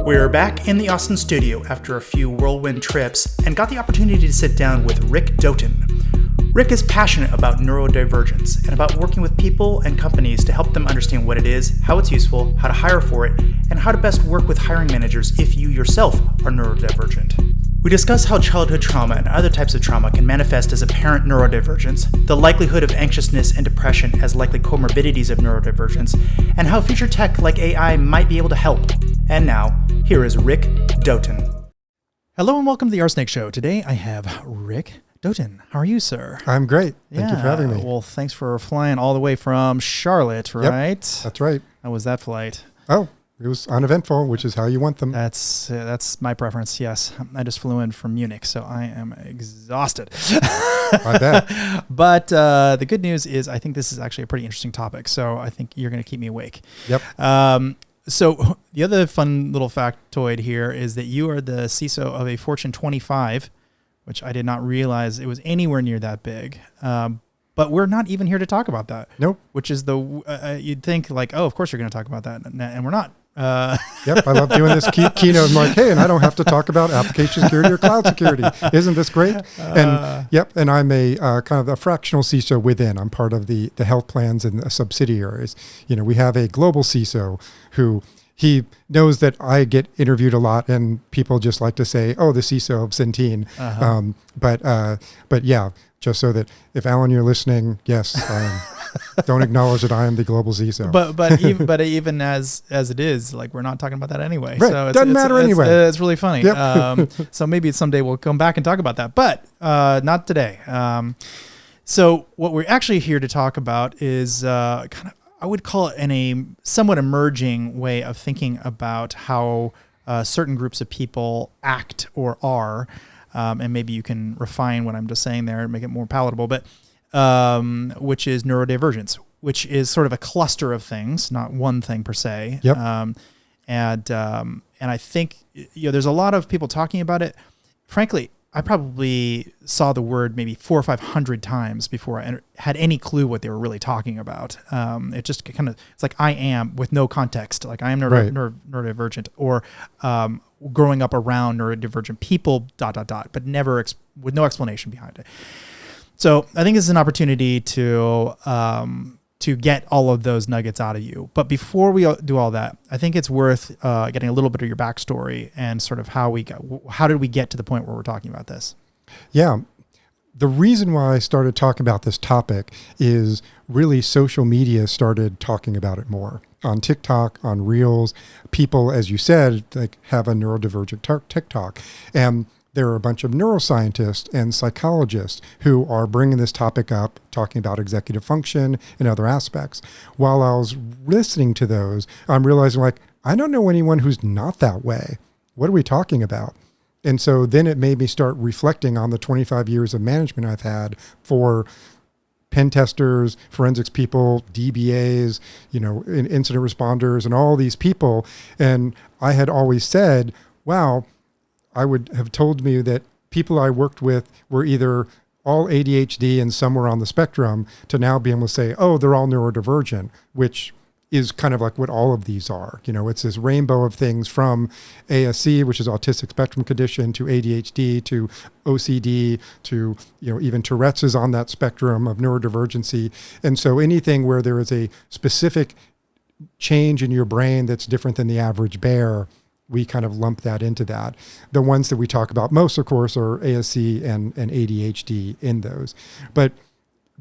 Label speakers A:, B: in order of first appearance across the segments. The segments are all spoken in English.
A: We're back in the Austin studio after a few whirlwind trips and got the opportunity to sit down with Rick Doten. Rick is passionate about neurodivergence and about working with people and companies to help them understand what it is, how it's useful, how to hire for it, and how to best work with hiring managers if you yourself are neurodivergent. We discuss how childhood trauma and other types of trauma can manifest as apparent neurodivergence, the likelihood of anxiousness and depression as likely co-morbidities of neurodivergence, and how future tech like AI might be able to help. And now, here is Rick Doten.
B: Hello and welcome to the Arsenic Show. Today I have Rick Doten. How are you, sir?
C: I'm great. Thank you for having me.
B: Well, thanks for flying all the way from Charlotte, right?
C: Yep, that's right.
B: How was that flight?
C: Oh, it was uneventful, which is how you want them.
B: That's my preference, yes. I just flew in from Munich, so I am exhausted.
C: I bet.
B: But the good news is I think this is actually a pretty interesting topic, so I think you're going to keep me awake.
C: Yep.
B: So the other fun little factoid here is that you are the CISO of a Fortune 25, which I did not realize it was anywhere near that big. But we're not even here to talk about that.
C: Nope.
B: Which is you'd think like, oh, of course you're going to talk about that. And we're not.
C: Yep. I love doing this keynote. I'm like, hey, and I don't have to talk about application security or cloud security. Isn't this great? And and I'm a kind of a fractional CISO within. I'm part of the health plans and the subsidiaries. You know, we have a global CISO who he knows that I get interviewed a lot and people just like to say, oh, the CISO of Centene. But yeah, just so that if Alan, you're listening, yes, I am. Don't acknowledge that I am the global CISO.
B: But even as it is, like we're not talking about that anyway.
C: Right.
B: So
C: Doesn't matter anyway.
B: It's really funny.
C: Yep.
B: So maybe someday we'll come back and talk about that, but not today. So what we're actually here to talk about is kind of, I would call it a somewhat emerging way of thinking about how certain groups of people act or are, and maybe you can refine what I'm just saying there and make it more palatable, but which is neurodivergence, which is sort of a cluster of things, not one thing per se.
C: Yep.
B: And I think there's a lot of people talking about it. Frankly, I probably saw the word maybe 400 or 500 times before I had any clue what they were really talking about. It just kind of, it's like I am with no context, like I am neurodivergent or growing up around neurodivergent people, ... but never with no explanation behind it. So I think this is an opportunity to get all of those nuggets out of you. But before we do all that, I think it's worth getting a little bit of your backstory and sort of how did we get to the point where we're talking about this?
C: Yeah. The reason why I started talking about this topic is really social media started talking about it more. On TikTok, on Reels, people, as you said, like have a neurodivergent TikTok. And there are a bunch of neuroscientists and psychologists who are bringing this topic up, talking about executive function and other aspects. While I was listening to those, I'm realizing like, I don't know anyone who's not that way. What are we talking about? And so then it made me start reflecting on the 25 years of management I've had for pen testers, forensics people, DBAs, incident responders, and all these people. And I had always said, wow, I would have told me that people I worked with were either all ADHD and somewhere on the spectrum to now be able to say, oh, they're all neurodivergent, which is kind of like what all of these are. It's this rainbow of things from ASC, which is autistic spectrum condition, to ADHD, to OCD, to, even Tourette's is on that spectrum of neurodivergency. And so anything where there is a specific change in your brain that's different than the average bear, we kind of lump that into that. The ones that we talk about most, of course, are ASC and ADHD in those. But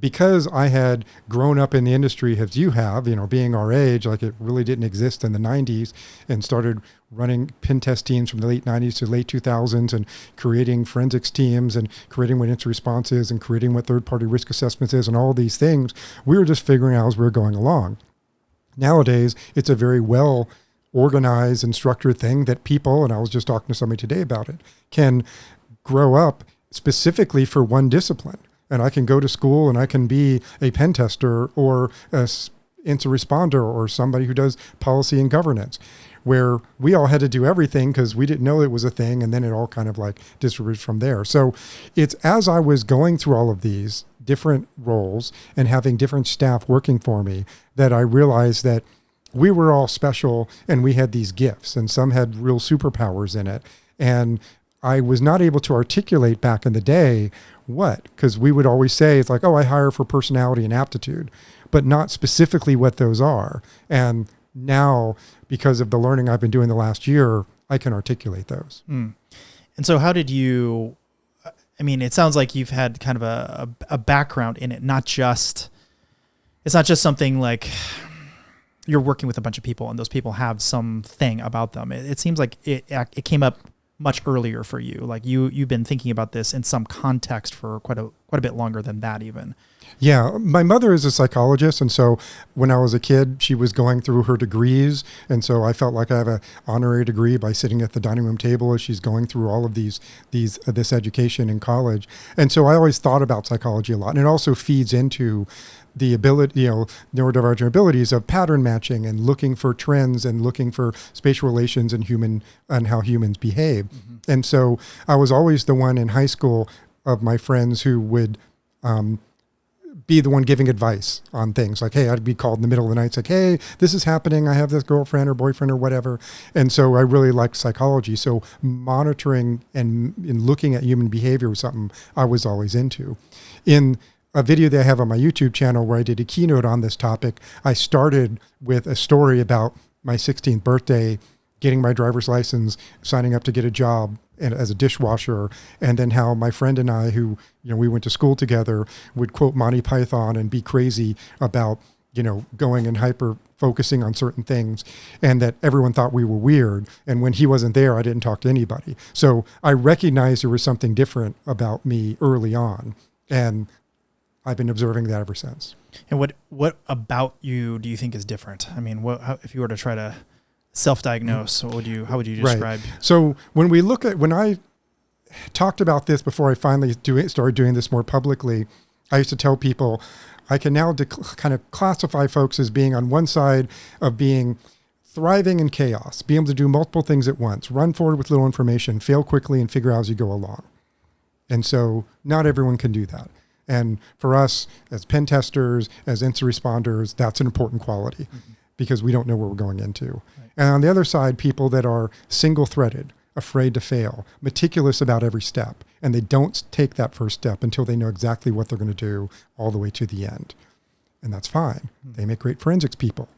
C: because I had grown up in the industry as you have, being our age, like it really didn't exist in the 90s, and started running pen test teams from the late 90s to late 2000s and creating forensics teams and creating what incident response is and creating what third-party risk assessments is and all these things, we were just figuring out as we were going along. Nowadays, it's a very well organized and structured thing that people, and I was just talking to somebody today about it, can grow up specifically for one discipline. And I can go to school and I can be a pen tester or a incident responder or somebody who does policy and governance, where we all had to do everything because we didn't know it was a thing. And then it all kind of like distributed from there. So it's as I was going through all of these different roles and having different staff working for me that I realized that we were all special and we had these gifts, and some had real superpowers in it. And I was not able to articulate back in the day what, because we would always say, it's like, oh, I hire for personality and aptitude, but not specifically what those are. And now, because of the learning I've been doing the last year, I can articulate those.
B: And so how did you, I mean, it sounds like you've had kind of a background in it, it's not just something like you're working with a bunch of people and those people have something about them. It seems like it came up much earlier for you. Like you've been thinking about this in some context for quite a bit longer than that even.
C: Yeah, my mother is a psychologist, and so when I was a kid, she was going through her degrees, and so I felt like I have an honorary degree by sitting at the dining room table as she's going through all of this education in college. And so I always thought about psychology a lot, and it also feeds into the ability, neurodivergent abilities of pattern matching and looking for trends and looking for spatial relations and how humans behave. Mm-hmm. And so I was always the one in high school of my friends who would be the one giving advice on things. Like, hey, I'd be called in the middle of the night. It's like, hey, this is happening. I have this girlfriend or boyfriend or whatever. And so I really liked psychology. So monitoring and looking at human behavior was something I was always into. In a video that I have on my YouTube channel where I did a keynote on this topic, I started with a story about my 16th birthday, getting my driver's license, signing up to get a job as a dishwasher, and then how my friend and I, who, we went to school together, would quote Monty Python and be crazy about, going and hyper focusing on certain things, and that everyone thought we were weird. And when he wasn't there, I didn't talk to anybody. So I recognized there was something different about me early on. And I've been observing that ever since.
B: And what about you do you think is different? I mean, if you were to try to self-diagnose, how would you describe?
C: Right. So when I talked about this before I finally started doing this more publicly, I used to tell people I can now kind of classify folks as being on one side of being thriving in chaos, being able to do multiple things at once, run forward with little information, fail quickly, and figure out as you go along. And so not everyone can do that. And for us as pen testers, as incident responders, that's an important quality. Mm-hmm. Because we don't know what we're going into. Right. And on the other side, people that are single-threaded, afraid to fail, meticulous about every step, and they don't take that first step until they know exactly what they're going to do all the way to the end. And that's fine. Mm-hmm. They make great forensics people.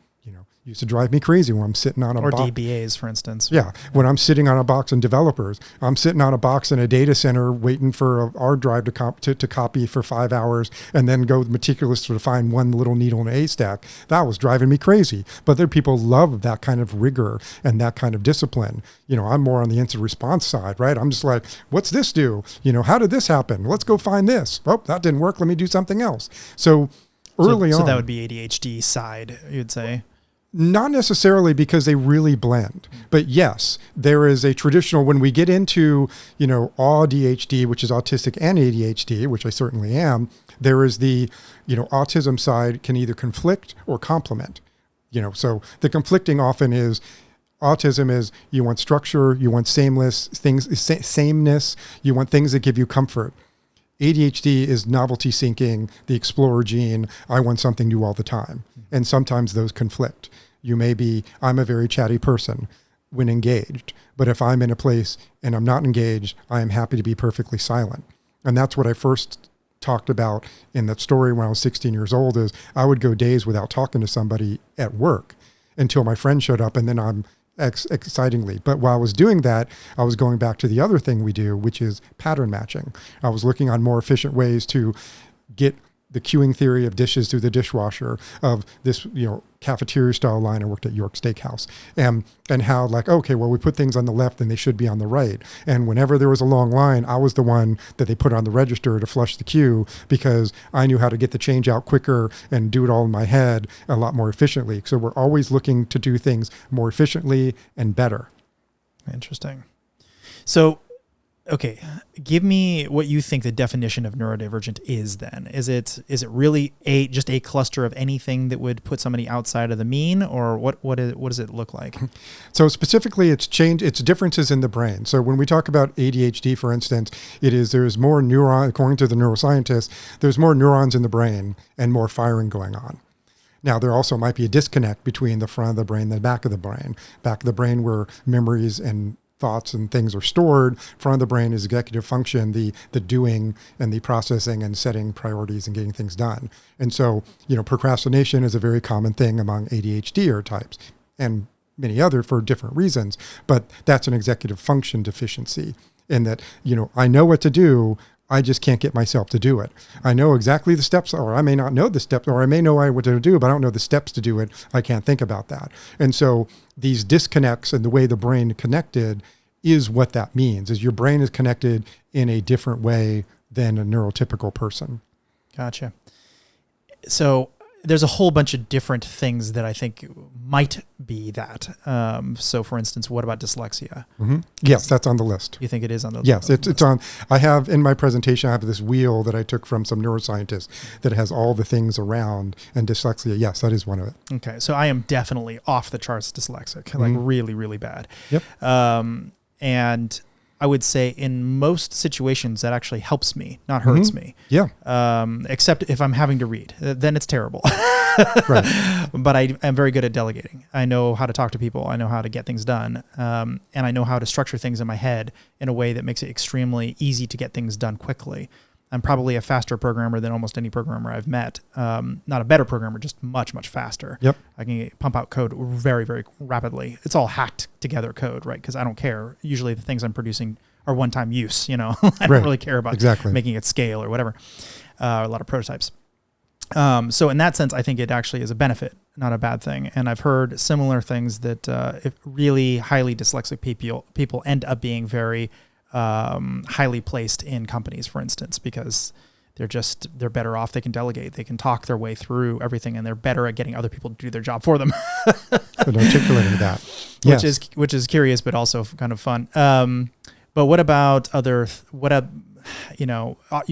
C: Used to drive me crazy when I'm sitting on a box. Or
B: DBAs, for instance.
C: Yeah. When I'm sitting on a box in developers, I'm sitting on a box in a data center waiting for a hard drive to copy for 5 hours and then go meticulous to find one little needle in a haystack. That was driving me crazy. But there people love that kind of rigor and that kind of discipline. I'm more on the incident response side, right? I'm just like, what's this do? How did this happen? Let's go find this. Oh, that didn't work. Let me do something else. So early on.
B: So that would be ADHD side, you'd say?
C: Not necessarily, because they really blend. But yes, there is a traditional, when we get into, ADHD, which is autistic and ADHD, which I certainly am, there is the, autism side can either conflict or complement. So the conflicting often is, autism is you want structure, you want sameness, you want things that give you comfort. ADHD is novelty seeking, the explorer gene, I want something new all the time. And sometimes those conflict. I'm a very chatty person when engaged, but if I'm in a place and I'm not engaged, I am happy to be perfectly silent. And that's what I first talked about in that story when I was 16 years old, is I would go days without talking to somebody at work until my friend showed up, and then I'm excitingly. But while I was doing that, I was going back to the other thing we do, which is pattern matching. I was looking on more efficient ways to get the queuing theory of dishes through the dishwasher, of this, cafeteria style line. I worked at York Steakhouse, and how we put things on the left and they should be on the right. And whenever there was a long line, I was the one that they put on the register to flush the queue, because I knew how to get the change out quicker and do it all in my head a lot more efficiently. So we're always looking to do things more efficiently and better.
B: Interesting. So, okay, give me what you think the definition of neurodivergent is then. Is it really just a cluster of anything that would put somebody outside of the mean, or what does it look like?
C: So specifically, it's differences in the brain. So when we talk about ADHD, for instance, there's more neurons, according to the neuroscientists, there's more neurons in the brain and more firing going on. Now, there also might be a disconnect between the front of the brain and the back of the brain. Back of the brain where memories and thoughts and things are stored. Front of the brain is executive function, the doing and the processing and setting priorities and getting things done. And so, procrastination is a very common thing among ADHD types and many other for different reasons. But that's an executive function deficiency in that, I know what to do, I just can't get myself to do it. I know exactly the steps, or I may not know the steps, or I may know what to do, but I don't know the steps to do it. I can't think about that. And so these disconnects and the way the brain connected is what that means, is your brain is connected in a different way than a neurotypical person.
B: Gotcha. So there's a whole bunch of different things that I think might be that. So for instance, what about dyslexia?
C: Mm-hmm. Yes, that's on the list.
B: You think it is on the list?
C: Yes, it's on. I have in my presentation, I have this wheel that I took from some neuroscientists that has all the things around, and dyslexia, yes, that is one of it.
B: Okay, so I am definitely off the charts dyslexic, like really, really bad.
C: Yep.
B: And I would say in most situations that actually helps me, not hurts me.
C: Yeah.
B: Except if I'm having to read, then it's terrible.
C: Right.
B: But I am very good at delegating. I know how to talk to people. I know how to get things done. And I know how to structure things in my head in a way that makes it extremely easy to get things done quickly. I'm probably a faster programmer than almost any programmer I've met. Not a better programmer, just much, much faster.
C: Yep.
B: I can pump out code very, very rapidly. It's all hacked together code, right? Because I don't care. Usually the things I'm producing are one-time use, I don't really care about making it scale or whatever. A lot of prototypes. So in that sense, I think it actually is a benefit, not a bad thing. And I've heard similar things that if really highly dyslexic people end up being very highly placed in companies, for instance, because they're better off. They can delegate, they can talk their way through everything, and they're better at getting other people to do their job for them.
C: But articulating that,
B: which is curious, but also kind of fun. But what about you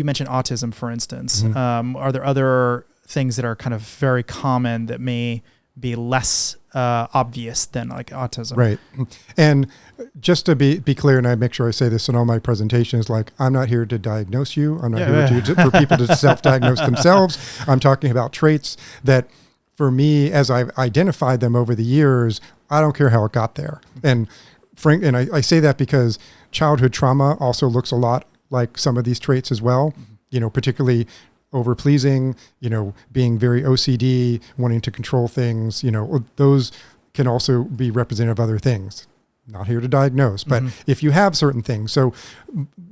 B: mentioned autism, for instance. Are there other things that are kind of very common that may be less obvious than like autism?
C: Right. And just to be clear, and I make sure I say this in all my presentations, like I'm not here to diagnose you. I'm not here for people to self-diagnose themselves. I'm talking about traits that for me, as I've identified them over the years, I don't care how it got there. And I say that because childhood trauma also looks a lot like some of these traits as well, particularly over-pleasing, being very OCD, wanting to control things, those can also be representative of other things. Not here to diagnose, but if you have certain things. So,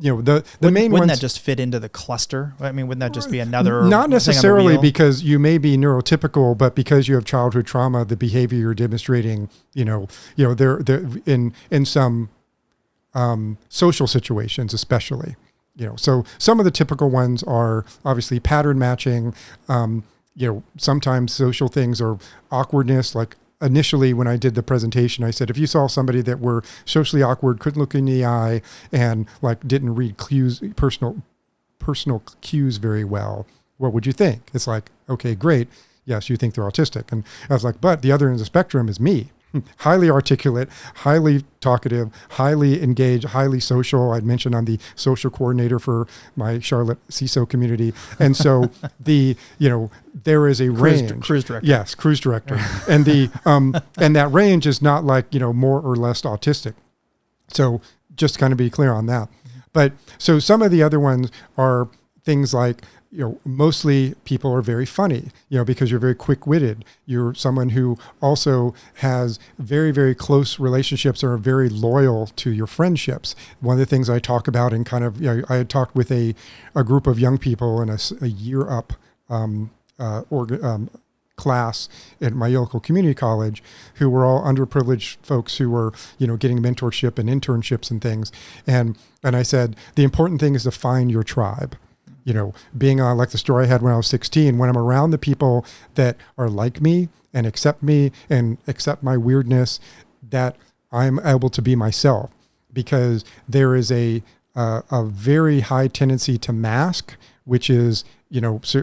C: the main ones...
B: Wouldn't that just fit into the cluster? I mean, wouldn't that just be another...
C: Not necessarily, because you may be neurotypical, but because you have childhood trauma, the behavior you're demonstrating, they're in some social situations especially. So some of the typical ones are obviously pattern matching. Sometimes social things are awkwardness. Like initially when I did the presentation, I said, if you saw somebody that were socially awkward, couldn't look in the eye, and like didn't read personal cues very well, what would you think? It's like, okay, great. Yes, you think they're autistic. And I was like, but the other end of the spectrum is me. Highly articulate, highly talkative, highly engaged, highly social. I'd mentioned I'm the social coordinator for my Charlotte CISO community. And so there is a range.
B: Cruise director.
C: Yes, cruise director. And and that range is not like, more or less autistic. So just kind of be clear on that. But so some of the other ones are things like, mostly people are very funny, because you're very quick-witted. You're someone who also has very, very close relationships or are very loyal to your friendships. One of the things I talk about in kind of, I had talked with a group of young people in a year up class at my local community college who were all underprivileged folks who were, getting mentorship and internships and things. And I said, the important thing is to find your tribe. Being on like the story I had when I was 16, when I'm around the people that are like me and accept my weirdness, that I'm able to be myself, because there is a very high tendency to mask, which is,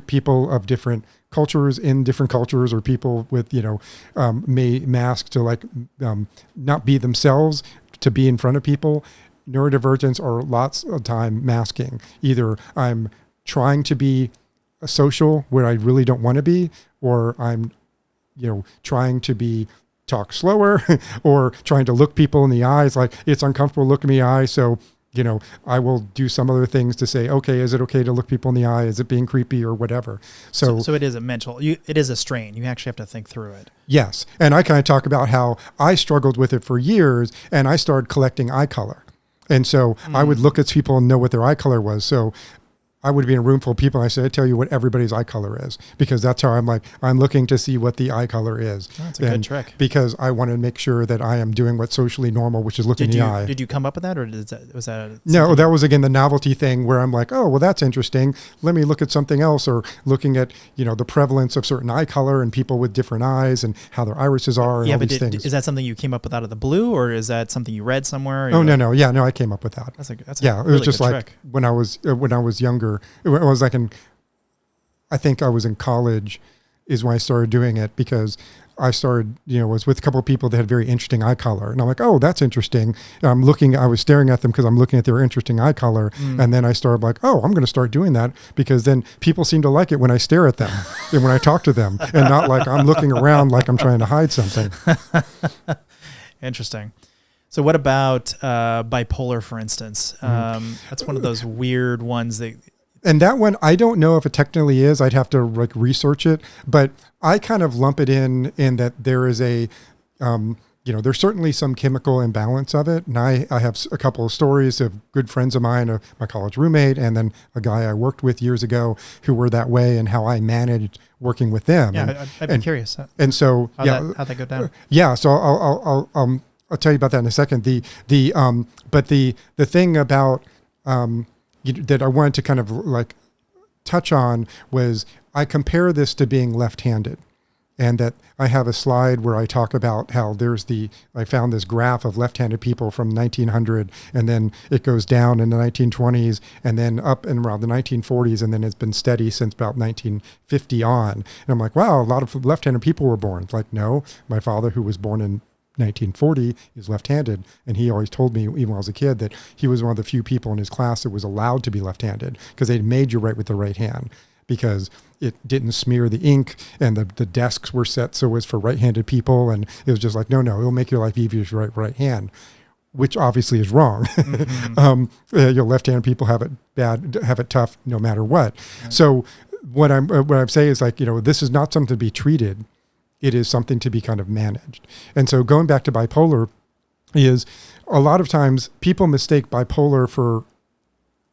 C: people of different cultures in different cultures, or people with, may mask to like not be themselves to be in front of people. Neurodivergence are lots of time masking. Either I'm trying to be social where I really don't want to be, or I'm trying to talk slower or trying to look people in the eyes. Like, it's uncomfortable looking me in the eye. So, I will do some other things to say, okay, is it okay to look people in the eye? Is it being creepy or whatever? So
B: it is a mental, it is a strain. You actually have to think through it.
C: Yes. And I kind of talk about how I struggled with it for years, and I started collecting eye color. And so I would look at people and know what their eye color was. So I would be in a room full of people and I said, I tell you what everybody's eye color is, because that's how I'm looking to see what the eye color is.
B: That's a good trick.
C: Because I want to make sure that I am doing what's socially normal, which is looking in the eye.
B: Did you come up with that, or was that?
C: No, that was again the novelty thing where I'm like, oh, well, that's interesting. Let me look at something else, or looking at, the prevalence of certain eye color and people with different eyes and how their irises are and all these things.
B: Is that something you came up with out of the blue, or is that something you read somewhere?
C: Oh, no. Yeah, no, I came up with that.
B: That's a
C: it
B: really
C: was just
B: good
C: like
B: trick.
C: when I was younger, it was like I think I was in college is when I started doing it, because I started, was with a couple of people that had very interesting eye color. And I'm like, oh, that's interesting. And I was staring at them because I'm looking at their interesting eye color. And then I started like, oh, I'm going to start doing that, because then people seem to like it when I stare at them and when I talk to them, and not like I'm looking around like I'm trying to hide something.
B: Interesting. So what about bipolar, for instance? That's one of those weird ones that...
C: And that one, I don't know if it technically is. I'd have to research it, but I kind of lump it in that there is there's certainly some chemical imbalance of it. And I have a couple of stories of good friends of mine, my college roommate, and then a guy I worked with years ago who were that way, and how I managed working with them.
B: Yeah, I'd be curious.
C: And so,
B: how'd that go down?
C: Yeah. So I'll tell you about that in a second. But the thing about, that I wanted to kind of like touch on was, I compare this to being left-handed, and that I have a slide where I talk about how I found this graph of left-handed people from 1900, and then it goes down in the 1920s, and then up and around the 1940s, and then it's been steady since about 1950 on. And I'm like, wow, a lot of left-handed people were born. It's like, no, my father, who was born in 1940, is left-handed, and he always told me, even when I was a kid, that he was one of the few people in his class that was allowed to be left-handed, because they made you write with the right hand, because it didn't smear the ink, and the desks were set so it was for right-handed people, and it was just like, no, it'll make your life easier if you write right hand, which obviously is wrong. Your left-handed people have it bad, have it tough no matter what. Right. So what I'm saying is, like, this is not something to be treated. It is something to be kind of managed. And so going back to bipolar, is a lot of times people mistake bipolar for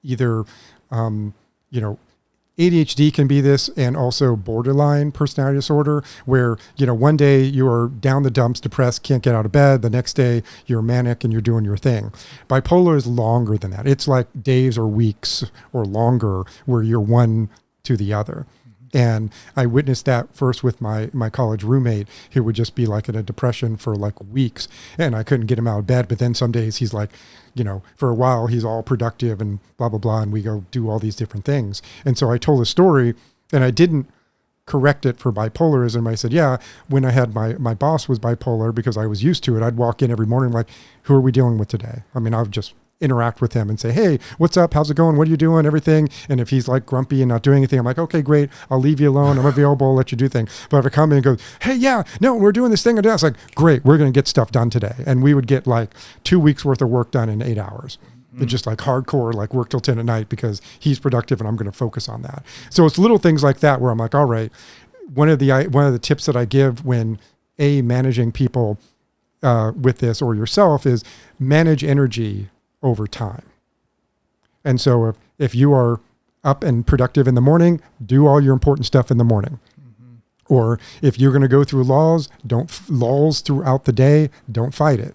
C: either, ADHD can be this, and also borderline personality disorder, where, one day you're down the dumps, depressed, can't get out of bed. The next day you're manic and you're doing your thing. Bipolar is longer than that. It's like days or weeks or longer, where you're one to the other. And I witnessed that first with my college roommate, who would just be like in a depression for like weeks, and I couldn't get him out of bed. But then some days he's like, for a while he's all productive and blah, blah, blah. And we go do all these different things. And so I told a story, and I didn't correct it for bipolarism. I said, yeah, when I had my boss was bipolar, because I was used to it, I'd walk in every morning like, who are we dealing with today? I mean, I would just interact with him and say, hey, what's up? How's it going? What are you doing? Everything. And if he's like grumpy and not doing anything, I'm like, okay, great. I'll leave you alone. I'm available. I'll let you do things. But if I come in and goes, hey, yeah, no, we're doing this thing. And it's like, great, we're going to get stuff done today. And we would get like 2 weeks worth of work done in 8 hours. It's just like hardcore, like work till 10 at night, because he's productive and I'm going to focus on that. So it's little things like that where I'm like, all right, one of the tips that I give when managing people with this, or yourself, is manage energy over time. And so if you are up and productive in the morning, do all your important stuff in the morning. Or if you're going to go through lulls throughout the day, don't fight it.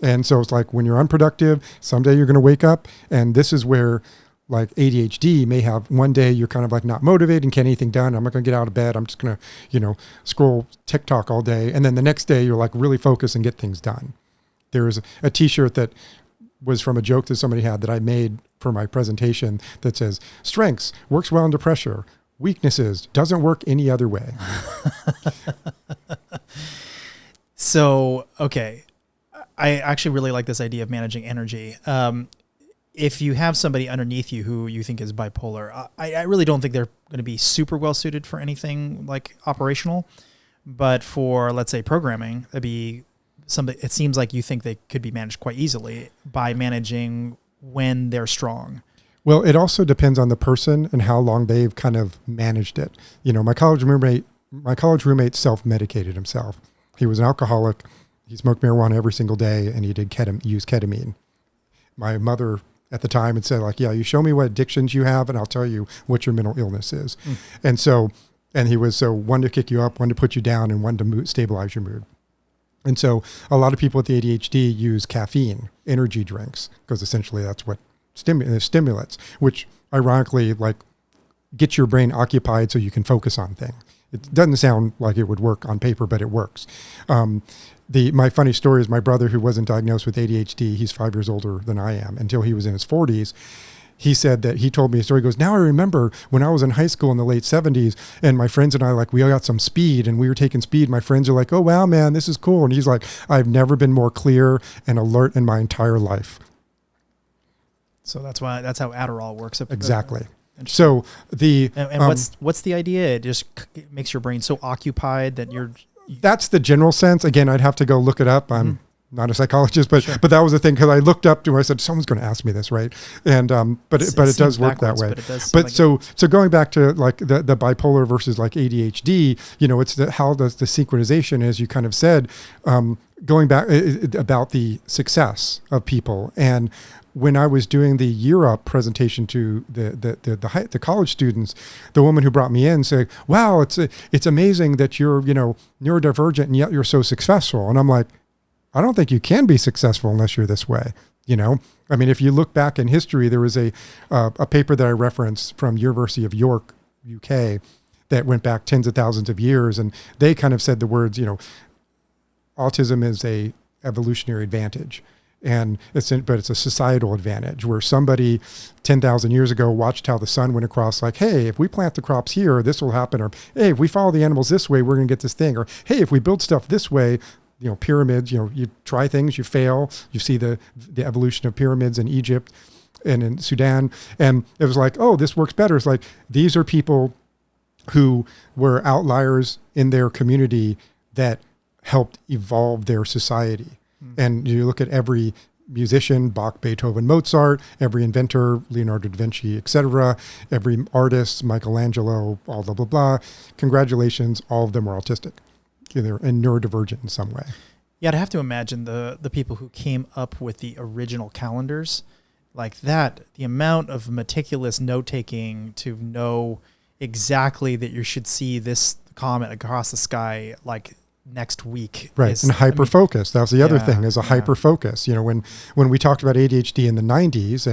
C: And so it's like, when you're unproductive, someday you're going to wake up, and this is where, like, ADHD may have one day you're kind of like not motivated and can't get anything done. I'm not going to get out of bed. I'm just going to, scroll TikTok all day. And then the next day you're like really focused and get things done. There is a t-shirt that was from a joke that somebody had that I made for my presentation that says, strengths, works well under pressure. Weaknesses, doesn't work any other way.
B: So, okay. I actually really like this idea of managing energy. If you have somebody underneath you who you think is bipolar, I really don't think they're going to be super well suited for anything like operational. But for, let's say, programming, it'd be something, it seems like you think they could be managed quite easily by managing when they're strong.
C: Well, it also depends on the person and how long they've kind of managed it. You know, my college roommate self-medicated himself. He was an alcoholic. He smoked marijuana every single day, and he did use ketamine. My mother at the time had said, like, yeah, you show me what addictions you have, and I'll tell you what your mental illness is. And he was one to kick you up, one to put you down, and one to stabilize your mood. And so a lot of people with the ADHD use caffeine, energy drinks, because essentially that's what stimulants, which ironically like gets your brain occupied so you can focus on things. It doesn't sound like it would work on paper, but it works. My funny story is my brother, who wasn't diagnosed with ADHD, he's 5 years older than I am, until he was in his 40s. He said that he told me a story. He goes, now I remember when I was in high school in the late 70s and my friends and I, like, we all got some speed and we were taking speed. My friends are like, oh, wow, man, this is cool. And he's like, I've never been more clear and alert in my entire life.
B: So that's how Adderall works.
C: Exactly. So
B: what's the idea? It just makes your brain so occupied that
C: that's the general sense. Again, I'd have to go look it up. I'm not a psychologist, but that was the thing, because I looked up to, I said, someone's going to ask me this, right? And but it does work that way. But so going back to like the bipolar versus like ADHD, you know, it's how does the synchronization, as you kind of said, going back about the success of people. And when I was doing the Year Up presentation to the college students, the woman who brought me in said, wow, it's amazing that you're, you know, neurodivergent and yet you're so successful. And I'm like, I don't think you can be successful unless you're this way. You know, I mean, if you look back in history, there was a paper that I referenced from University of York, UK, that went back tens of thousands of years. And they kind of said the words, you know, autism is a evolutionary advantage. But it's a societal advantage, where somebody 10,000 years ago watched how the sun went across, like, hey, if we plant the crops here, this will happen. Or, hey, if we follow the animals this way, we're going to get this thing. Or, hey, if we build stuff this way, you know, pyramids, you know, you try things, you fail. You see the evolution of pyramids in Egypt and in Sudan. And it was like, oh, this works better. It's like, these are people who were outliers in their community that helped evolve their society. And you look at every musician, Bach, Beethoven, Mozart, every inventor, Leonardo da Vinci, etc., every artist, Michelangelo, all blah, blah, blah. Congratulations, all of them were autistic, either and neurodivergent in some way.
B: Yeah, I'd have to imagine the people who came up with the original calendars, like that, the amount of meticulous note-taking to know exactly that you should see this comet across the sky, like, next week.
C: Right. And hyper focus. That was the other thing, is a hyper focus. You know, when we talked about ADHD in the 90s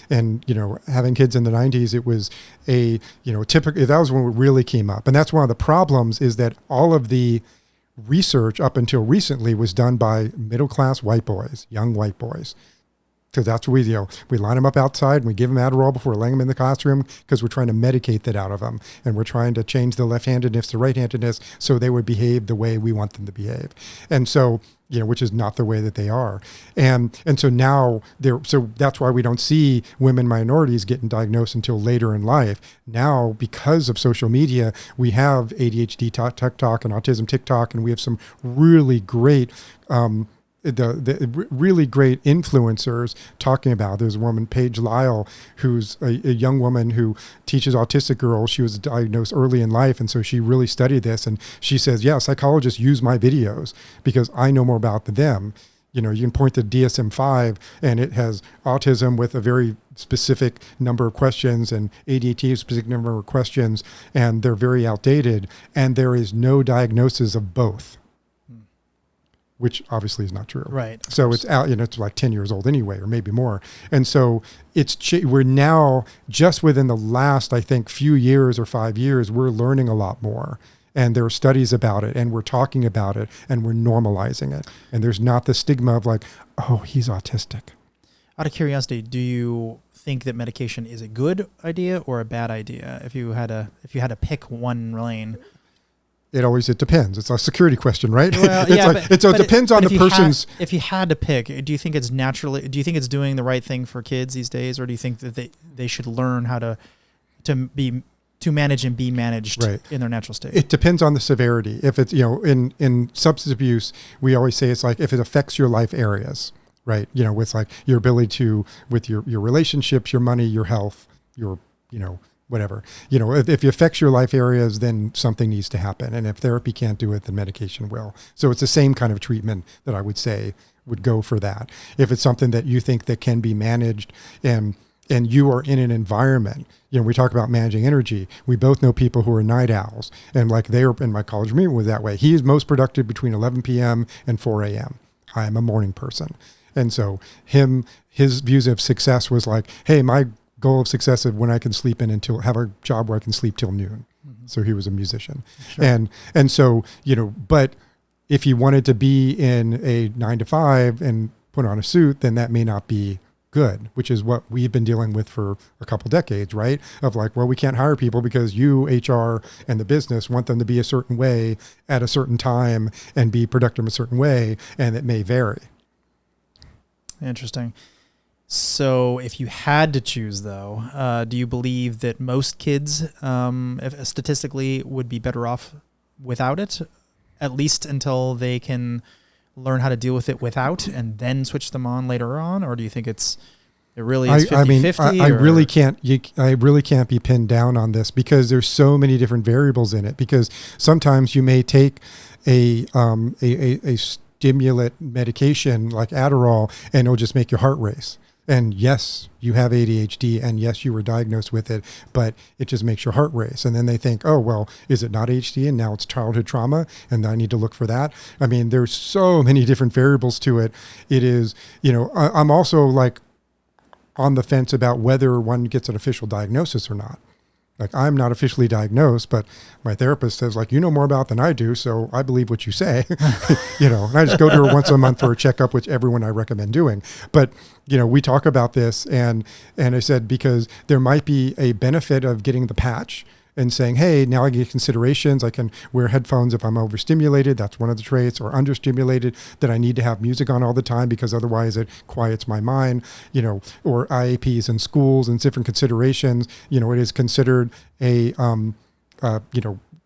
C: and, you know, having kids in the 90s, it was a, you know, typical, that was when it really came up. And that's one of the problems, is that all of the research up until recently was done by middle-class white boys, young white boys. Because that's what we line them up outside and we give them Adderall before laying them in the classroom, because we're trying to medicate that out of them. And we're trying to change the left-handedness to right-handedness so they would behave the way we want them to behave. And so, you know, which is not the way that they are. And so now so that's why we don't see women minorities getting diagnosed until later in life. Now, because of social media, we have ADHD TikTok and autism TikTok, and we have some really great, the really great influencers talking about. There's a woman, Paige Lyle, who's a young woman who teaches autistic girls. She was diagnosed early in life, and so she really studied this. And she says, yeah, psychologists use my videos because I know more about them. You know, you can point to DSM-5 and it has autism with a very specific number of questions and ADHD specific number of questions, and they're very outdated. And there is no diagnosis of both, which obviously is not true.
B: Right.
C: So it's out, you know, it's like 10 years old anyway, or maybe more. And so we're now, just within the last, I think, few years or 5 years, we're learning a lot more. And there are studies about it, and we're talking about it, and we're normalizing it. And there's not the stigma of like, oh, he's autistic.
B: Out of curiosity, do you think that medication is a good idea or a bad idea? If you had to pick one lane.
C: It depends. It's a security question, right?
B: Well,
C: it depends on the person's.
B: If you had to pick, do you think it's doing the right thing for kids these days, or do you think that they should learn how to be to manage and be managed
C: Right.
B: in their natural state.
C: It depends on the severity. If it's, in substance abuse, we always say it's like if it affects your life areas, right? With like your ability to, with your relationships, your money, your health, your, whatever. If it affects your life areas, then something needs to happen. And if therapy can't do it, then medication will. So it's the same kind of treatment that I would say would go for that. If it's something that you think that can be managed and you are in an environment, we talk about managing energy. We both know people who are night owls, and like they are, in my college roommate was that way. He is most productive between 11 p.m. and 4 a.m. I am a morning person. And so his views of success was like, hey, my goal of success is when I can sleep in have a job where I can sleep till noon. Mm-hmm. So he was a musician. Sure. And so, but if he wanted to be in a 9 to 5 and put on a suit, then that may not be good, which is what we've been dealing with for a couple decades, right? Of like, well, we can't hire people because you, HR, and the business want them to be a certain way at a certain time and be productive a certain way, and it may vary.
B: Interesting. So if you had to choose, though, do you believe that most kids, statistically, would be better off without it, at least until they can learn how to deal with it without and then switch them on later on? Or do you think it really is 50-50?
C: I really can't be pinned down on this because there's so many different variables in it, because sometimes you may take a stimulant medication like Adderall and it'll just make your heart race. And yes, you have ADHD, and yes, you were diagnosed with it, but it just makes your heart race. And then they think, oh, well, is it not ADHD? And now it's childhood trauma, and I need to look for that. I mean, there's so many different variables to it. It is, I'm also like on the fence about whether one gets an official diagnosis or not. Like, I'm not officially diagnosed, but my therapist says, like, you know more about than I do, so I believe what you say. And I just go to her once a month for a checkup, which everyone I recommend doing. But, we talk about this, and I said, because there might be a benefit of getting the patch and saying, hey, now I get considerations. I can wear headphones if I'm overstimulated. That's one of the traits. Or understimulated, that I need to have music on all the time because otherwise it quiets my mind, or IAPs in schools and different considerations. It is considered a,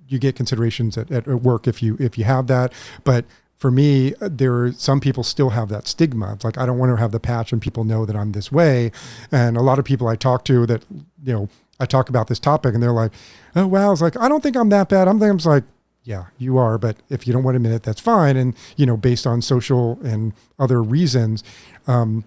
C: you get considerations at work if you have that. But for me, some people still have that stigma. It's like, I don't want to have the patch and people know that I'm this way. And a lot of people I talk to that, I talk about this topic and they're like, oh, wow. It's like, I don't think I'm that bad. I'm like, yeah, you are. But if you don't want to admit it, that's fine. And, based on social and other reasons. So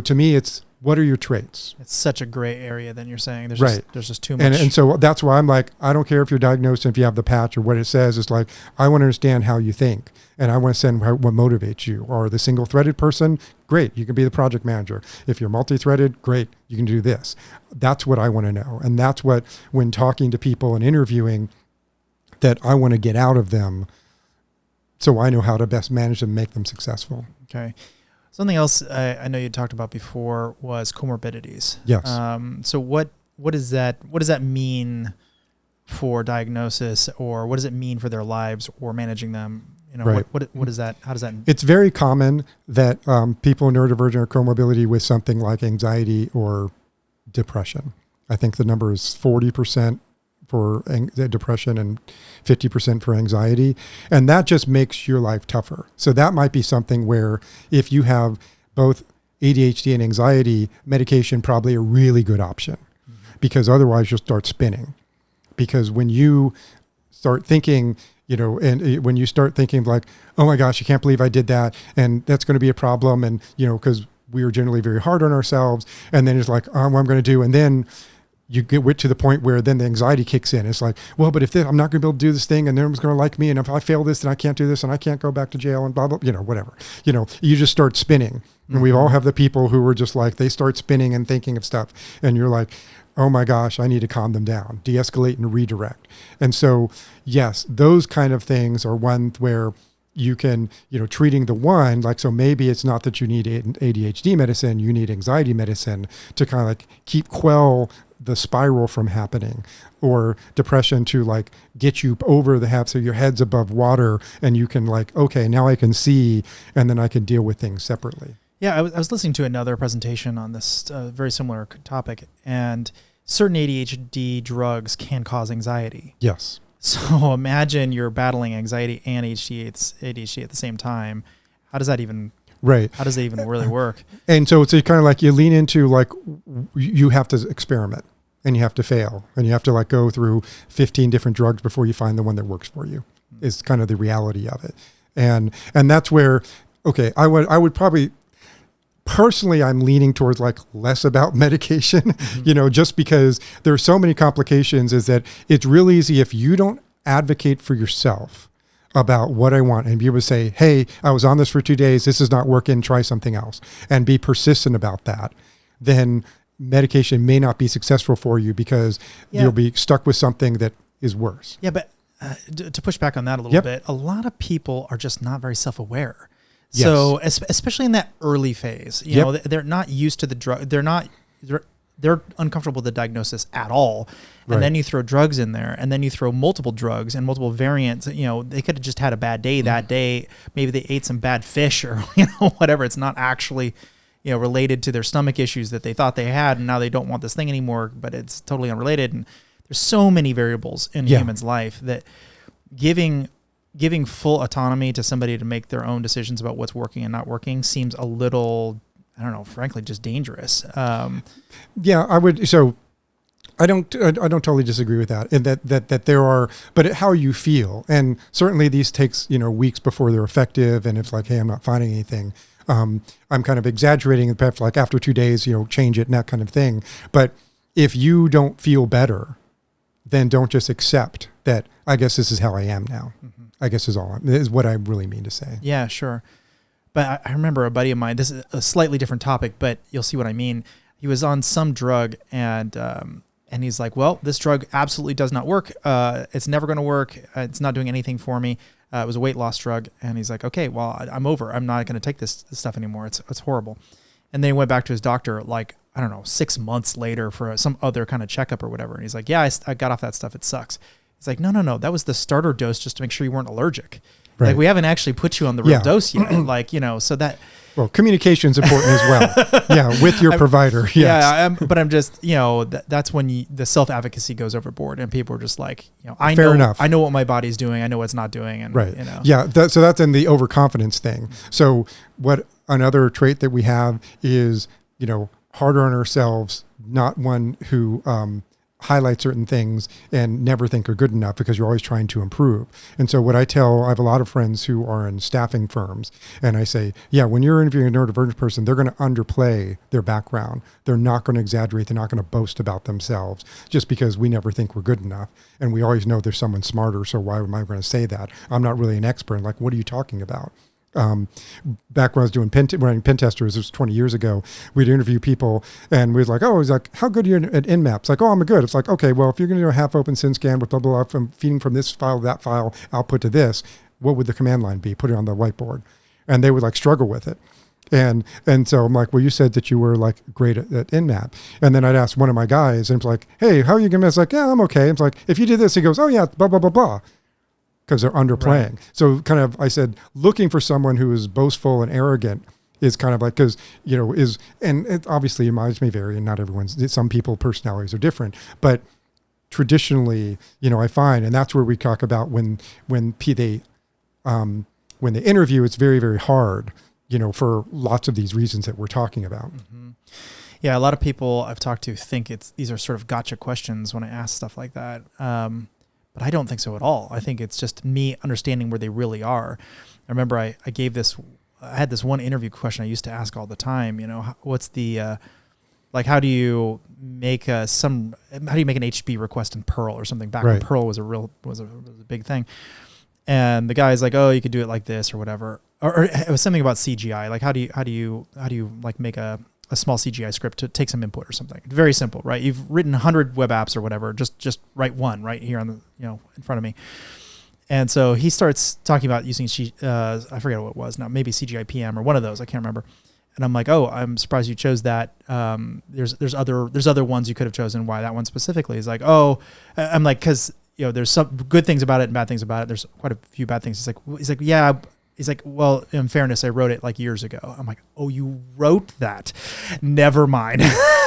C: to me, it's, what are your traits?
B: It's such a gray area. Then you're saying there's just too much.
C: And so that's why I'm like, I don't care if you're diagnosed and if you have the patch or what it says. It's like, I want to understand how you think. And I want to understand what motivates you. Or the single-threaded person, great, you can be the project manager. If you're multi-threaded, great, you can do this. That's what I want to know. And that's what, when talking to people and interviewing, that I want to get out of them so I know how to best manage them and make them successful.
B: Okay. Something else I know you talked about before was co-morbidities.
C: Yes.
B: So what does that mean for diagnosis, or what does it mean for their lives or managing them?
C: Right.
B: What is that? How does that?
C: It's very common that people neurodivergent or comorbidity with something like anxiety or depression. I think the number is 40% for depression and 50% for anxiety. And that just makes your life tougher. So that might be something where if you have both ADHD and anxiety, medication probably a really good option, because otherwise you'll start spinning. Because when you start thinking, and when you start thinking like, oh my gosh, I can't believe I did that, and that's going to be a problem, and because we are generally very hard on ourselves, and then it's like, what I'm going to do, and then you get to the point where then the anxiety kicks in. It's like, well, but if I'm not going to be able to do this thing, and no one's going to like me, and if I fail this, then I can't do this, and I can't go back to jail, and blah, blah, whatever. You just start spinning. And we all have the people who are just like, they start spinning and thinking of stuff, and you're like, oh my gosh, I need to calm them down, de-escalate and redirect. And so, yes, those kind of things are one where you can, treating the one, like, so maybe it's not that you need ADHD medicine, you need anxiety medicine to kind of like quell the spiral from happening, or depression to like get you over the half so your head's above water and you can like, okay, now I can see, and then I can deal with things separately.
B: Yeah, I was listening to another presentation on this very similar topic, and certain ADHD drugs can cause anxiety.
C: Yes.
B: So imagine you're battling anxiety and ADHD at the same time. How does that even How does it even really work?
C: And so it's kind of like you lean into like you have to experiment and you have to fail and you have to like go through 15 different drugs before you find the one that works for you. Is kind of the reality of it. And that's where, okay, I would probably personally, I'm leaning towards like less about medication, just because there are so many complications, is that it's really easy if you don't advocate for yourself about what I want and be able to say, hey, I was on this for 2 days. This is not working. Try something else, and be persistent about that. Then medication may not be successful for you because you'll be stuck with something that is worse.
B: Yeah. But to push back on that a little bit, a lot of people are just not very self-aware. So especially in that early phase, they're not used to the drug. They're uncomfortable with the diagnosis at all. And then you throw drugs in there, and then you throw multiple drugs and multiple variants. They could have just had a bad day that day. Maybe they ate some bad fish or, whatever. It's not actually, related to their stomach issues that they thought they had. And now they don't want this thing anymore, but it's totally unrelated. And there's so many variables in a human's life that giving full autonomy to somebody to make their own decisions about what's working and not working seems a little, I don't know, frankly, just dangerous.
C: I would. So I don't totally disagree with that. And that there are, but how you feel, and certainly these takes, weeks before they're effective. And it's like, hey, I'm not finding anything. I'm kind of exaggerating, perhaps like after 2 days, change it and that kind of thing. But if you don't feel better, then don't just accept that, I guess this is how I am now. I guess is what I really mean to say.
B: Yeah, sure. But I remember a buddy of mine, this is a slightly different topic, but you'll see what I mean. He was on some drug and he's like, well, this drug absolutely does not work. It's never going to work. It's not doing anything for me. It was a weight loss drug. And he's like, okay, well, I'm over. I'm not going to take this stuff anymore. It's horrible. And then he went back to his doctor, like, I don't know, 6 months later for some other kind of checkup or whatever. And he's like, yeah, I got off that stuff. It sucks. He's like, no. That was the starter dose just to make sure you weren't allergic. Right. Like, we haven't actually put you on the real dose yet. Like, so that. Well,
C: communication is important as well. With your provider. Yes.
B: Yeah. But I'm just, that's when the self-advocacy goes overboard and people are just like, I know what my body's doing. I know what's not doing. And,
C: right. Yeah. So that's in the overconfidence thing. So what another trait that we have is, harder on ourselves, not one who, highlight certain things and never think are good enough because you're always trying to improve. And so what I have a lot of friends who are in staffing firms, and I say, when you're interviewing a neurodivergent person, they're going to underplay their background. They're not going to exaggerate. They're not going to boast about themselves just because we never think we're good enough. And we always know there's someone smarter. So why am I going to say that? I'm not really an expert. Like, what are you talking about? Back when I was doing running pen testers, it was 20 years ago, we'd interview people and we was like, he's like, how good are you at Nmaps? Like, I'm good. It's like, okay, well, if you're going to do a half open syn scan with blah, blah, blah, from feeding from this file to that file, output to this, what would the command line be? Put it on the whiteboard. And they would like struggle with it. And so I'm like, well, you said that you were like great at Nmap. And then I'd ask one of my guys and it's like, hey, how are you going to? It's like, yeah, I'm okay. It's like, if you did this, he goes, oh yeah, blah, blah, blah, blah. Because they're underplaying. Right. So kind of, I said, looking for someone who is boastful and arrogant is kind of like, because, and it obviously your minds may vary and not some people personalities are different, but traditionally, I find, and that's where we talk about when they interview, it's very, very hard, for lots of these reasons that we're talking about.
B: Mm-hmm. Yeah. A lot of people I've talked to think these are sort of gotcha questions when I ask stuff like that. But I don't think so at all. I think it's just me understanding where they really are. I remember I had this one interview question I used to ask all the time, what's the, how do you make an HB request in Perl or something back when Perl was a big thing. And the guy's like, oh, you could do it like this or whatever. Or it was something about CGI. Like, how do you like make a small CGI script to take some input or something? Very simple, right? You've written 100 web apps or whatever. Just write one right here on the, in front of me. And so he starts talking about using, I forget what it was now, maybe CGI PM or one of those. I can't remember. And I'm like, oh, I'm surprised you chose that. There's other ones you could have chosen. Why that one specifically? He's like, oh, I'm like, cause there's some good things about it and bad things about it. There's quite a few bad things. He's like, yeah. He's like, well, in fairness, I wrote it like years ago. I'm like, oh, you wrote that? Never mind.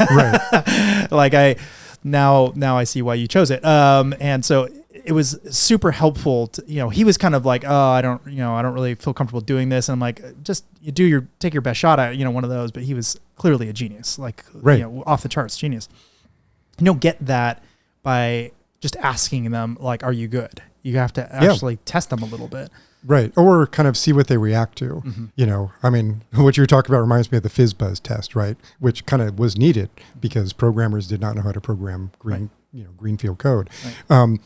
B: Right. now I see why you chose it. And so it was super helpful to, he was kind of like, oh, I don't really feel comfortable doing this. And I'm like, just take your best shot at, one of those. But he was clearly a genius, like,
C: right.
B: Off the charts genius. You don't get that by just asking them, like, are you good? You have to actually test them a little bit.
C: Right. Or kind of see what they react to. Mm-hmm. What you're talking about reminds me of the FizzBuzz test, right? Which kind of was needed because programmers did not know how to program greenfield code. Right.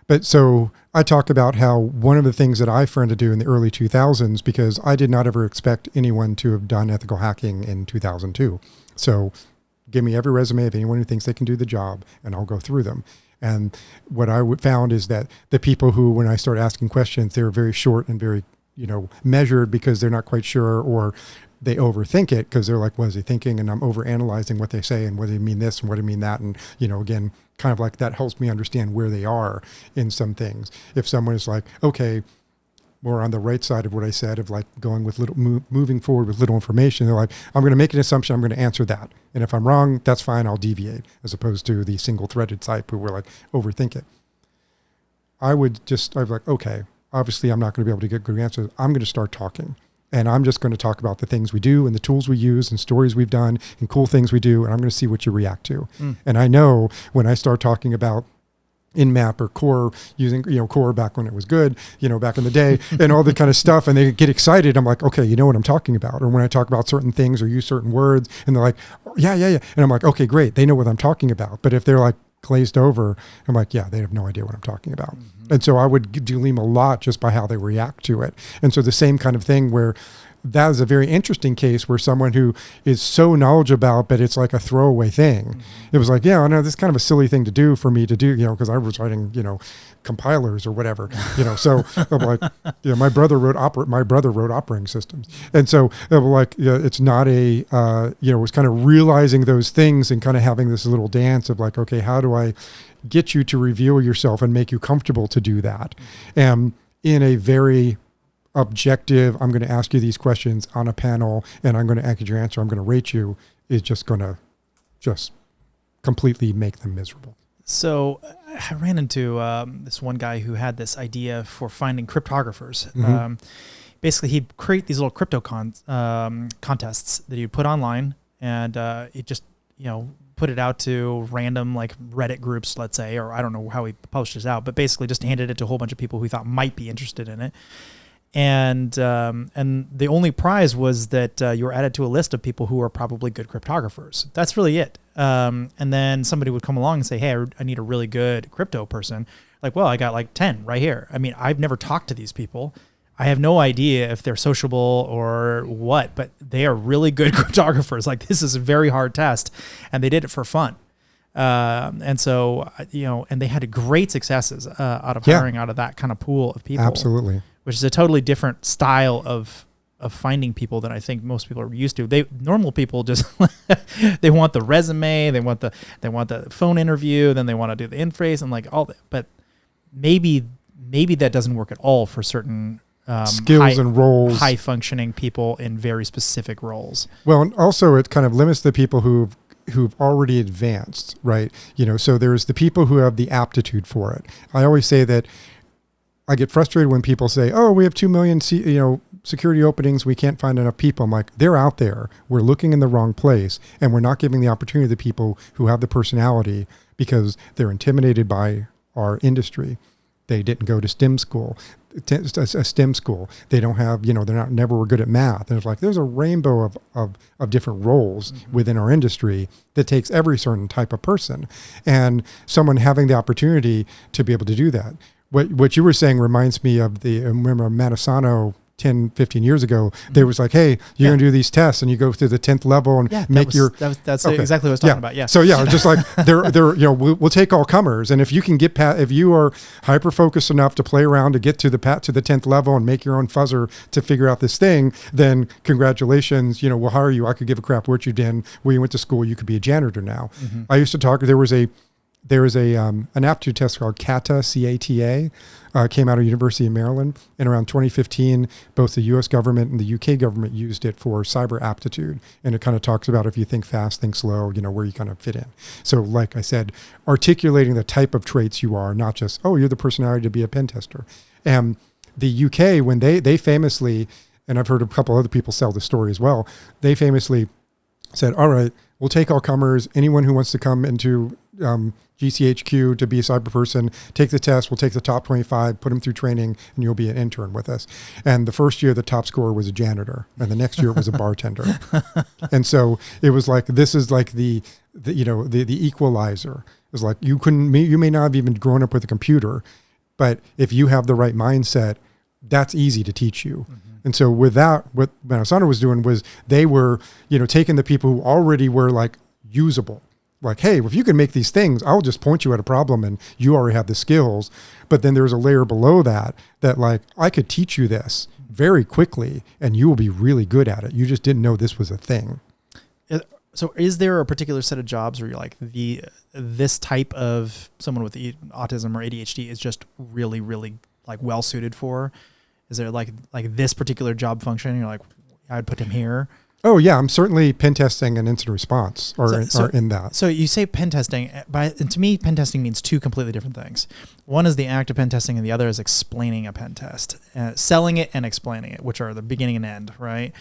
C: But so I talk about how one of the things that I found to do in the early 2000s, because I did not ever expect anyone to have done ethical hacking in 2002. So give me every resume of anyone who thinks they can do the job and I'll go through them. And what I found is that the people who, when I start asking questions, they're very short and very, measured because they're not quite sure, or they overthink it because they're like, what is he thinking? And I'm overanalyzing what they say and what do you mean this and what do you mean that? And, again, kind of like that helps me understand where they are in some things. If someone is like, okay, more on the right side of what I said of like going with moving forward with little information, they're like, I'm going to make an assumption, I'm going to answer that. And if I'm wrong, that's fine, I'll deviate, as opposed to the single threaded type who were like, overthink it. I'd be like, okay, obviously I'm not going to be able to get good answers. I'm going to start talking. And I'm just going to talk about the things we do and the tools we use and stories we've done and cool things we do. And I'm going to see what you react to. And I know when I start talking about InMap or Core, using, Core back when it was good, back in the day, and all the kind of stuff, and they get excited. I'm like, okay, you know what I'm talking about. Or when I talk about certain things or use certain words, and they're like, oh, yeah. And I'm like, okay, great. They know what I'm talking about. But if they're like glazed over, I'm like, yeah, they have no idea what I'm talking about. Mm-hmm. And so I would delim a lot just by how they react to it. And so the same kind of thing where that is a very interesting case where someone who is so knowledgeable about, but it's like a throwaway thing. Mm-hmm. It was like, yeah, I know this is kind of a silly thing to do for me to do, because I was writing, compilers or whatever, so I'm like, my brother wrote operating systems. And so like, it's not a, it was kind of realizing those things and kind of having this little dance of like, okay, how do I get you to reveal yourself and make you comfortable to do that? And in a very objective, I'm going to ask you these questions on a panel and I'm going to ask your answer, I'm going to rate you, is just going to just completely make them miserable.
B: So I ran into this one guy who had this idea for finding cryptographers.
C: Mm-hmm.
B: Basically, he'd create these little crypto contests that he'd put online, and he'd just, put it out to random like Reddit groups, let's say, or I don't know how he published this out, but basically just handed it to a whole bunch of people who he thought might be interested in it. And the only prize was that you were added to a list of people who are probably good cryptographers. That's really it. And then somebody would come along and say, hey, I need a really good crypto person. Like, well, I got like 10 right here. I mean, I've never talked to these people. I have no idea if they're sociable or what, but they are really good cryptographers. Like, this is a very hard test, and they did it for fun. And so, and they had great successes out of hiring out of that kind of pool of people.
C: Absolutely.
B: Which is a totally different style of finding people than I think most people are used to. Normal people just they want the resume, they want the phone interview, then they want to do the in-phrase and like all that. But maybe that doesn't work at all for certain
C: skills and roles,
B: high functioning people in very specific roles.
C: Well, and also it kind of limits the people who've already advanced, right? So there's the people who have the aptitude for it. I always say that I get frustrated when people say, oh, we have 2 million, security openings. We can't find enough people. I'm like, they're out there. We're looking in the wrong place. And we're not giving the opportunity to the people who have the personality because they're intimidated by our industry. They didn't go to STEM school. They don't have, they're never were good at math. And it's like, there's a rainbow of different roles within our industry that takes every certain type of person. And someone having the opportunity to be able to do that. What you were saying reminds me of remember Matasano 10, 15 years ago, they was like, hey, you're going to do these tests and you go through the 10th level and that's
B: okay. Exactly what I was talking about. Yeah.
C: So just like we'll take all comers. And if you can if you are hyper focused enough to play around to get to the 10th level and make your own fuzzer to figure out this thing, then congratulations, we'll hire you. I could give a crap what you did, where you went to school. You could be a janitor now. Mm-hmm. I used to talk, there there is an aptitude test called CATA, C-A-T-A, came out of University of Maryland. And around 2015, both the US government and the UK government used it for cyber aptitude. And it kind of talks about if you think fast, think slow, where you kind of fit in. So like I said, articulating the type of traits you are, not just, oh, you're the personality to be a pen tester. And the UK, when they famously, and I've heard a couple other people tell the story as well, they famously said, all right, we'll take all comers, anyone who wants to come into GCHQ to be a cyber person, take the test, we'll take the top 25, put them through training, and you'll be an intern with us. And the first year, the top scorer was a janitor, and the next year it was a bartender. And so it was like, this is like the equalizer. It was like, you may not have even grown up with a computer, but if you have the right mindset, that's easy to teach you. Mm-hmm. And so with that, what Manasana was doing was they were, taking the people who already were like usable. Like, hey, if you can make these things, I'll just point you at a problem and you already have the skills. But then there's a layer below that like, I could teach you this very quickly and you will be really good at it. You just didn't know this was a thing.
B: So is there a particular set of jobs where you're like, this type of someone with autism or ADHD is just really, really like well suited for? Is there like this particular job function? You're like, I'd put him here.
C: Oh yeah, I'm certainly pen testing and incident response are in that.
B: So you say pen testing, and to me, pen testing means two completely different things. One is the act of pen testing, and the other is explaining a pen test, selling it and explaining it, which are the beginning and end, right?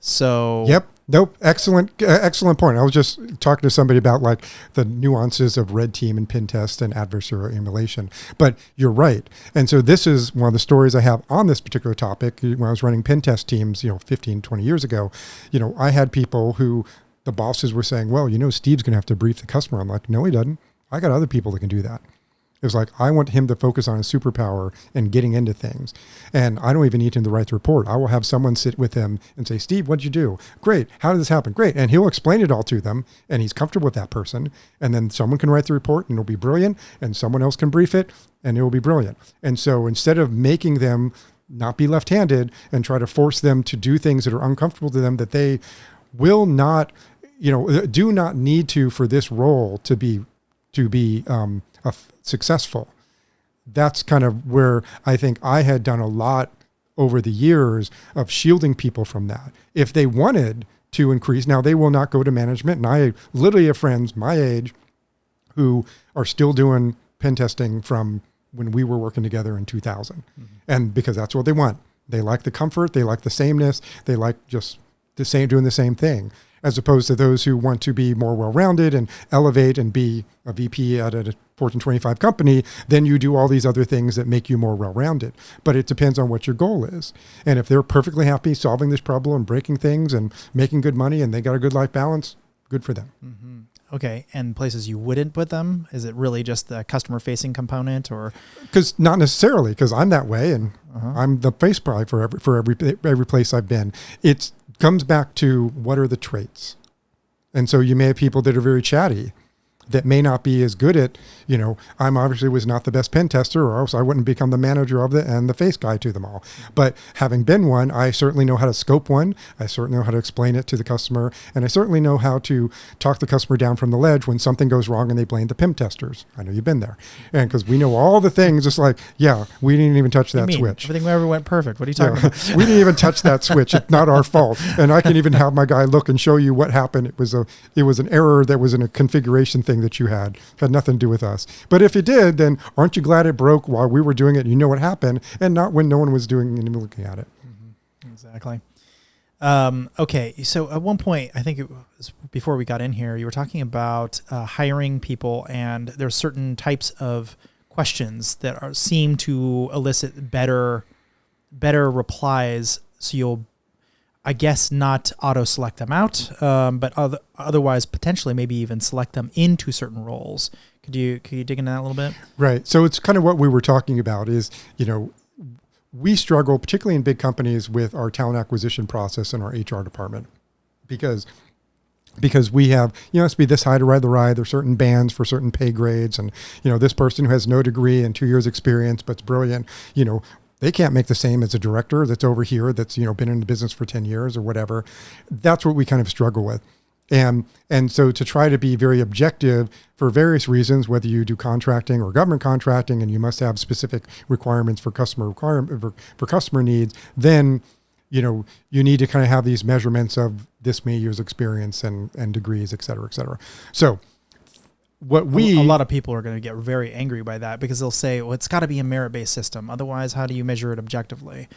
B: So
C: yep. Nope. Excellent point. I was just talking to somebody about like the nuances of red team and pen test and adversarial emulation, but you're right. And so this is one of the stories I have on this particular topic. When I was running pen test teams, 15, 20 years ago, I had people who the bosses were saying, well, Steve's going to have to brief the customer. I'm like, no, he doesn't. I got other people that can do that. It was like, I want him to focus on his superpower and getting into things. And I don't even need him to write the report. I will have someone sit with him and say, Steve, what'd you do? Great. How did this happen? Great. And he'll explain it all to them. And he's comfortable with that person. And then someone can write the report and it'll be brilliant. And someone else can brief it and it will be brilliant. And so instead of making them not be left-handed and try to force them to do things that are uncomfortable to them, that they will not, do not need to for this role to be successful. That's kind of where I think I had done a lot over the years of shielding people from that. If they wanted to increase, now they will not go to management. And I literally have friends my age who are still doing pen testing from when we were working together in 2000. Mm-hmm. And because that's what they want. They like the comfort, they like the sameness, they like just doing the same thing, as opposed to those who want to be more well-rounded and elevate and be a VP at a Fortune 25 company. Then you do all these other things that make you more well-rounded. But it depends on what your goal is. And if they're perfectly happy solving this problem and breaking things and making good money and they got a good life balance, good for them.
B: Mm-hmm. Okay. And places you wouldn't put them? Is it really just the customer-facing component, or?
C: Because not necessarily, because I'm that way, and I'm the face guy for every place I've been. It comes back to what are the traits. And so you may have people that are very chatty that may not be as good at, I'm obviously was not the best pen tester, or else I wouldn't become the manager of and the face guy to them all. But having been one, I certainly know how to scope one. I certainly know how to explain it to the customer. And I certainly know how to talk the customer down from the ledge when something goes wrong and they blame the PIM testers. I know you've been there. And because we know all the things, it's like, yeah, we didn't even touch that switch.
B: Everything ever went perfect. What are you talking about?
C: We didn't even touch that switch. It's not our fault. And I can even have my guy look and show you what happened. It was an error that was in a configuration thing that you had nothing to do with us. But if it did, then aren't you glad it broke while we were doing it? You know what happened, and not when no one was doing and looking at it.
B: Mm-hmm. Exactly. Okay. So at one point, I think it was before we got in here, you were talking about hiring people, and there's certain types of questions that seem to elicit better replies. So you'll, I guess, not auto-select them out, but otherwise potentially maybe even select them into certain roles. Could you dig into that a little bit?
C: Right. So it's kind of what we were talking about is, we struggle, particularly in big companies, with our talent acquisition process and our HR department because we have, it has to be this high to ride the ride. There's certain bands for certain pay grades. And, this person who has no degree and 2 years experience, but's brilliant, they can't make the same as a director that's over here that's, been in the business for 10 years or whatever. That's what we kind of struggle with. And so to try to be very objective for various reasons, whether you do contracting or government contracting, and you must have specific requirements for for customer needs, then you need to kind of have these measurements of this many years experience and degrees, et cetera, et cetera. So a
B: lot of people are going to get very angry by that because they'll say, well, it's got to be a merit-based system. Otherwise, how do you measure it objectively?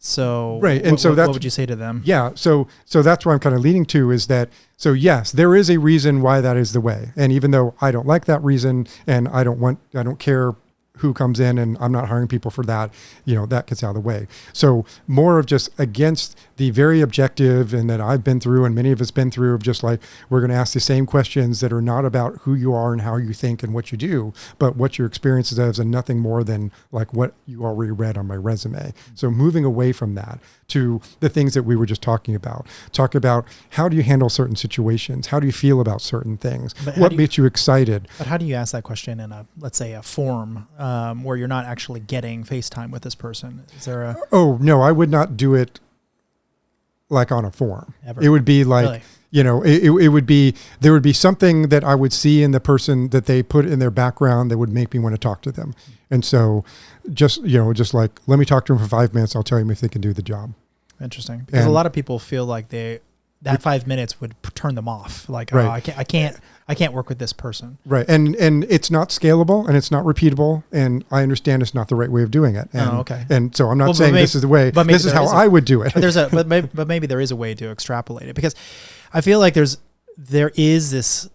B: So
C: right. And
B: what would you say to them?
C: Yeah. So that's where I'm kind of leading to is that, so yes, there is a reason why that is the way. And even though I don't like that reason and I don't care who comes in, and I'm not hiring people for that, that gets out of the way. So more of just against the very objective, and that I've been through and many of us been through, of just like, we're going to ask the same questions that are not about who you are and how you think and what you do, but what your experiences is, and nothing more than like what you already read on my resume. So moving away from that to the things that we were just talking about. Talk about how do you handle certain situations? How do you feel about certain things? What makes you excited?
B: But how do you ask that question in let's say a form where you're not actually getting FaceTime with this person? Is there a...
C: Oh, no, I would not do it like on a form.
B: Ever.
C: It would be like,
B: really?
C: it would be, there would be something that I would see in the person that they put in their background that would make me want to talk to them. And so just like, let me talk to them for 5 minutes. I'll tell them if they can do the job.
B: Interesting. Because a lot of people feel like that 5 minutes would turn them off. Like,
C: right.
B: I can't work with this person.
C: Right. And it's not scalable and it's not repeatable. And I understand it's not the right way of doing it. And,
B: okay.
C: And so I'm not saying this is the way, this is how I would do it.
B: But maybe there is a way to extrapolate it, because I feel like there is this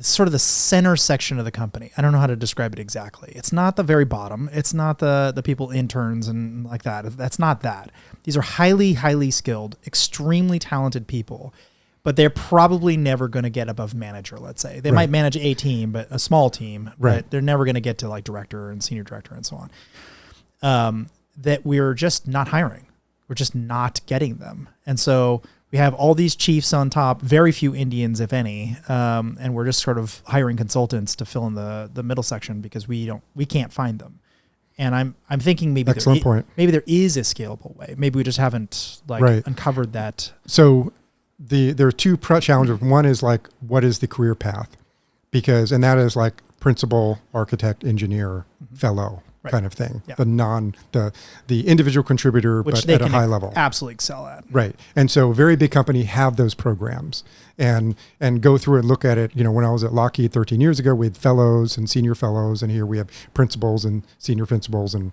B: sort of the center section of the company. I don't know how to describe it exactly. It's not the very bottom. It's not the people, interns and like that. That's not that. These are highly, highly skilled, extremely talented people, but they're probably never going to get above manager, let's say. They might manage a team, but a small team, but they're never going to get to like director and senior director and so on. That we're just not hiring. We're just not getting them. And so we have all these chiefs on top, very few Indians, if any, and we're just sort of hiring consultants to fill in the middle section because we can't find them. And I'm thinking maybe maybe there is a scalable way. Maybe we just haven't uncovered that.
C: So there are two challenges. One is like, what is the career path? And that is like principal, architect, engineer, fellow kind of thing. Yeah. The individual contributor,
B: which
C: but at a high level.
B: Absolutely excel at.
C: Right. And so a very big company have those programs and go through and look at it. When I was at Lockheed 13 years ago, we had fellows and senior fellows, and here we have principals and senior principals and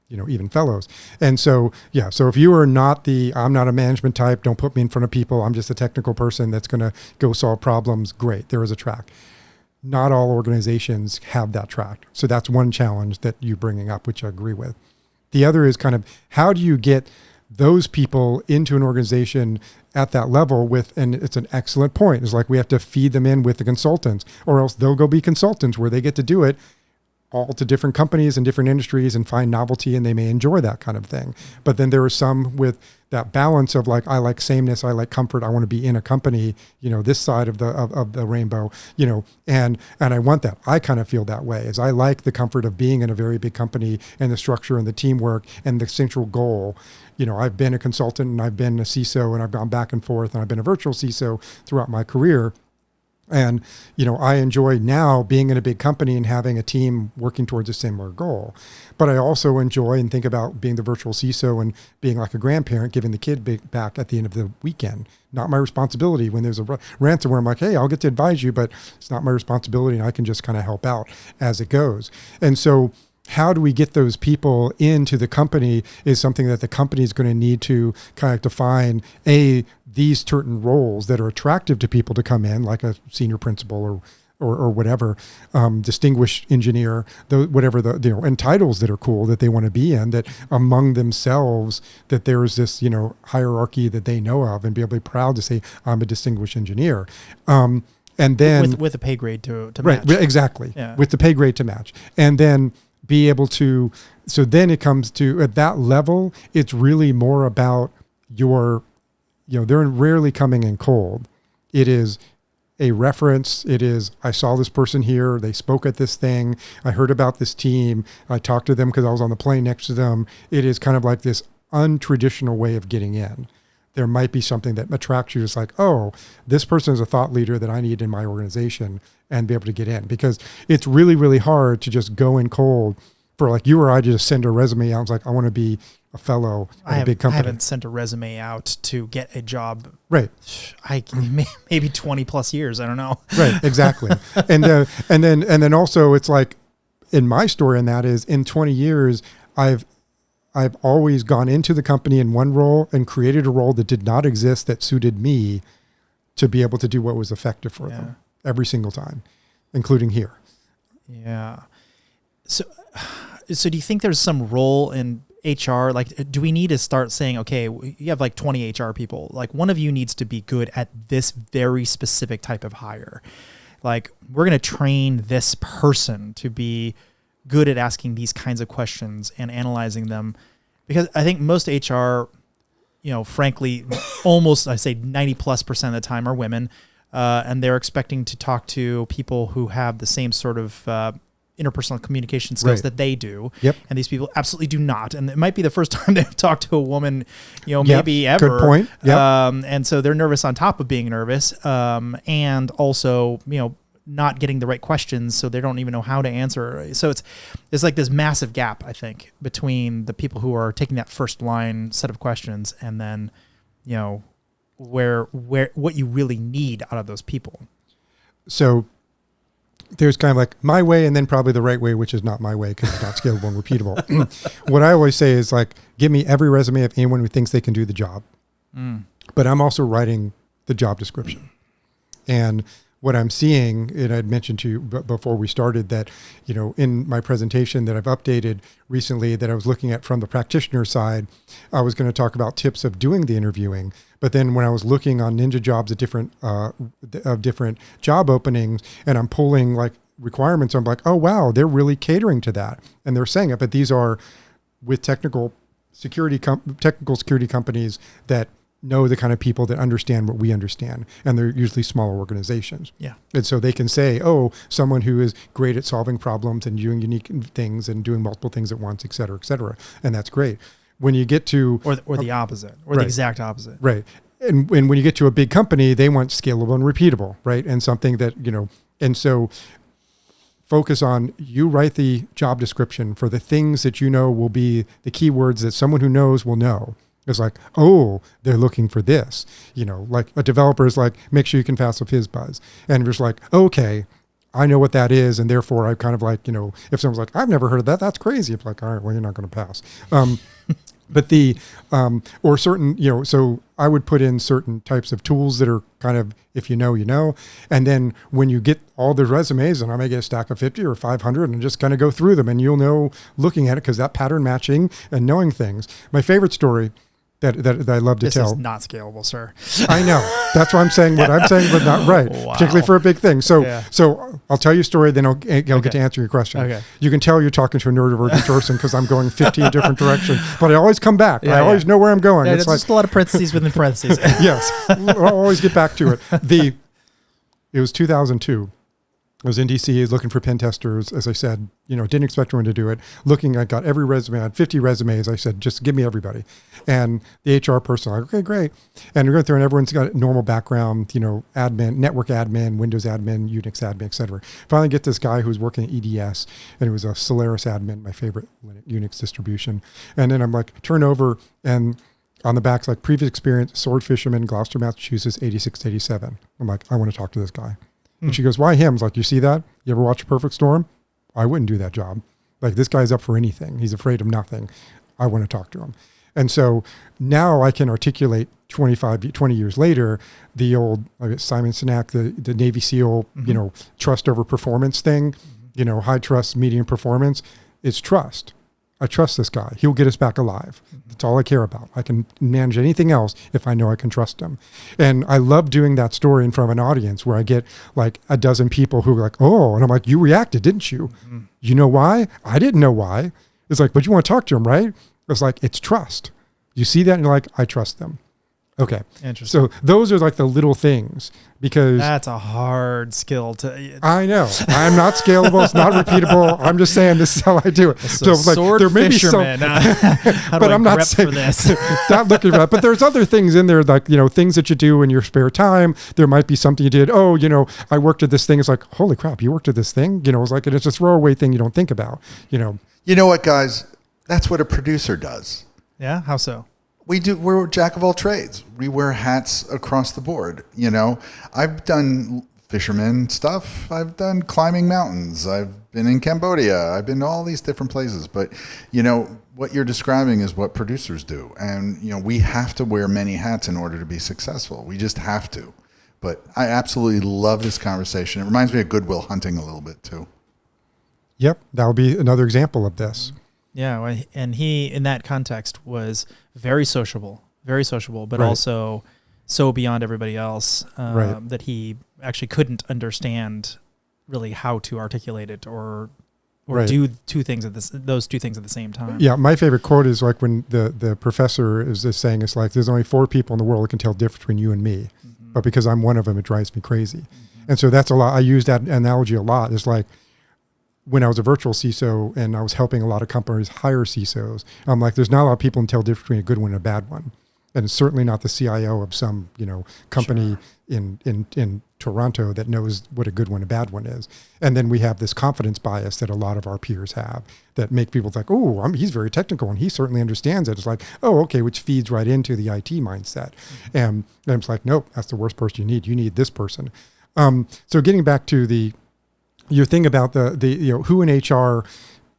C: even fellows. And so, so if you are not I'm not a management type, don't put me in front of people, I'm just a technical person that's going to go solve problems, great, there is a track. Not all organizations have that track. So that's one challenge that you're bringing up, which I agree with. The other is kind of, how do you get those people into an organization at that level and it's an excellent point. It's like we have to feed them in with the consultants, or else they'll go be consultants where they get to do it all to different companies and different industries and find novelty, and they may enjoy that kind of thing. But then there are some with that balance of like, I like sameness, I like comfort, I want to be in a company, this side of the rainbow, and I want that. I kind of feel that way, as I like the comfort of being in a very big company and the structure and the teamwork and the central goal. I've been a consultant and I've been a CISO and I've gone back and forth and I've been a virtual CISO throughout my career. And, I enjoy now being in a big company and having a team working towards a similar goal. But I also enjoy and think about being the virtual CISO and being like a grandparent, giving the kid back at the end of the weekend. Not my responsibility. When there's a ransomware, I'm like, hey, I'll get to advise you, but it's not my responsibility, and I can just kind of help out as it goes. And so how do we get those people into the company is something that the company is going to need to kind of define these certain roles that are attractive to people to come in, like a senior principal or whatever, distinguished engineer, whatever and titles that are cool that they want to be in, that among themselves, that there is this, hierarchy that they know of, and be able to be proud to say, I'm a distinguished engineer. And then
B: with a pay grade to
C: match. Right, exactly. Yeah. With the pay grade to match. And then be able to, so then it comes to, at that level, it's really more about they're rarely coming in cold. It is a reference. It is, I saw this person here. They spoke at this thing. I heard about this team. I talked to them because I was on the plane next to them. It is kind of like this untraditional way of getting in there might be something that attracts you. It's like, oh, this person is a thought leader that I need in my organization and be able to get in, because it's really, really hard to just go in cold for like you or I to just send a resume out. It's like, I want to be a fellow at a big company.
B: I haven't sent a resume out to get a job.
C: Right.
B: Maybe 20 plus years. I don't know.
C: Right. Exactly. and then also it's like in my story, and that is in 20 years, I've always gone into the company in one role and created a role that did not exist that suited me to be able to do what was effective for them every single time, including here.
B: Yeah. So do you think there's some role in HR? Like, do we need to start saying, okay, you have like 20 HR people, like one of you needs to be good at this very specific type of hire. Like, we're going to train this person to be good at asking these kinds of questions and analyzing them, because I think most HR, frankly, almost, I say 90+% of the time are women, and they're expecting to talk to people who have the same sort of interpersonal communication skills that they do.
C: Yep.
B: And these people absolutely do not. And it might be the first time they've talked to a woman, maybe ever.
C: Good point. Yep.
B: And so they're nervous on top of being nervous. And also, not getting the right questions, so they don't even know how to answer. So it's like this massive gap, I think, between the people who are taking that first line set of questions and then, where what you really need out of those people.
C: So there's kind of like my way and then probably the right way, which is not my way because it's not scalable and repeatable. What I always say is like, give me every resume of anyone who thinks they can do the job. But I'm also writing the job description. And what I'm seeing, and I'd mentioned to you before we started that, in my presentation that I've updated recently that I was looking at from the practitioner side, I was going to talk about tips of doing the interviewing. But then when I was looking on Ninja Jobs at different job openings, and I'm pulling like requirements, I'm like, oh, wow, they're really catering to that. And they're saying it, but these are with technical security companies that know the kind of people that understand what we understand. And they're usually smaller organizations.
B: Yeah.
C: And so they can say, oh, someone who is great at solving problems and doing unique things and doing multiple things at once, et cetera, et cetera. And that's great. When you get to...
B: Or the opposite, or the exact opposite.
C: Right. And when you get to a big company, they want scalable and repeatable, right? And something that, and so focus on, you write the job description for the things that will be the keywords that someone who knows will know. It's like, oh, they're looking for this, like a developer is like, make sure you can pass a FizzBuzz. And you're just like, okay, I know what that is. And therefore I kind of like, if someone's like, I've never heard of that, that's crazy. It's like, all right, well, you're not going to pass. But or certain, so I would put in certain types of tools that are kind of, if you know. And then when you get all the resumes, and I may get a stack of 50 or 500 and just kind of go through them, and you'll know looking at it, because that pattern matching and knowing things. My favorite story that I love to tell.
B: This is not scalable, sir.
C: I know. That's why I'm saying what I'm saying, but not right.
B: Wow.
C: Particularly for a big thing. So I'll tell you a story, then I'll get to answer your question.
B: Okay.
C: You can tell you're talking to a neurodivergent person because I'm going 15 different directions, but I always come back. I always know where I'm going.
B: Yeah,
C: it's
B: just a lot of parentheses within parentheses.
C: Yes. I'll always get back to it. It was 2002. I was in DC looking for pen testers. As I said, didn't expect anyone to do it. I got every resume. I had 50 resumes. I said, just give me everybody. And the HR person, like, okay, great. And we're going through, and everyone's got a normal background, admin, network admin, Windows admin, Unix admin, et cetera. Finally get this guy who's working at EDS, and it was a Solaris admin, my favorite Unix distribution. And then I'm like, turn over, and on the back's like, previous experience, sword fisherman, Gloucester, Massachusetts, 86 to 87. I'm like, I want to talk to this guy. And she goes, why him? I was like, you see that? You ever watch Perfect Storm? I wouldn't do that job. Like, this guy's up for anything. He's afraid of nothing. I want to talk to him. And so now I can articulate 20 years later, the old Simon Sinek, the Navy SEAL, trust over performance thing, high trust, medium performance. It's trust. I trust this guy. He'll get us back alive. That's all I care about. I can manage anything else if I know I can trust him. And I love doing that story in front of an audience where I get like a dozen people who are like, oh, and I'm like, you reacted, didn't you? Mm-hmm. You know why? I didn't know why. It's like, but you want to talk to him, right? It's like, it's trust. You see that and you're like, I trust them. Okay.
B: Interesting.
C: So those are like the little things, because
B: That's a hard skill to.
C: I know I'm not scalable. It's not repeatable. I'm just saying this is how I do it.
B: So sword
C: there may
B: fisherman. How do
C: but
B: I
C: I'm not
B: grep
C: saying
B: for this.
C: not looking at it. But there's other things in there, like, things that you do in your spare time. There might be something you did. Oh, I worked at this thing. It's like, holy crap, you worked at this thing. It's like, it's a throwaway thing you don't think about.
D: You know what, guys? That's what a producer does.
B: Yeah. How so?
D: We're a jack of all trades. We wear hats across the board. I've done fisherman stuff. I've done climbing mountains. I've been in Cambodia. I've been to all these different places. But, what you're describing is what producers do. And, we have to wear many hats in order to be successful. We just have to. But I absolutely love this conversation. It reminds me of Good Will Hunting a little bit too.
C: Yep. That would be another example of this.
B: Yeah, and he, in that context, was very sociable, but
C: Right.
B: also so beyond everybody else
C: Right.
B: that he actually couldn't understand really how to articulate it or
C: Right.
B: do those two things at the same time.
C: Yeah, my favorite quote is like when the professor is just saying, it's like, there's only 4 people in the world that can tell the difference between you and me, but because I'm one of them, it drives me crazy. And so that's a lot. I use that analogy a lot. It's like, when I was a virtual CISO and I was helping a lot of companies hire CISOs, I'm like, there's not a lot of people who can tell the difference between a good one and a bad one. And it's certainly not the CIO of some, company in Toronto that knows what a good one and a bad one is. And then we have this confidence bias that a lot of our peers have that make people think, oh, he's very technical and he certainly understands it. It's like, oh, okay, which feeds right into the IT mindset. And it's like, nope, that's the worst person you need. You need this person. So getting back to your thing about the who in HR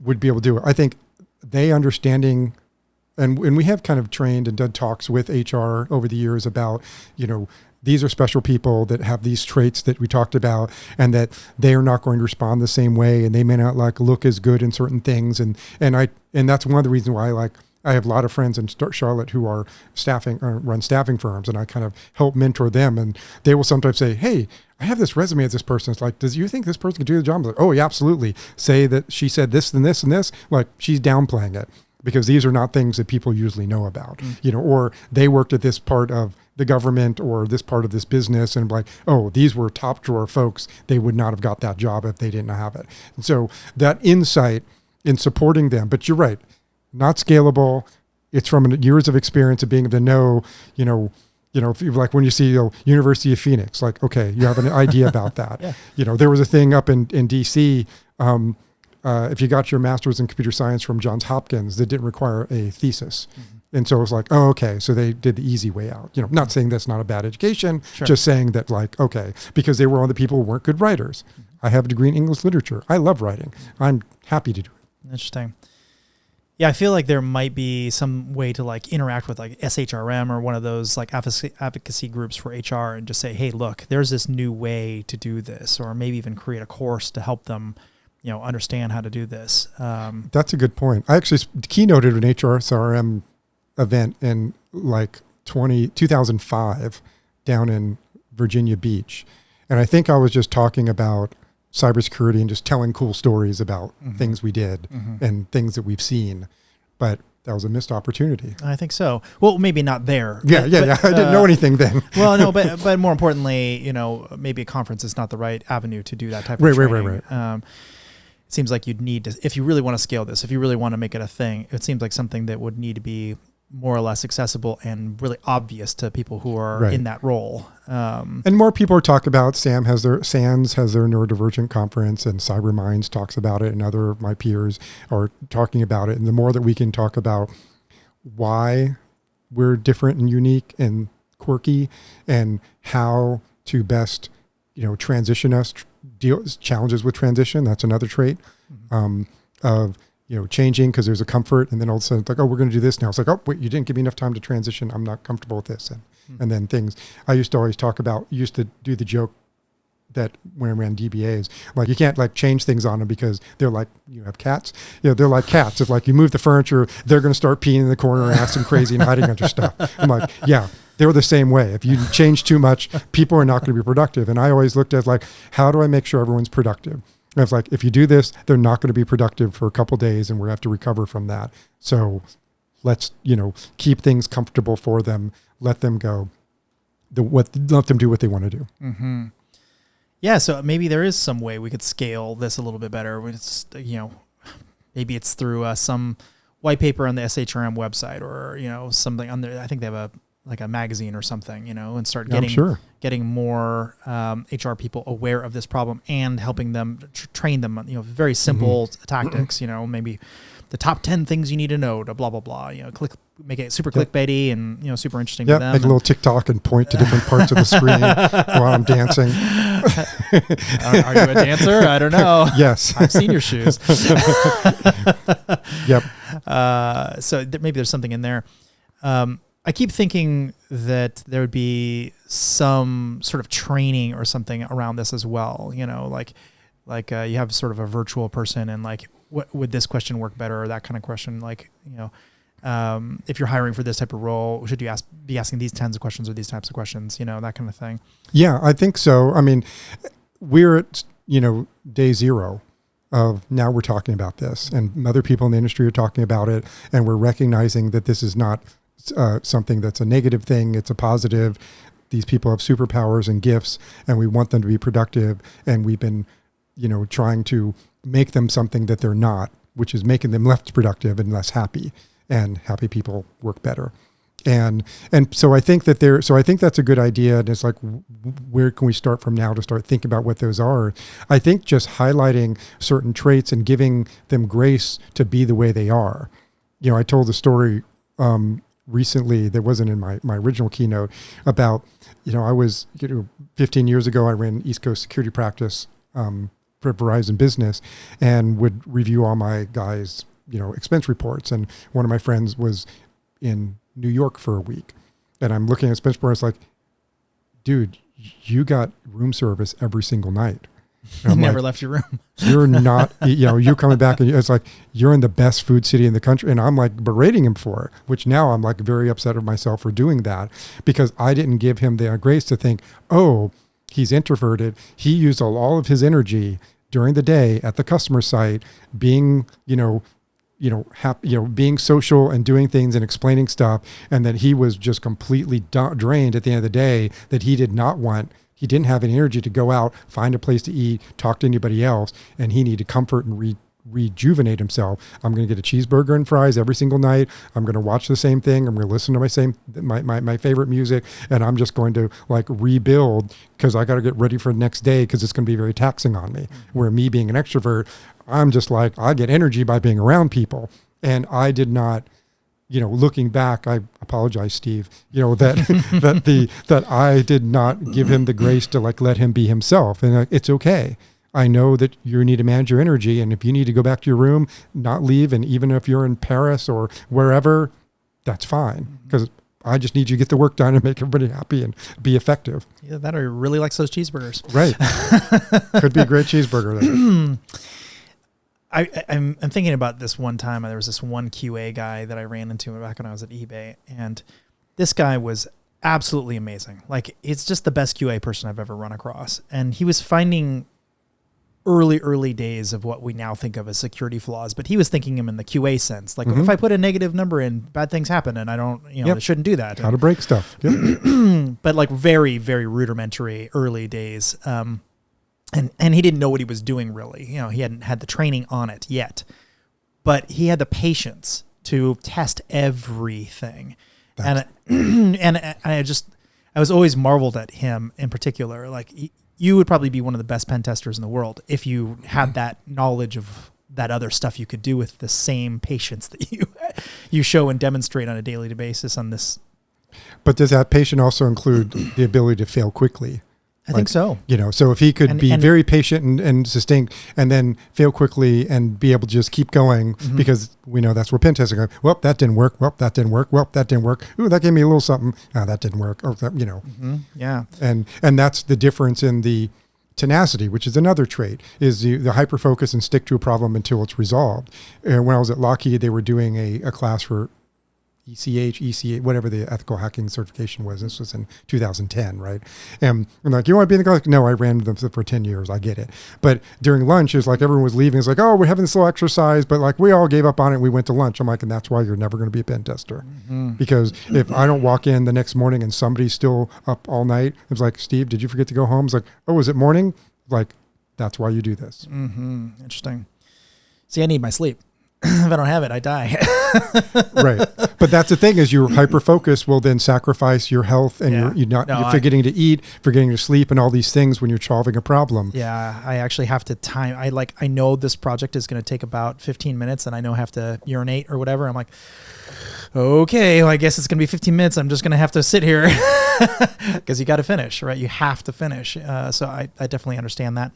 C: would be able to do it. I think they understanding, and we have kind of trained and done talks with HR over the years about, these are special people that have these traits that we talked about, and that they are not going to respond the same way, and they may not look as good in certain things. And that's one of the reasons why I have a lot of friends in Charlotte who are run staffing firms, and I kind of help mentor them. And they will sometimes say, hey, I have this resume of this person. It's like, do you think this person can do the job? I'm like, oh, yeah, absolutely. Say that she said this and this and this. Like, she's downplaying it because these are not things that people usually know about, or they worked at this part of the government or this part of this business. And like, oh, these were top drawer folks. They would not have got that job if they didn't have it. And so that insight in supporting them, but you're right, not scalable. It's from years of experience of being able to know, if you like when you see University of Phoenix, like, okay, you have an idea about that.
B: Yeah.
C: There was a thing up in DC. If you got your master's in computer science from Johns Hopkins, that didn't require a thesis. And so it was like, oh, okay. So they did the easy way out, not saying that's not a bad education, just saying that like, okay, because they were all the people who weren't good writers. I have a degree in English literature. I love writing. I'm happy to do it.
B: Interesting. Yeah, I feel like there might be some way to interact with SHRM or one of those advocacy groups for HR and just say, hey, look, there's this new way to do this, or maybe even create a course to help them, understand how to do this.
C: That's a good point. I actually keynoted an HRSRM event in 2005 down in Virginia Beach. And I think I was just talking about cybersecurity and just telling cool stories about things we did and things that we've seen. But that was a missed opportunity.
B: I think so. Well, maybe not there.
C: Yeah. I didn't know anything then.
B: Well, no, but more importantly, maybe a conference is not the right avenue to do that type of training. Right. It seems like you'd need to, if you really want to scale this, if you really want to make it a thing, it seems like something that would need to be more or less accessible and really obvious to people who are in that role.
C: And more people are talking about, SANS has their Neurodivergent conference, and CyberMinds talks about it, and other of my peers are talking about it. And the more that we can talk about why we're different and unique and quirky, and how to best, transition us, deal challenges with transition. That's another trait of changing because there's a comfort, and then all of a sudden it's like, oh, we're going to do this now. It's like, oh, wait, you didn't give me enough time to transition. I'm not comfortable with this. And then things I used to always talk about, used to do the joke that when I ran DBAs, like you can't change things on them because they're like, you have cats. They're like cats. If you move the furniture, they're going to start peeing in the corner and acting crazy and hiding under stuff. I'm like, yeah, they're the same way. If you change too much, people are not going to be productive. And I always looked at how do I make sure everyone's productive? And it's like, if you do this, they're not going to be productive for a couple of days, and we're going to have to recover from that. So let's, keep things comfortable for them. let them go, let them do what they want to do.
B: Mm-hmm. Yeah, so maybe there is some way we could scale this a little bit better. It's, maybe it's through some white paper on the SHRM website, or something on there. I think they have a magazine or something, and start getting more HR people aware of this problem and helping them train them, very simple tactics. Maybe the top 10 things you need to know to blah blah blah. Make it super clickbaity and super interesting to them.
C: Make a little TikTok and point to different parts of the screen while I'm dancing.
B: Are you a dancer? I don't know.
C: Yes,
B: I've seen your shoes.
C: Yep.
B: So maybe there's something in there. I keep thinking that there would be some sort of training or something around this as well. Like you have sort of a virtual person, and like, what would this question work better, or that kind of question? Like, if you're hiring for this type of role, should you be asking these kinds of questions or these types of questions? That kind of thing.
C: Yeah, I think so. I mean, we're at day zero of now we're talking about this, and other people in the industry are talking about it, and we're recognizing that this is not something that's a negative thing. It's a positive. These people have superpowers and gifts, and we want them to be productive. And we've been, trying to make them something that they're not, which is making them less productive and less happy. And happy people work better. And so I think I think that's a good idea. And it's like, where can we start from now to start thinking about what those are? I think just highlighting certain traits and giving them grace to be the way they are. I told a story recently that wasn't in my original keynote about, I was, 15 years ago, I ran East Coast security practice for Verizon Business, and would review all my guys' expense reports. And one of my friends was in New York for a week, and I'm looking at expense reports like, dude, you got room service every single night.
B: You never left your room.
C: You're not, you're coming back, and it's like, you're in the best food city in the country. And I'm like berating him for it, which now I'm like very upset of myself for doing that, because I didn't give him the grace to think, oh, he's introverted. He used all of his energy during the day at the customer site, being, being social and doing things and explaining stuff. And that he was just completely drained at the end of the day, that he didn't have any energy to go out, find a place to eat, talk to anybody else. And he needed comfort and rejuvenate himself. I'm going to get a cheeseburger and fries every single night. I'm going to watch the same thing. I'm going to listen to my favorite music. And I'm just going to like rebuild, because I got to get ready for the next day, because it's going to be very taxing on me. Where me being an extrovert, I'm just like, I get energy by being around people. And I did not, looking back, I apologize, Steve, that I did not give him the grace to like, let him be himself. And it's okay. I know that you need to manage your energy. And if you need to go back to your room, not leave. And even if you're in Paris or wherever, that's fine. Because I just need you to get the work done and make everybody happy and be effective.
B: Yeah, that or really likes those cheeseburgers.
C: Right. Could be a great cheeseburger there.
B: I'm thinking about this one time. There was this one QA guy that I ran into back when I was at eBay. And this guy was absolutely amazing. Like, it's just the best QA person I've ever run across. And he was finding early days of what we now think of as security flaws, but he was thinking them in the QA sense. Like, if I put a negative number in, bad things happen, and I don't, I shouldn't do that.
C: How to break stuff. Yep.
B: But like very, very rudimentary early days. And he didn't know what he was doing really. He hadn't had the training on it yet, but he had the patience to test everything. And I was always marveled at him in particular. Like, you would probably be one of the best pen testers in the world if you had that knowledge of that other stuff you could do with the same patience that you show and demonstrate on a daily basis on this.
C: But does that patience also include the ability to fail quickly?
B: I think so.
C: So if he could be very patient and sustained, and then fail quickly and be able to just keep going, because we know that's where pen testing goes. Well, that didn't work. Well, that didn't work. Well, that didn't work. Ooh, that gave me a little something. Oh, that didn't work. Oh, that,
B: Yeah.
C: And that's the difference in the tenacity, which is another trait, is the hyper-focus and stick to a problem until it's resolved. And when I was at Lockheed, they were doing a class for ECH, whatever the ethical hacking certification was. This was in 2010, right? And I'm like, you want to be in the class? No, I ran them for 10 years. I get it. But during lunch, it was like everyone was leaving. It's like, oh, we're having this little exercise, but like we all gave up on it and we went to lunch. I'm like, and that's why you're never going to be a pen tester. Because if I don't walk in the next morning and somebody's still up all night, it's like, Steve, did you forget to go home? It's like, oh, was it morning? Like, that's why you do this.
B: Interesting. See, I need my sleep. If I don't have it, I die.
C: Right. But that's the thing is your hyper-focus will then sacrifice your health and you're forgetting to eat, forgetting to sleep and all these things when you're solving a problem.
B: Yeah. I actually have to time. I know this project is going to take about 15 minutes and I know I have to urinate or whatever. I'm like, okay, well, I guess it's going to be 15 minutes. I'm just going to have to sit here because you got to finish, right? You have to finish. So I definitely understand that.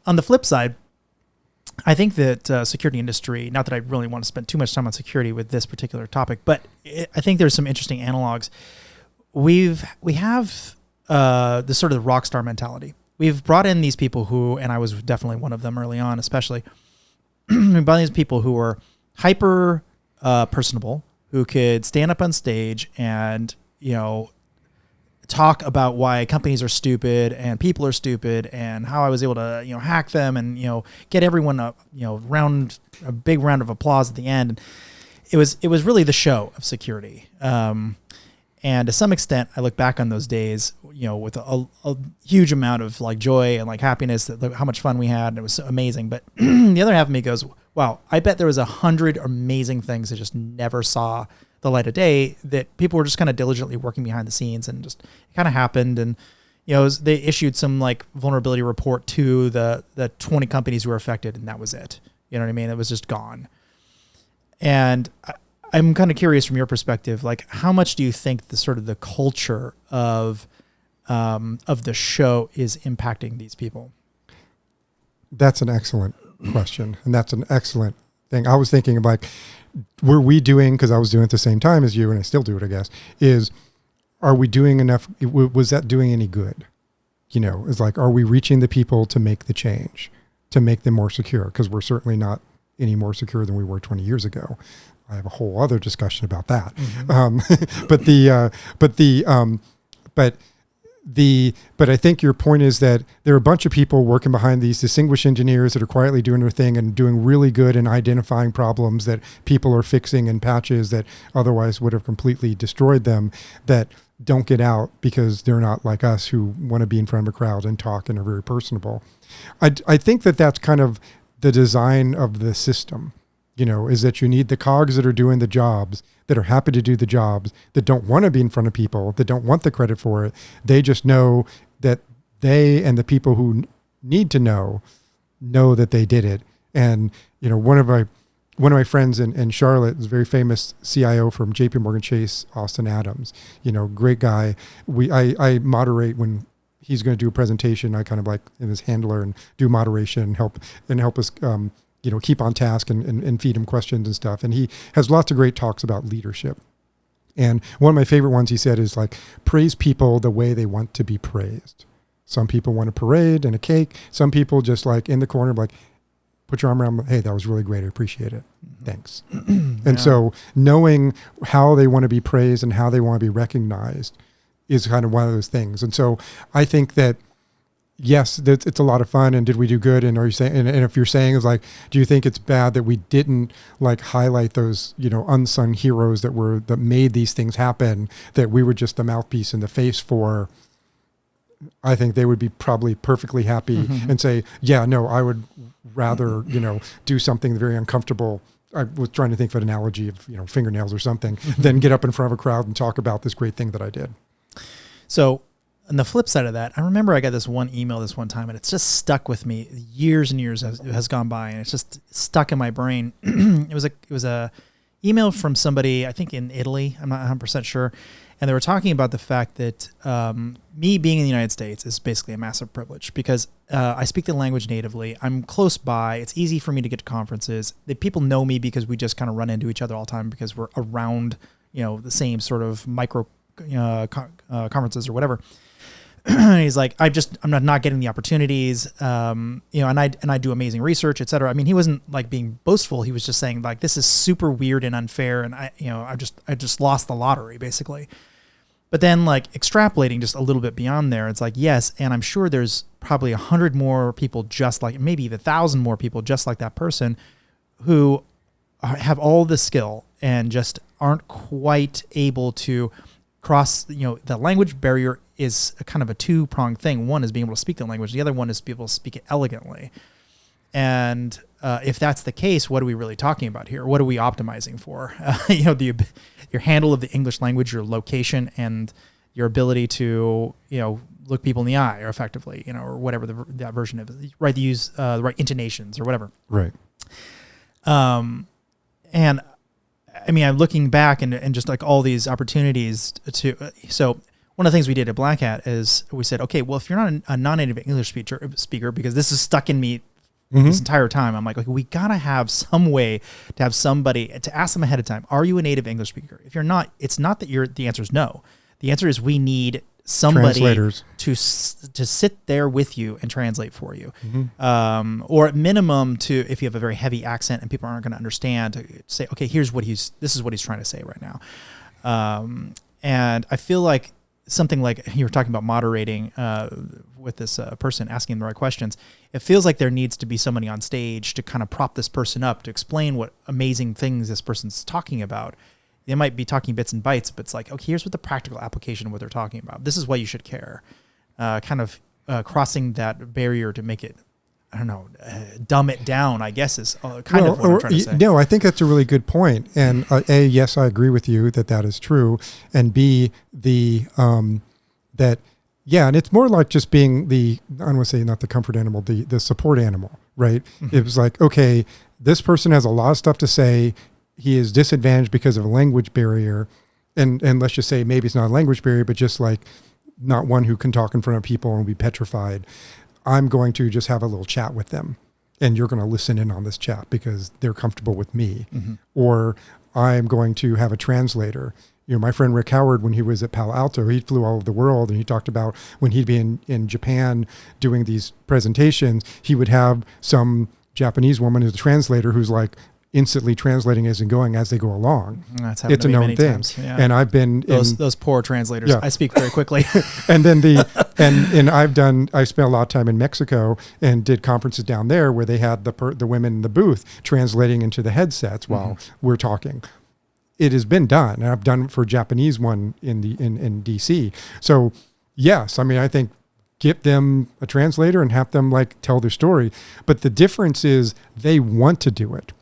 B: On the flip side, I think that security industry, not that I really want to spend too much time on security with this particular topic, but I think there's some interesting analogs. We have this sort of Rockstar mentality. We've brought in these people who, and I was definitely one of them early on, especially, we brought in these people who were hyper personable, who could stand up on stage and, talk about why companies are stupid and people are stupid and how I was able to, hack them and, get everyone a big round of applause at the end. It was really the show of security. And to some extent, I look back on those days, with a huge amount of like joy and like happiness, that how much fun we had. And it was amazing. But the other half of me goes, wow, I bet there was 100 amazing things that just never saw the light of day, that people were just kind of diligently working behind the scenes and just kind of happened. And, they issued some like vulnerability report to the 20 companies who were affected. And that was it. You know what I mean? It was just gone. And I'm kind of curious from your perspective, like how much do you think the sort of the culture of the show is impacting these people?
C: That's an excellent question. And that's an excellent thing. I was thinking about, were we doing, because I was doing it at the same time as you, and I still do it, I guess, are we doing enough? Was that doing any good? It's like, are we reaching the people to make the change, to make them more secure? Because we're certainly not any more secure than we were 20 years ago. I have a whole other discussion about that. But I think your point is that there are a bunch of people working behind these distinguished engineers that are quietly doing their thing and doing really good in identifying problems that people are fixing and patches that otherwise would have completely destroyed them, that don't get out because they're not like us who want to be in front of a crowd and talk and are very personable. I think that that's kind of the design of the system, is that you need the cogs that are doing the jobs, that are happy to do the jobs, that don't want to be in front of people, that don't want the credit for it. They just know that they and the people who need to know that they did it. And, one of my friends in Charlotte is a very famous CIO from JP Morgan Chase, Austin Adams, great guy. I moderate when he's going to do a presentation. I kind of like in his handler and do moderation and help us, keep on task and feed him questions and stuff. And he has lots of great talks about leadership. And one of my favorite ones he said is like, praise people the way they want to be praised. Some people want a parade and a cake. Some people just like in the corner, like, put your arm around, hey, that was really great. I appreciate it. Thanks. And so knowing how they want to be praised and how they want to be recognized is kind of one of those things. And so I think that, yes, it's a lot of fun. And did we do good? And are you saying, and if you're saying is like, do you think it's bad that we didn't like highlight those, unsung heroes that made these things happen, that we were just the mouthpiece and the face for? I think they would be probably perfectly happy and say, yeah, no, I would rather, do something very uncomfortable. I was trying to think of an analogy of, fingernails or something, than get up in front of a crowd and talk about this great thing that I did.
B: So on the flip side of that, I remember I got this one email this one time and it's just stuck with me. Years and years has gone by and it's just stuck in my brain. It was a email from somebody, I think in Italy, I'm not 100% sure. And they were talking about the fact that me being in the United States is basically a massive privilege because I speak the language natively. I'm close by. It's easy for me to get to conferences. People know me because we just kind of run into each other all the time because we're around, the same sort of micro conferences or whatever. he's like, I'm not getting the opportunities, and I do amazing research, et cetera. I mean, he wasn't like being boastful. He was just saying like, this is super weird and unfair. And I just lost the lottery basically. But then like extrapolating just a little bit beyond there, it's like, yes. And I'm sure there's probably 100 more people just like, maybe even 1,000 more people just like that person who have all the skill and just aren't quite able to cross, the language barrier is a kind of a two-pronged thing. One is being able to speak the language. The other one is to be able to speak it elegantly. And if that's the case, what are we really talking about here? What are we optimizing for? Your handle of the English language, your location, and your ability to, look people in the eye or effectively, or whatever that version of it, right? To use the right intonations or whatever.
C: Right.
B: And I mean, I'm looking back and just like all these opportunities so one of the things we did at Black Hat is we said, okay, well, if you're not a non-native English speaker, because this is stuck in me this entire time, I'm like, we gotta have some way to have somebody to ask them ahead of time, are you a native English speaker? If you're not, it's not that the answer is no. The answer is we need somebody to sit there with you and translate for you. Or at minimum to, if you have a very heavy accent and people aren't going to understand, to say, okay, this is what he's trying to say right now. And I feel like something like you were talking about moderating with this person asking the right questions. It feels like there needs to be somebody on stage to kind of prop this person up, to explain what amazing things this person's talking about. They might be talking bits and bytes, but it's like, okay, here's what the practical application of what they're talking about. This is why you should care. Crossing that barrier to make it, I don't know, dumb it down, I guess is kind of what I'm trying to say.
C: No, I think that's a really good point. And A, yes, I agree with you that is true. And B, and it's more like just being I don't want to say not the comfort animal, the support animal, right? It was like, okay, this person has a lot of stuff to say. He is disadvantaged because of a language barrier. And let's just say maybe it's not a language barrier, but just like not one who can talk in front of people and be petrified. I'm going to just have a little chat with them and you're going to listen in on this chat because they're comfortable with me. Or I'm going to have a translator. My friend Rick Howard, when he was at Palo Alto, he flew all over the world and he talked about when he'd be in Japan doing these presentations, he would have some Japanese woman as a translator who's like instantly translating as they go along.
B: That's happened to me many times. Yeah.
C: And I've been
B: those poor translators. Yeah. I speak very quickly.
C: And then I spent a lot of time in Mexico and did conferences down there where they had the women in the booth translating into the headsets while we're talking. It has been done, and I've done it for a Japanese one in DC. So yes, I mean, I think get them a translator and have them like tell their story. But the difference is they want to do it.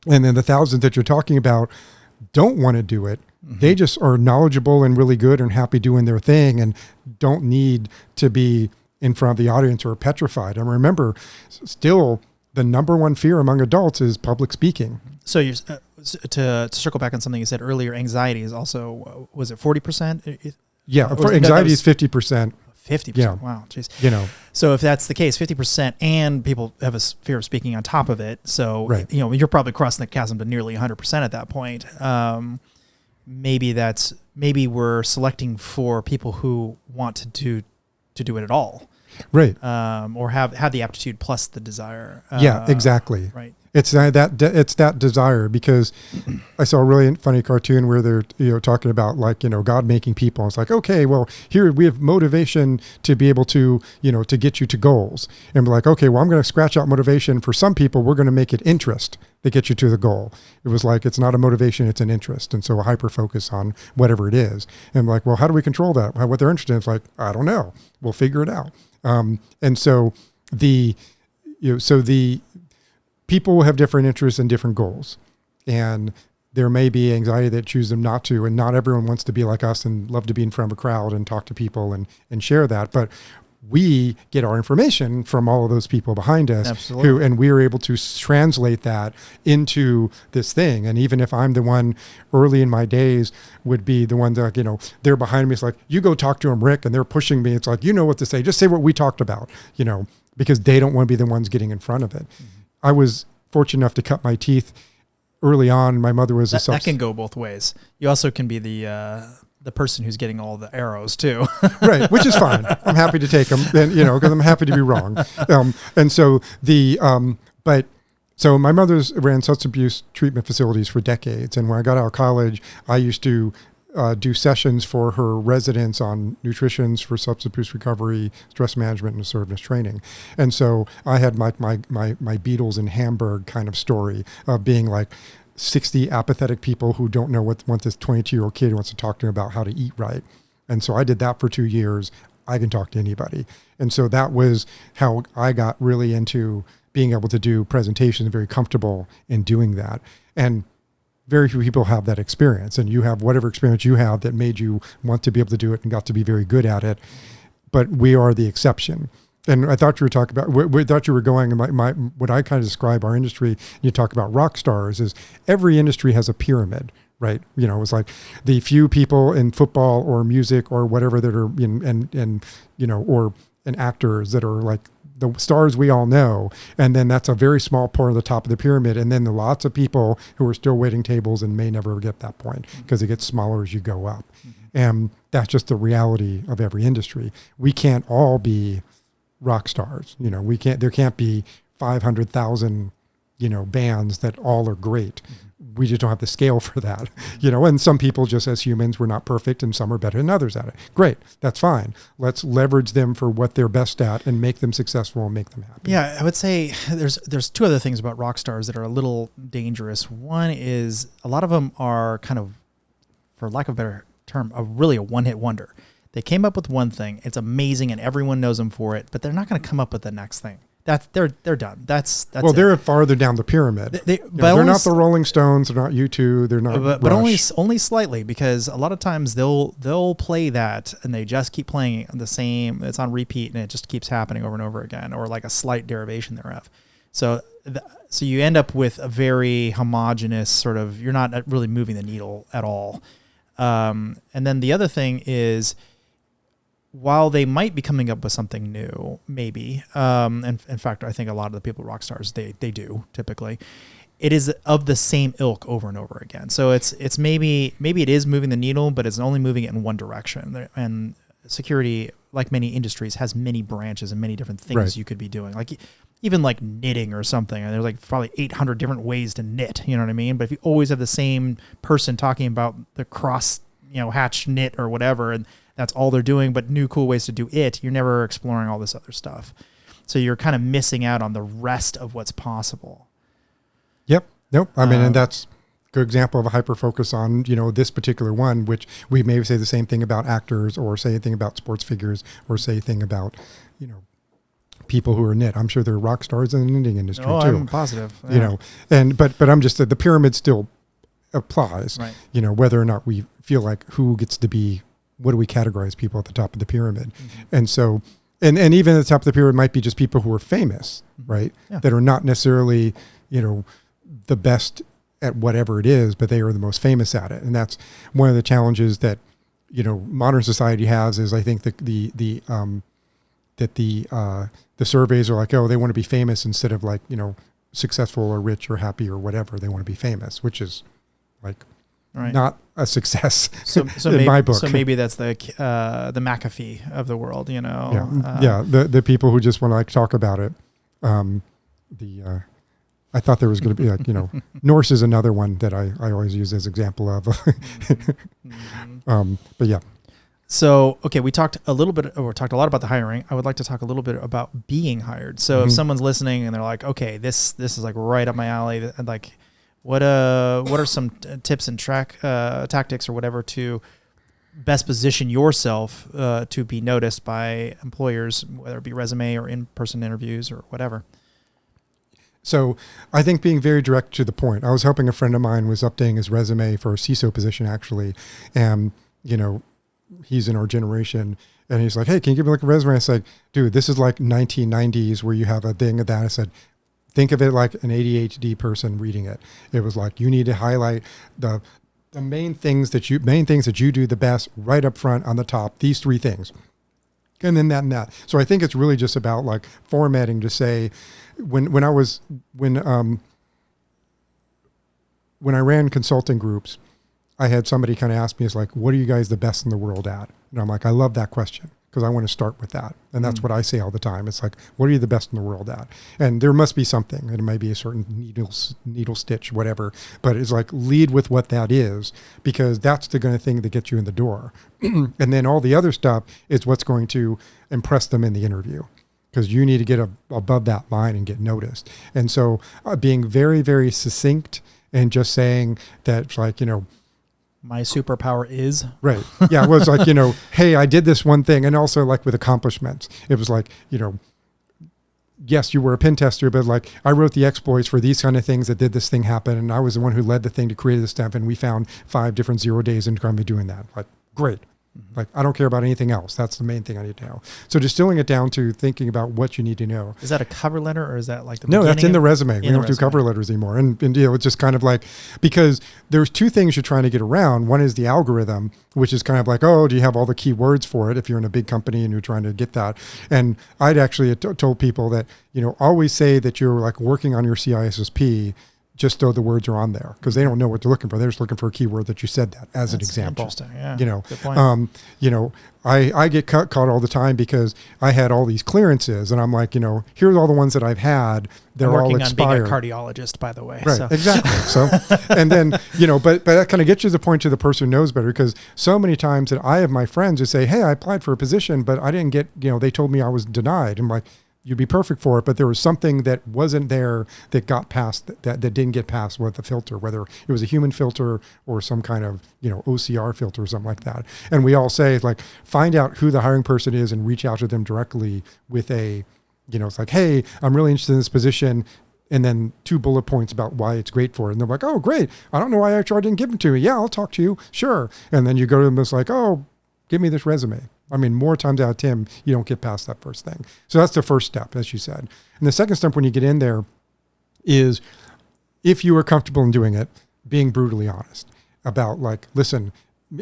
C: And then the thousands that you're talking about don't want to do it. They just are knowledgeable and really good and happy doing their thing and don't need to be in front of the audience or petrified. And remember, still the number one fear among adults is public speaking.
B: So you to circle back on something you said earlier, anxiety is also, was it 40%?
C: Yeah, for anxiety is 50%.
B: 50%.
C: Yeah.
B: Wow. Jeez.
C: So
B: if that's the case, 50%, and people have a fear of speaking on top of it. So,
C: right.
B: You're probably crossing the chasm to nearly 100% at that point. Maybe we're selecting for people who want to do it at all.
C: Right.
B: Or have the aptitude plus the desire.
C: Yeah, exactly.
B: Right.
C: It's that desire, because I saw a really funny cartoon where they're talking about God making people. It's like, okay, well, here we have motivation to be able to to get you to goals, and we're like, okay, well, I'm going to scratch out motivation. For some people, we're going to make it interest that gets you to the goal. It was like, it's not a motivation, it's an interest, and so a hyper focus on whatever it is. And I'm like, well, how do we control that? What they're interested in? It's like, I don't know. We'll figure it out. And so the people will have different interests and different goals, and there may be anxiety that choose them not to, and not everyone wants to be like us and love to be in front of a crowd and talk to people and share that. But we get our information from all of those people behind us.
B: Absolutely.
C: And we are able to translate that into this thing. And even if I'm the one early in my days would be the one that, they're behind me. It's like, you go talk to them, Rick, and they're pushing me. It's like, what to say, just say what we talked about, because they don't want to be the ones getting in front of it. Mm-hmm. I was fortunate enough to cut my teeth early on. My mother was
B: that can go both ways. You also can be the the person who's getting all the arrows too.
C: Right, which is fine. I'm happy to take them, and because I'm happy to be wrong. And so so my mother's ran substance abuse treatment facilities for decades, and when I got out of college, I used to do sessions for her residents on nutrition for substance abuse recovery, stress management, and assertiveness training. And so I had my Beatles in Hamburg kind of story of being like 60 apathetic people who don't know what this 22-year-old kid wants to talk to them about how to eat right. And so I did that for 2 years. I can talk to anybody. And so that was how I got really into being able to do presentations, very comfortable in doing that. And very few people have that experience, and you have whatever experience you have that made you want to be able to do it and got to be very good at it. But we are the exception. And I thought you were talking about, we thought you were going, what I kind of describe our industry, you talk about rock stars, is every industry has a pyramid, right? It's like the few people in football or music or whatever that are and actors that are like the stars we all know. And then that's a very small part of the top of the pyramid. And then the lots of people who are still waiting tables and may never get that point because it gets smaller as you go up. And that's just the reality of every industry. We can't all be rock stars. There can't be 500,000, bands that all are great. We just don't have the scale for that, and some people just as humans, we're not perfect and some are better than others at it. Great. That's fine. Let's leverage them for what they're best at and make them successful and make them happy.
B: Yeah. I would say there's two other things about rock stars that are a little dangerous. One is a lot of them are kind of, for lack of a better term, really a one-hit wonder. They came up with one thing. It's amazing and everyone knows them for it, but they're not going to come up with the next thing. They're done. That's
C: well, they're farther down the pyramid. They're not the Rolling Stones. They're not U2. They're not.
B: But only slightly, because a lot of times they'll play that and they just keep playing the same. It's on repeat and it just keeps happening over and over again, or like a slight derivation thereof. So you end up with a very homogenous sort of. You're not really moving the needle at all. And then the other thing is, while they might be coming up with something new, maybe, and in fact, I think a lot of the people at Rockstars, they do typically, it is of the same ilk over and over again. So it's maybe it is moving the needle, but it's only moving it in one direction. And security, like many industries, has many branches and many different things you could be doing. Like even like knitting or something. And there's like probably 800 different ways to knit. You know what I mean? But if you always have the same person talking about the cross, hatch knit or whatever, and that's all they're doing, but new cool ways to do it, you're never exploring all this other stuff. So you're kind of missing out on the rest of what's possible.
C: Yep. Nope. I mean, and that's a good example of a hyper focus on, this particular one, which we may say the same thing about actors or say anything about sports figures or say anything about, people who are knit. I'm sure there are rock stars in the knitting industry too.
B: I'm positive. Yeah.
C: But I'm just the pyramid still applies,
B: right.
C: Whether or not we feel like who gets to be, what do we categorize people at the top of the pyramid? Mm-hmm. And so, and even at the top of the pyramid might be just people who are famous, right? Yeah. That are not necessarily, the best at whatever it is, but they are the most famous at it. And that's one of the challenges that, modern society has is I think the surveys are like, oh, they want to be famous instead of like, successful or rich or happy or whatever. They want to be famous, which is like not a success in my book.
B: So maybe that's the McAfee of the world,
C: the people who just want to like talk about it. I thought there was going to be like, Norse is another one that I always use as example of. But yeah.
B: So, okay, we talked a lot about the hiring. I would like to talk a little bit about being hired. So if someone's listening and they're like, okay, this is like right up my alley, and like, what are some tips and tactics or whatever to best position yourself to be noticed by employers, whether it be resume or in-person interviews or whatever?
C: So I think being very direct to the point. I was helping a friend of mine was updating his resume for a CISO position actually, and he's in our generation, and he's like, hey, can you give me like a resume? I said, dude, this is like 1990s where you have a thing of that. I said, think of it like an ADHD person reading it. It was like, you need to highlight the main things that you do the best right up front on the top, these three things. And then that and that. So I think it's really just about like formatting to say, when I ran consulting groups, I had somebody kind of ask me, it's like, what are you guys the best in the world at? And I'm like, I love that question because I want to start with that. And that's what I say all the time. It's like, what are you the best in the world at? And there must be something. It might be a certain needle stitch, whatever. But it's like, lead with what that is, because that's the kind of thing that gets you in the door. And then all the other stuff is what's going to impress them in the interview, because you need to get above that line and get noticed. And so being very, very succinct and just saying that, it's like,
B: my superpower is
C: right. Yeah. It was like, hey, I did this one thing. And also like with accomplishments, it was like, yes, you were a pen tester, but like I wrote the exploits for these kind of things that did this thing happen. And I was the one who led the thing to create this stuff. And we found 5 different 0 days in currently doing that. Like, great. Like, I don't care about anything else. That's the main thing I need to know. So distilling it down to thinking about what you need to know.
B: Is that a cover letter, or is that like the
C: No, that's in the resume.
B: In
C: we don't do cover letters anymore. And it's just kind of like, because there's 2 things you're trying to get around. One is the algorithm, which is kind of like, oh, do you have all the keywords for it if you're in a big company and you're trying to get that? And I'd actually told people that, always say that you're like working on your CISSP, just though the words are on there, because they don't know what they're looking for. They're just looking for a keyword that you said that as an example.
B: Interesting. Yeah.
C: Good point. I get caught all the time because I had all these clearances, and I'm like, here's all the ones that I've had. They're all expired.
B: Working on being a cardiologist, by the way.
C: Right. So. Exactly. So, and then, but that kind of gets you to the point to the person who knows better, because so many times that I have my friends who say, hey, I applied for a position, but I didn't get, they told me I was denied. I'm like, you'd be perfect for it, but there was something that wasn't there that got past, that didn't get past with the filter, whether it was a human filter or some kind of, OCR filter or something like that. And we all say, like, find out who the hiring person is and reach out to them directly with a, it's like, hey, I'm really interested in this position. And then 2 bullet points about why it's great for it. And they're like, oh, great. I don't know why I didn't give them to me. Yeah, I'll talk to you. Sure. And then you go to them, it's like, oh, give me this resume. I mean, more times out of 10, you don't get past that first thing. So that's the first step, as you said. And the second step when you get in there is, if you are comfortable in doing it, being brutally honest about, like, listen,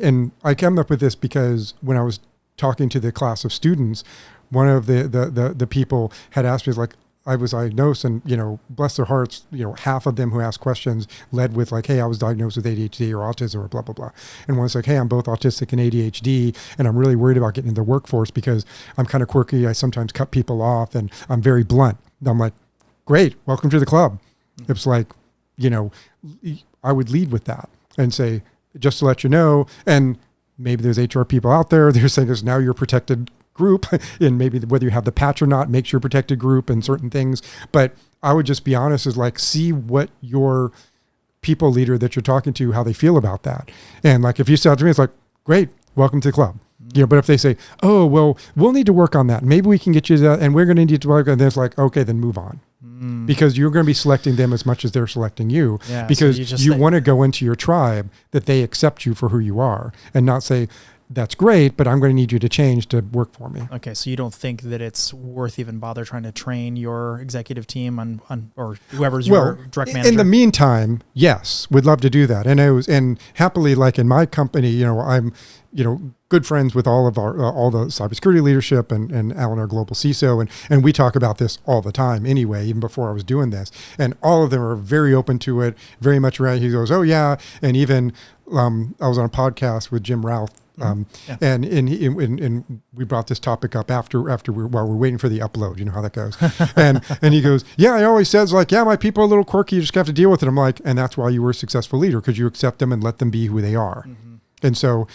C: and I came up with this because when I was talking to the class of students, one of the people had asked me, like, I was diagnosed, and, bless their hearts, half of them who asked questions led with like, hey, I was diagnosed with ADHD or autism or blah, blah, blah. And one's like, hey, I'm both autistic and ADHD, and I'm really worried about getting into the workforce because I'm kind of quirky. I sometimes cut people off, and I'm very blunt. And I'm like, great, welcome to the club. It's like, I would lead with that and say, just to let you know, and maybe there's HR people out there, they're saying this, now you're protected group, and maybe whether you have the patch or not makes your protected group and certain things. But I would just be honest, is like, see what your people leader that you're talking to, how they feel about that. And like, if you say to me, it's like, great, welcome to the club. But if they say, oh, well, we'll need to work on that. Maybe we can get you that, and we're going to need to work on this. Like, okay, then move on. Because you're going to be selecting them as much as they're selecting you. Yeah, because so you want to go into your tribe that they accept you for who you are, and not say, that's great, but I'm going to need you to change to work for me.
B: Okay, so you don't think that it's worth even bother trying to train your executive team on or whoever's your direct manager?
C: In the meantime, yes, we'd love to do that. And happily, like in my company, I'm good friends with all of our all the cybersecurity leadership and Alan, our global CISO, and we talk about this all the time anyway, even before I was doing this. And all of them are very open to it, very much around. He goes, oh yeah, and even I was on a podcast with Jim Routh. And we brought this topic up while we're waiting for the upload. You know how that goes. and he goes, yeah, he always says, like, yeah, my people are a little quirky. You just have to deal with it. I'm like, and that's why you were a successful leader, because you accept them and let them be who they are. Mm-hmm. And so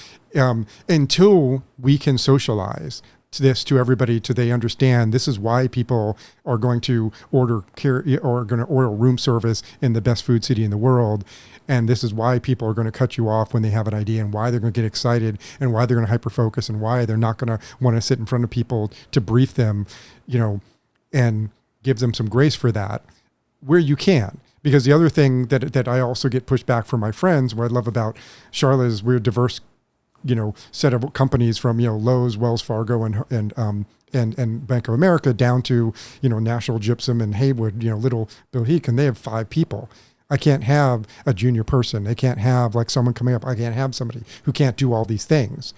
C: until we can socialize this to everybody, to they understand this is why people are going to order room service in the best food city in the world. And this is why people are going to cut you off when they have an idea, and why they're going to get excited, and why they're going to hyper-focus, and why they're not going to want to sit in front of people to brief them, and give them some grace for that where you can. Because the other thing that I also get pushed back from my friends, what I love about Charlotte is we're a diverse, set of companies from, Lowe's, Wells Fargo, and Bank of America down to, National Gypsum and Haywood, Little Bill Heek, and they have 5 people. I can't have a junior person. I can't have like someone coming up. I can't have somebody who can't do all these things.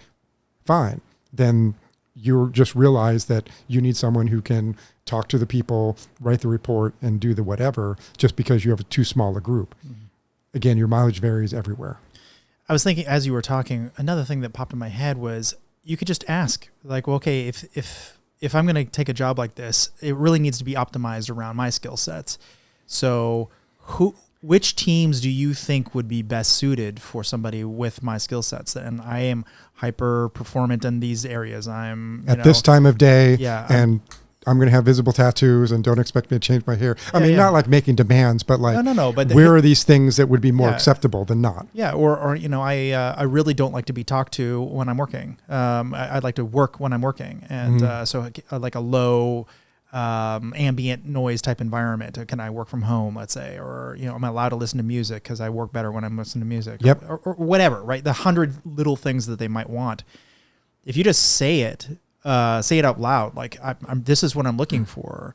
C: Fine. Then you just realize that you need someone who can talk to the people, write the report, and do the whatever, just because you have too small a group. Mm-hmm. Again, your mileage varies everywhere.
B: I was thinking as you were talking, another thing that popped in my head was you could just ask, like, well, okay, if I'm going to take a job like this, it really needs to be optimized around my skill sets. So which teams do you think would be best suited for somebody with my skill sets? And I am hyper performant in these areas. I'm
C: at this time of day,
B: yeah,
C: and I'm going to have visible tattoos, and don't expect me to change my hair. I mean, not like making demands, but like,
B: no. But
C: where are these things that would be more acceptable than not?
B: Yeah, or I really don't like to be talked to when I'm working. I'd like to work when I'm working, and so like a low ambient noise type environment. Can I work from home, let's say, or am I allowed to listen to music because I work better when I'm listening to music?
C: Yep.
B: Or whatever, right? The 100 little things that they might want. If you just say it out loud, like this is what I'm looking for.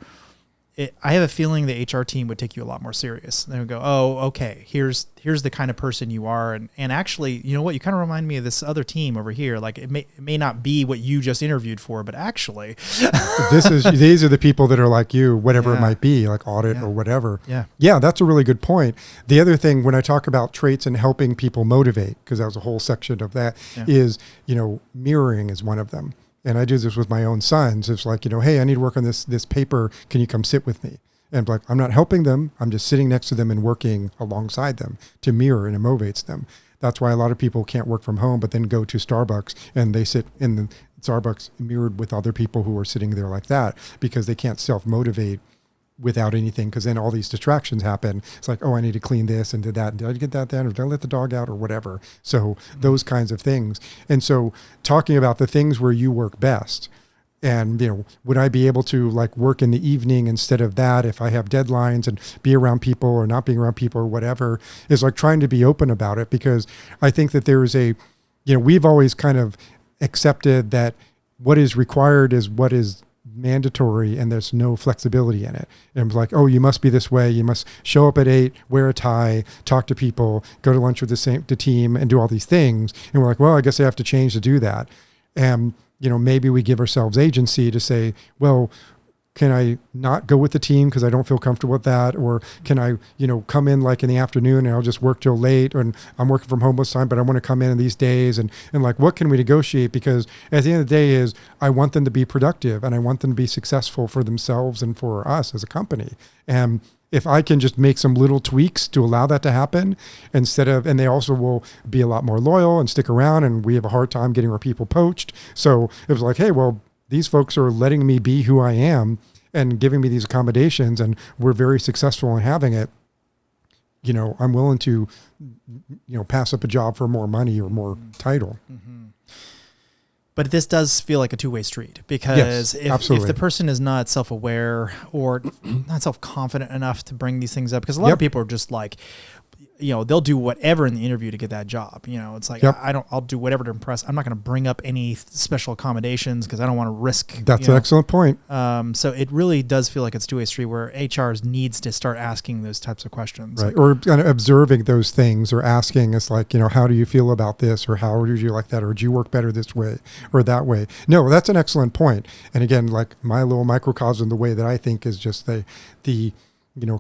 B: I have a feeling the HR team would take you a lot more serious. They would go, oh, okay, here's the kind of person you are. And actually, you know what? You kind of remind me of this other team over here. Like it may not be what you just interviewed for, but actually
C: these are the people that are like you, whatever it might be, like audit or whatever.
B: Yeah.
C: Yeah. That's a really good point. The other thing, when I talk about traits and helping people motivate, because that was a whole section of that, is, mirroring is one of them. And I do this with my own sons. It's like, hey, I need to work on this paper. Can you come sit with me? And like, I'm not helping them. I'm just sitting next to them and working alongside them to mirror, and it motivates them. That's why a lot of people can't work from home, but then go to Starbucks and they sit in the Starbucks mirrored with other people who are sitting there like that, because they can't self-motivate without anything, because then all these distractions happen. It's like, oh, I need to clean this and do that. Did I get that done? Or did I let the dog out or whatever? So those kinds of things. And so talking about the things where you work best, and, would I be able to like work in the evening instead of that if I have deadlines, and be around people or not being around people or whatever, is like trying to be open about it. Because I think that there is we've always kind of accepted that what is required is what is mandatory, and there's no flexibility in it. And it's like, oh, you must be this way. You must show up at 8, wear a tie, talk to people, go to lunch with the team, and do all these things. And we're like, well, I guess I have to change to do that. And, maybe we give ourselves agency to say, well, can I not go with the team because I don't feel comfortable with that? Or can I, come in like in the afternoon and I'll just work till late, and I'm working from home most time, but I want to come in these days, and like, what can we negotiate? Because at the end of the day is I want them to be productive, and I want them to be successful for themselves and for us as a company. And if I can just make some little tweaks to allow that to happen, and they also will be a lot more loyal and stick around, and we have a hard time getting our people poached. So it was like, hey, well, these folks are letting me be who I am and giving me these accommodations, and we're very successful in having it. I'm willing to, pass up a job for more money or more title.
B: Mm-hmm. But this does feel like a two-way street, because if the person is not self-aware or not self-confident enough to bring these things up, because a lot of people are just like, they'll do whatever in the interview to get that job. It's like, I'll do whatever to impress. I'm not going to bring up any special accommodations because I don't want to risk.
C: That's an excellent point.
B: So it really does feel like it's two-way street, where HR needs to start asking those types of questions.
C: Right. Or kind of observing those things, or asking us like, how do you feel about this? Or how would you like that? Or do you work better this way or that way? No, that's an excellent point. And again, like my little microcosm, the way that I think is just the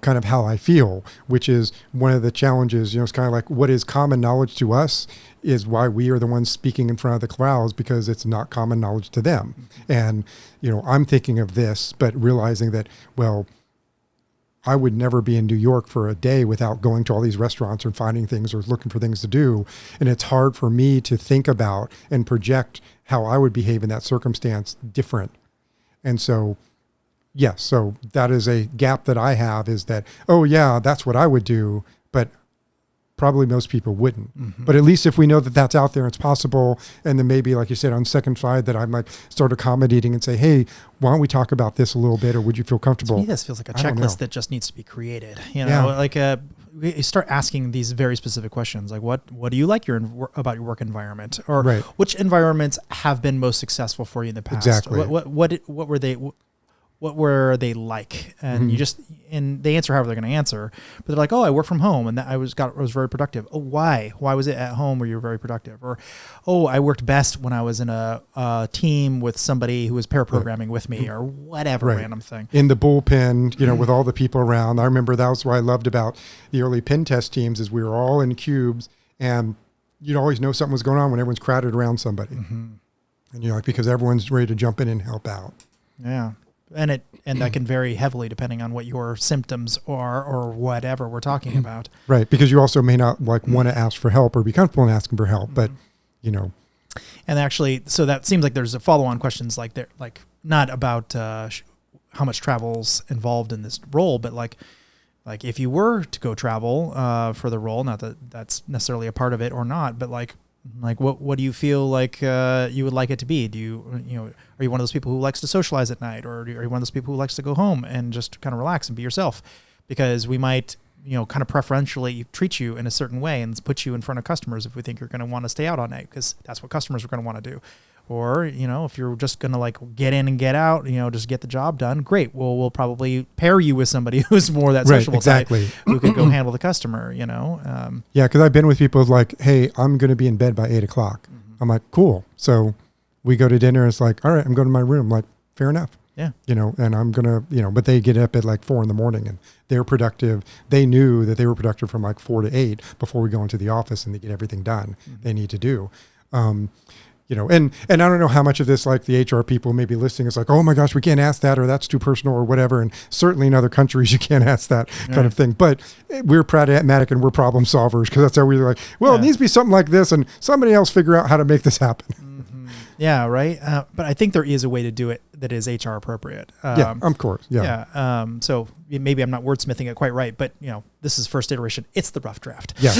C: kind of how I feel, which is one of the challenges. It's kind of like what is common knowledge to us is why we are the ones speaking in front of the crowds, because it's not common knowledge to them. And, I'm thinking of this, but realizing that, well, I would never be in New York for a day without going to all these restaurants and finding things or looking for things to do. And it's hard for me to think about and project how I would behave in that circumstance different. And so, yes, so that is a gap that I have, is that, oh yeah, that's what I would do, but probably most people wouldn't. Mm-hmm. But at least if we know that that's out there, it's possible. And then maybe, like you said, on second side, that I might start accommodating and say, hey, why don't we talk about this a little bit, or would you feel comfortable?
B: To me, this feels like a checklist that just needs to be created. Like we start asking these very specific questions, like what do you like about your work environment, or which environments have been most successful for you in the past?
C: Exactly.
B: What were they? What were they like? And and they answer however they're going to answer, but they're like, oh, I work from home and I was very productive. Oh, why? Why was it at home where you were very productive? Or, oh, I worked best when I was in a team with somebody who was pair programming with me, or whatever random thing.
C: In the bullpen, with all the people around. I remember that was what I loved about the early pen test teams, is we were all in cubes, and you'd always know something was going on when everyone's crowded around somebody. And you're like, because everyone's ready to jump in and help out.
B: Yeah. And that can vary heavily depending on what your symptoms are or whatever we're talking about.
C: Right. Because you also may not like want to ask for help or be comfortable in asking for help, but you know.
B: And actually, so that seems like there's a follow-on questions like there, like not about how much travel's involved in this role, but like if you were to go travel for the role, not that that's necessarily a part of it or not, but like what do you feel like you would like it to be? Do you are you one of those people who likes to socialize at night, or are you one of those people who likes to go home and just kind of relax and be yourself? Because we might kind of preferentially treat you in a certain way and put you in front of customers if we think you're going to want to stay out all night, because that's what customers are going to want to do. Or, if you're just going to like get in and get out, just get the job done, great. Well, we'll probably pair you with somebody who's more that sociable type who could go handle the customer, Yeah,
C: because I've been with people who's like, hey, I'm going to be in bed by 8 o'clock. I'm like, cool. So we go to dinner. It's like, all right, I'm going to my room. I'm like, fair enough.
B: Yeah.
C: And I'm going to, but they get up at like 4 a.m. and they're productive. They knew that they were productive from like 4 to 8 before we go into the office and they get everything done they need to do. And I don't know how much of this, like the HR people may be listening, is like, oh my gosh, we can't ask that, or that's too personal or whatever. And certainly in other countries, you can't ask that kind of thing. But we're pragmatic and we're problem solvers, because that's how we're like, well, it needs to be something like this, and somebody else figure out how to make this happen.
B: Yeah, right. But I think there is a way to do it that is HR appropriate.
C: Yeah, of course. Yeah.
B: Yeah. So maybe I'm not wordsmithing it quite right, but this is first iteration. It's the rough draft.
C: Yes.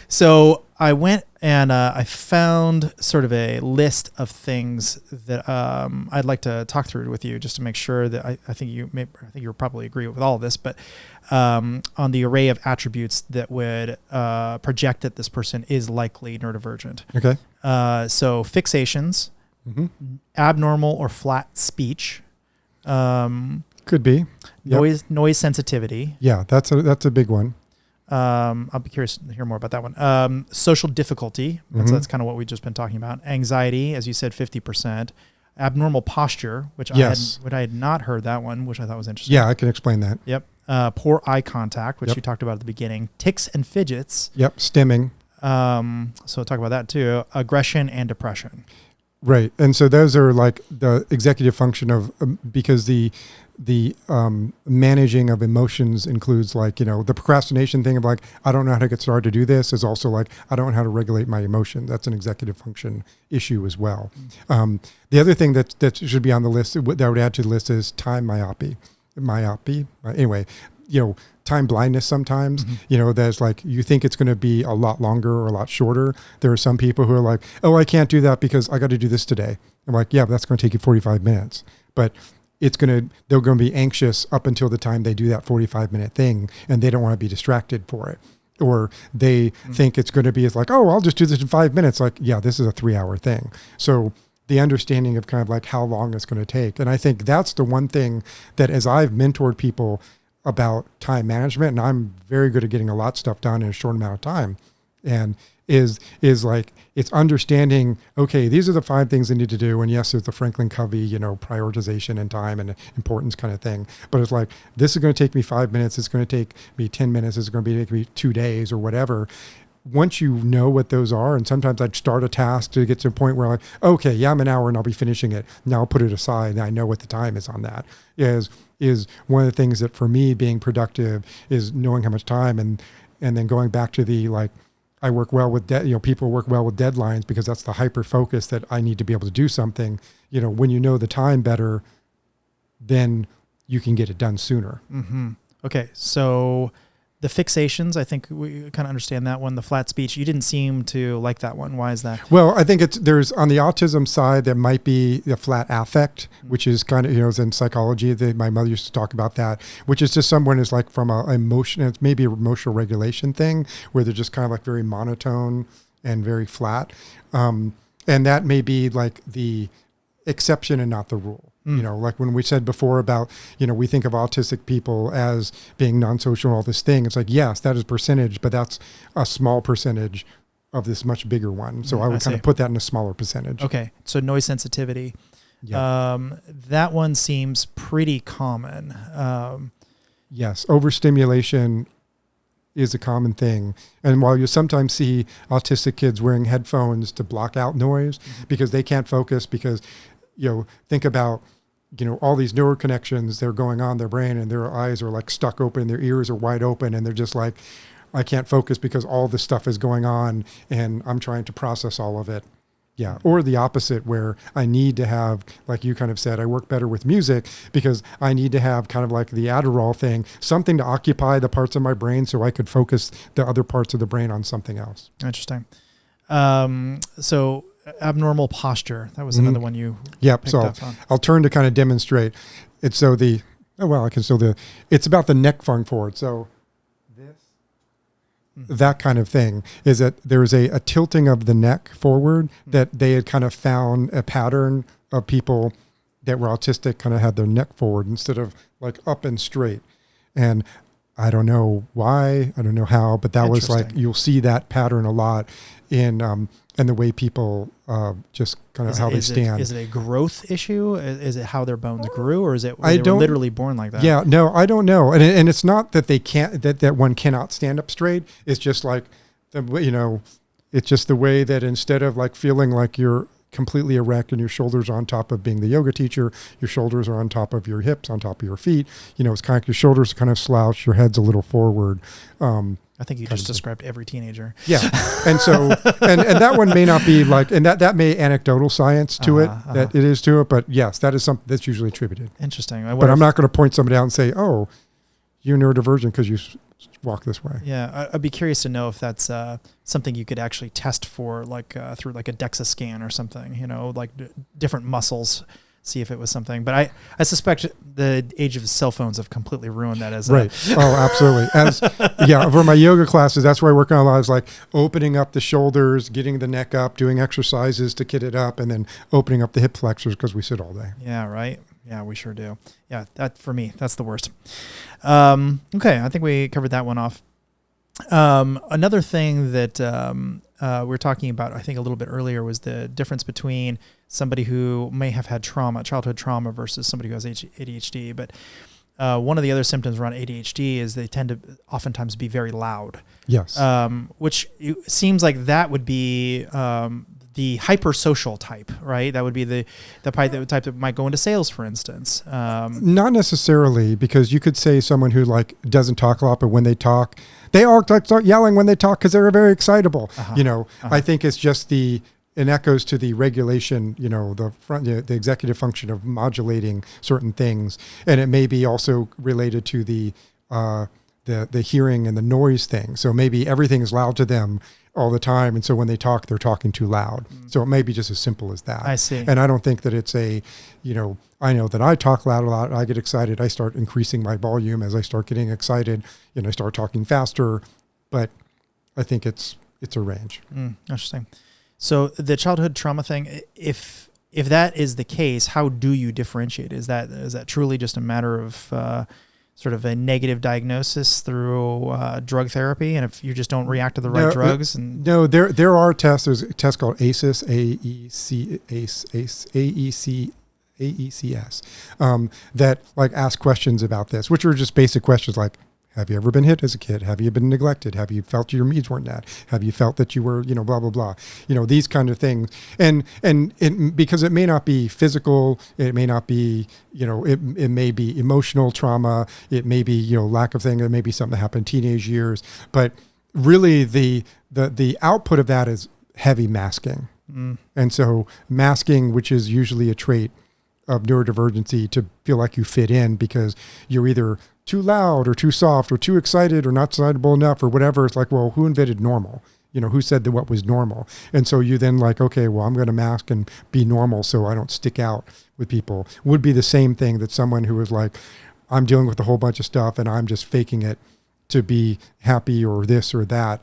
B: So I went and I found sort of a list of things that I'd like to talk through with you, just to make sure that I think you'll probably agree with all of this, but on the array of attributes that would project that this person is likely neurodivergent.
C: Okay.
B: So fixations, abnormal or flat speech,
C: could be
B: noise sensitivity.
C: Yeah, that's a big one.
B: I'll be curious to hear more about that one. Social difficulty. That's kind of what we've just been talking about. Anxiety, as you said, 50%. Abnormal posture, which I had not heard that one, which I thought was interesting.
C: Yeah, I can explain that.
B: Yep. Poor eye contact, which you talked about at the beginning. Tics and fidgets.
C: Yep. Stimming.
B: So we'll talk about that too. Aggression and depression.
C: Right. And so those are like the executive function of, because the managing of emotions includes like, the procrastination thing of like, I don't know how to get started to do this, is also like, I don't know how to regulate my emotion. That's an executive function issue as well. The other thing that should be on the list, that I would add to the list, is time myopy. Anyway, time blindness sometimes, there's like, you think it's going to be a lot longer or a lot shorter. There are some people who are like, oh, I can't do that because I got to do this today. I'm like, yeah, but that's going to take you 45 minutes. But they're going to be anxious up until the time they do that 45-minute thing, and they don't want to be distracted for it. Or they think it's going to be, it's like, oh, I'll just do this in 5 minutes. Like, yeah, this is a 3-hour thing. So the understanding of kind of like how long it's going to take. And I think that's the one thing that, as I've mentored people about time management, and I'm very good at getting a lot of stuff done in a short amount of time, and is like, it's understanding, okay, these are the 5 things I need to do. And yes, there's the Franklin Covey, prioritization and time and importance kind of thing. But it's like, this is going to take me 5 minutes. It's going to take me 10 minutes. It's going to take me 2 days or whatever. Once you know what those are, and sometimes I'd start a task to get to a point where I'm like, okay, yeah, I'm an hour and I'll be finishing it. Now I'll put it aside and I know what the time is on that. Is one of the things that for me being productive is knowing how much time, and then going back to the like, I work well with people work well with deadlines, because that's the hyper focus that I need to be able to do something. When you know the time better, then you can get it done sooner.
B: Okay, so the fixations, I think we kind of understand that one. The flat speech, you didn't seem to like that one. Why is that?
C: Well, I think there's on the autism side, there might be the flat affect, which is kind of, in psychology, my mother used to talk about that, which is just someone is like from a emotion, it's maybe an emotional regulation thing, where they're just kind of like very monotone and very flat. And that may be like the exception and not the rule. Like when we said before about, we think of autistic people as being non-social and all this thing. It's like, yes, that is percentage, but that's a small percentage of this much bigger one. So I would kind of put that in a smaller percentage.
B: Okay. So noise sensitivity. Yeah. That one seems pretty common.
C: Yes. Overstimulation is a common thing. And while you sometimes see autistic kids wearing headphones to block out noise because they can't focus, because, think about, all these neural connections that are going on in their brain, and their eyes are like stuck open, their ears are wide open, and they're just like, I can't focus because all this stuff is going on and I'm trying to process all of it. Yeah. Or the opposite, where I need to have, like you kind of said, I work better with music because I need to have kind of like the Adderall thing, something to occupy the parts of my brain so I could focus the other parts of the brain on something else.
B: Interesting. So abnormal posture, that was another one you picked up on.
C: I'll turn to kind of demonstrate. It's it's about the neck going forward. So that kind of thing is that there's a tilting of the neck forward that they had kind of found a pattern of people that were autistic kind of had their neck forward instead of like up and straight. And I don't know why, I don't know how, but that was like, you'll see that pattern a lot in the way people just kind of how they stand.
B: Is it a growth issue? Is it how their bones grew, or is it they were literally born like that?
C: Yeah, no, I don't know. And it's not that they can't, that one cannot stand up straight. It's just like, it's just the way that instead of like feeling like you're completely erect and your shoulders are on top of being the yoga teacher, your shoulders are on top of your hips, on top of your feet. It's kind of like your shoulders kind of slouch, your head's a little forward.
B: I think you just described every teenager.
C: Yeah. And so, and that one may not be like, and that may anecdotal science to it, that it is to it, but yes, that is something that's usually attributed.
B: Interesting.
C: But I'm not going to point somebody out and say, oh, you're neurodivergent because you walk this way.
B: Yeah. I'd be curious to know if that's something you could actually test for, like through like a DEXA scan or something, like different muscles, see if it was something. But I suspect the age of cell phones have completely ruined that as
C: right. Oh, absolutely. For my yoga classes, that's where I work on a lot, is like opening up the shoulders, getting the neck up, doing exercises to get it up, and then opening up the hip flexors because we sit all day.
B: Yeah, right. Yeah, we sure do. Yeah, that for me, that's the worst. Okay, I think we covered that one off. Another thing that we were talking about, I think a little bit earlier, was the difference between somebody who may have had childhood trauma versus somebody who has ADHD. But one of the other symptoms around ADHD is they tend to oftentimes be very loud.
C: Yes.
B: Which seems like that would be the hypersocial type, right? That would be the type that might go into sales, for instance.
C: Not necessarily, because you could say someone who like doesn't talk a lot, but when they talk, they all start yelling when they talk because they're very excitable. I think it's just it echoes to the regulation, the executive function of modulating certain things. And it may be also related to the hearing and the noise thing. So maybe everything is loud to them all the time. And so when they talk, they're talking too loud. So it may be just as simple as that.
B: I see.
C: And I don't think that it's I know that I talk loud a lot. I get excited. I start increasing my volume as I start getting excited, I start talking faster, but I think it's a range.
B: Interesting. So the childhood trauma thing, if that is the case, how do you differentiate? Is that truly just a matter of sort of a negative diagnosis through drug therapy, and if you just don't react to the right drugs?
C: No, there are tests. There's a test called ACES, AECS, that like ask questions about this, which are just basic questions like, have you ever been hit as a kid? Have you been neglected? Have you felt your needs weren't met? Have you felt that you were, blah, blah, blah, these kind of things. And because it may not be physical, it may not be, it may be emotional trauma. It may be, lack of thing. It may be something that happened in teenage years, but really the output of that is heavy masking. And so masking, which is usually a trait of neurodivergency, to feel like you fit in because you're either too loud or too soft or too excited or not excitable enough or whatever. It's like, well, who invented normal? Who said that what was normal? And so you then like, okay, well, I'm going to mask and be normal so I don't stick out with people. Would be the same thing that someone who was like, I'm dealing with a whole bunch of stuff and I'm just faking it to be happy or this or that.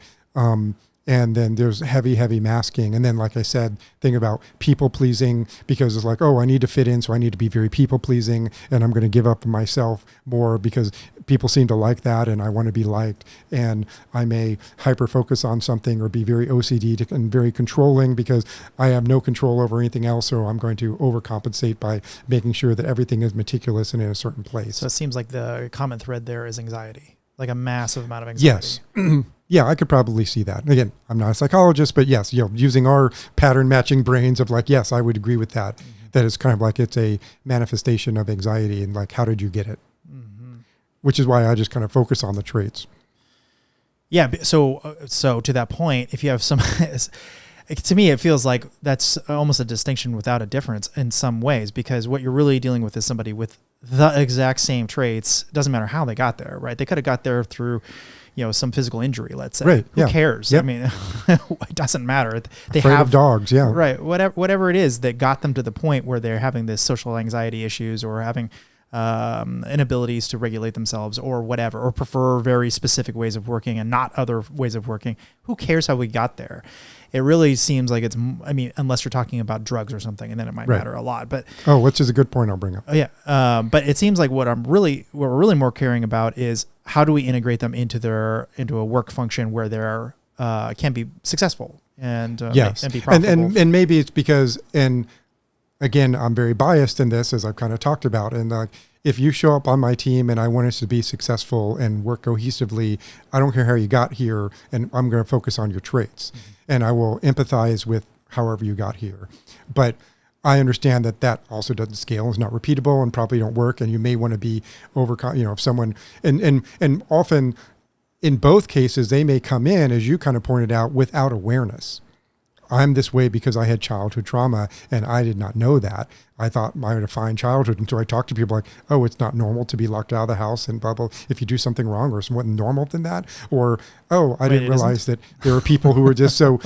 C: And then there's heavy masking. And then, like I said, thing about people pleasing, because it's like, oh, I need to fit in, so I need to be very people pleasing, and I'm going to give up myself more because people seem to like that and I want to be liked. And I may hyper focus on something or be very OCD and very controlling because I have no control over anything else. So I'm going to overcompensate by making sure that everything is meticulous and in a certain place.
B: So it seems like the common thread there is anxiety. like a massive amount of anxiety.
C: Yes. Yeah, I could probably see that. Again, I'm not a psychologist, but yes, using our pattern matching brains of like, yes, I would agree with that. Mm-hmm. That it's kind of like it's a manifestation of anxiety and like, how did you get it? Mm-hmm. Which is why I just kind of focus on the traits.
B: Yeah. So to that point, if you have some, to me, it feels like that's almost a distinction without a difference in some ways, because what you're really dealing with is somebody with the exact same traits. Doesn't matter how they got there, right? They could have got there through, some physical injury, let's say.
C: Right.
B: Who cares?
C: Yep.
B: I mean, it doesn't matter. They
C: Afraid
B: have
C: of dogs. Yeah.
B: Right. Whatever it is that got them to the point where they're having this social anxiety issues or having inabilities to regulate themselves or whatever, or prefer very specific ways of working and not other ways of working. Who cares how we got there? It really seems like unless you're talking about drugs or something, and then it might matter a lot. But
C: which is a good point I'll bring up.
B: But it seems like what we're really more caring about is how do we integrate them into a work function where they're can be successful and
C: yes,
B: and be profitable.
C: And maybe it's because, and again, I'm very biased in this, as I've kind of talked about, and if you show up on my team and I want us to be successful and work cohesively, I don't care how you got here, and I'm going to focus on your traits. Mm-hmm. And I will empathize with however you got here. But I understand that also doesn't scale, is not repeatable, and probably don't work. And you may want to be if someone, and often in both cases, they may come in, as you kind of pointed out, without awareness. I'm this way because I had childhood trauma and I did not know that. I thought I had a fine childhood until I talked to people like, oh, it's not normal to be locked out of the house and blah, blah. If you do something wrong, or somewhat normal than that, or, oh, I didn't realize that there are people who are just and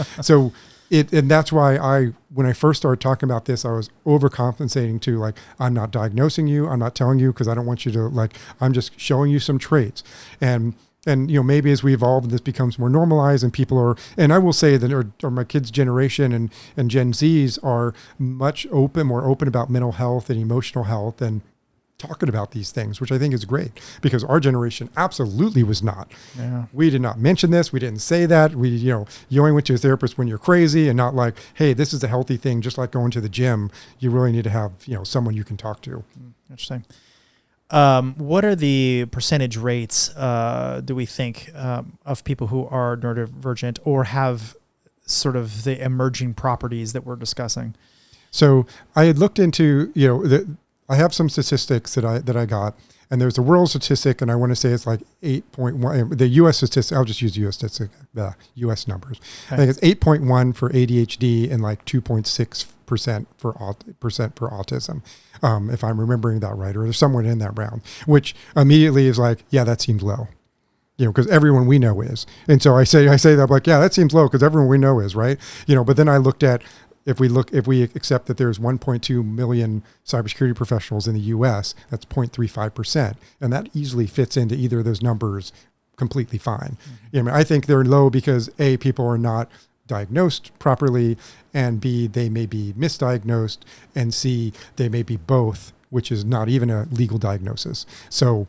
C: that's why when I first started talking about this, I was overcompensating to like, I'm not diagnosing you. I'm not telling you because I don't want you to I'm just showing you some traits. And maybe as we evolve and this becomes more normalized and people are, and I will say that or my kids' generation and Gen Zs are much more open about mental health and emotional health and talking about these things, which I think is great, because our generation absolutely was not. Yeah. We did not mention this. We didn't say that. You only went to a therapist when you're crazy, and not like, hey, this is a healthy thing, just like going to the gym. You really need to have, someone you can talk to.
B: Interesting. What are the percentage rates, do we think, of people who are neurodivergent or have sort of the emerging properties that we're discussing?
C: So I had looked into, I have some statistics that I got, and there's a world statistic, and I want to say it's like 8.1. The U.S. statistic, I'll just use U.S. statistic, U.S. numbers. Okay. I think it's 8.1 for ADHD and like 2.6% for autism, if I'm remembering that right, or there's someone in that round, which immediately is like, yeah, that seems low, because everyone we know is. And so I say that, I'm like, yeah, that seems low because everyone we know is, right? But then I looked at, if we accept that there's 1.2 million cybersecurity professionals in the U.S., that's 0.35%. And that easily fits into either of those numbers completely fine. Mm-hmm. I think they're low because A, people are not diagnosed properly, and B, they may be misdiagnosed, and C, they may be both, which is not even a legal diagnosis. So,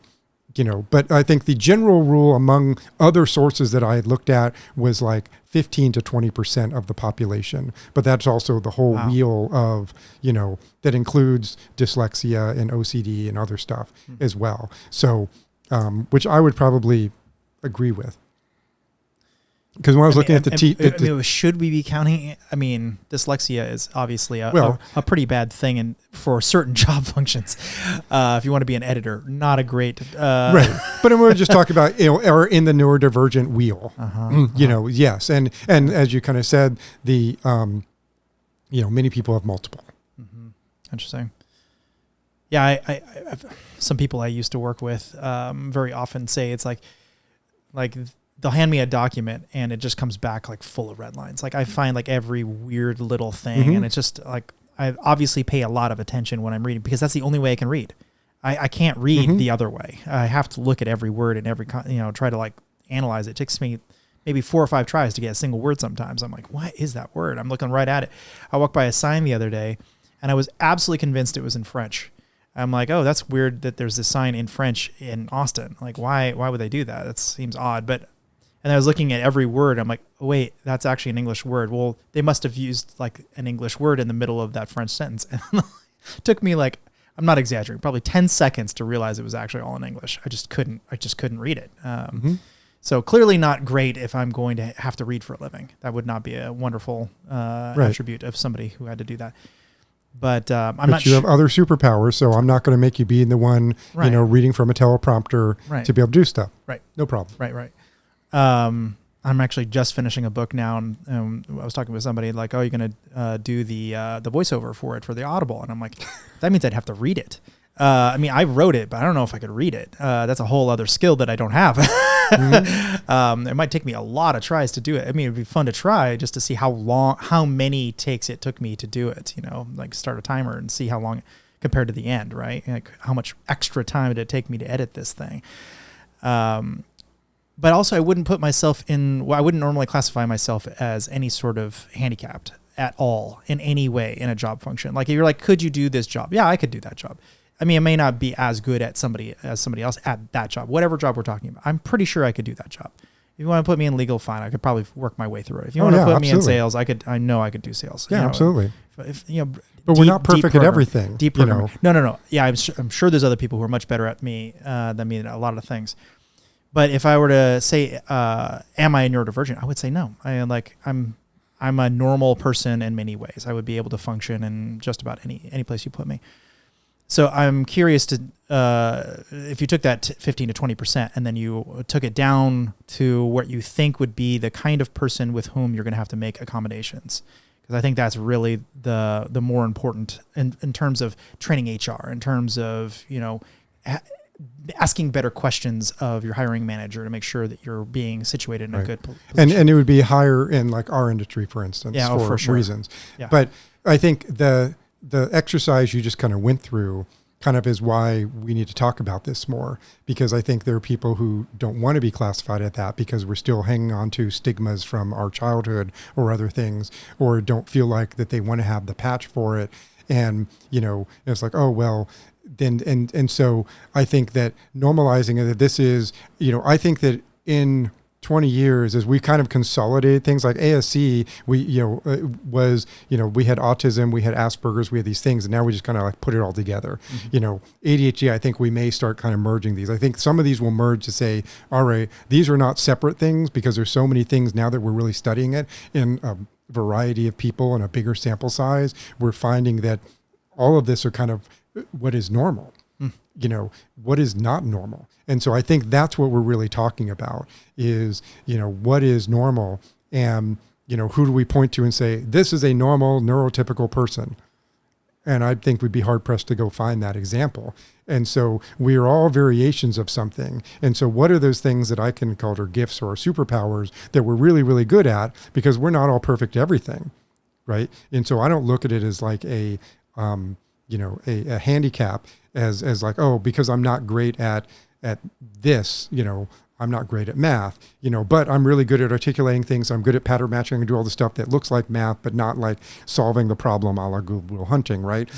C: but I think the general rule among other sources that I had looked at was like 15 to 20% of the population. But that's also the whole wheel of, that includes dyslexia and OCD and other stuff as well. So, which I would probably agree with. Because when I was looking at
B: should we be counting? I mean, dyslexia is obviously a pretty bad thing, for certain job functions. If you want to be an editor, not a great
C: right. But we're just talking about are in the neurodivergent wheel. Yes, and as you kind of said, the many people have multiple.
B: Mm-hmm. Interesting. Yeah, I some people I used to work with very often say it's like. They'll hand me a document and it just comes back like full of red lines. Like I find like every weird little thing, and it's just like, I obviously pay a lot of attention when I'm reading, because that's the only way I can read. I can't read the other way. I have to look at every word and every, try to like analyze it. It takes me maybe 4 or 5 tries to get a single word. Sometimes I'm like, what is that word? I'm looking right at it. I walked by a sign the other day and I was absolutely convinced it was in French. I'm like, oh, that's weird that there's this sign in French in Austin. Like, why would they do that? That seems odd. And I was looking at every word. I'm like, oh, wait, that's actually an English word. Well, they must have used like an English word in the middle of that French sentence. And it took me like I'm not exaggerating, probably 10 seconds to realize it was actually all in English. I just couldn't read it. So clearly not great if I'm going to have to read for a living. That would not be a wonderful attribute of somebody who had to do that. But
C: you have other superpowers, so I'm not going to make you be the one, reading from a teleprompter to be able to do stuff.
B: Right.
C: No problem.
B: Right. I'm actually just finishing a book now, and I was talking with somebody like, "Oh, you're going to do the voiceover for the Audible," and I'm like, "That means I'd have to read it." I mean, I wrote it, but I don't know if I could read it. That's a whole other skill that I don't have. It might take me a lot of tries to do it. I mean, it'd be fun to try just to see how many takes it took me to do it, like start a timer and see how long compared to the end, right? Like how much extra time did it take me to edit this thing? But also I wouldn't I wouldn't normally classify myself as any sort of handicapped at all in any way in a job function. Like if you're like, could you do this job? Yeah, I could do that job. I mean, I may not be as good at somebody else at that job, whatever job we're talking about. I'm pretty sure I could do that job. If you want to put me in legal, fine. I could probably work my way through it. If you want to put me in sales, I know I could do sales.
C: Yeah, absolutely.
B: But
C: we're not perfect at everything.
B: Deep programming. No. Yeah, I'm sure there's other people who are much better at me than me at a lot of things. But if I were to say, am I a neurodivergent? I would say no. I'm a normal person in many ways. I would be able to function in just about any place you put me. So I'm curious to if you took that 15 to 20% and then you took it down to what you think would be the kind of person with whom you're going to have to make accommodations, because I think that's really the more important in terms of training HR, in terms of asking better questions of your hiring manager to make sure that you're being situated in a good position.
C: And it would be higher in like our industry, for instance, for sure. reasons. Yeah. But I think the exercise you just kind of went through kind of is why we need to talk about this more, because I think there are people who don't want to be classified at that because we're still hanging on to stigmas from our childhood or other things, or don't feel like that they want to have the patch for it. And, it's like, oh, well, then, and so I think that normalizing it, that this is, I think that in 20 years, as we kind of consolidated things like ASC, we had autism, we had Asperger's, we had these things, and now we just kind of like put it all together. ADHD, I think we may start kind of merging these. I think some of these will merge to say, all right, these are not separate things, because there's so many things now that we're really studying it in a variety of people and a bigger sample size. We're finding that all of this are kind of what is normal. What is not normal. And so I think that's what we're really talking about is, what is normal, and, who do we point to and say, this is a normal neurotypical person? And I think we'd be hard pressed to go find that example. And so we are all variations of something. And so what are those things that I can call our gifts or our superpowers that we're really, really good at, because we're not all perfect at everything. Right. And so I don't look at it as like a handicap as like, oh, because I'm not great at this, I'm not great at math, but I'm really good at articulating things. I'm good at pattern matching. I can do all the stuff that looks like math, but not like solving the problem a la Good Will Hunting, right?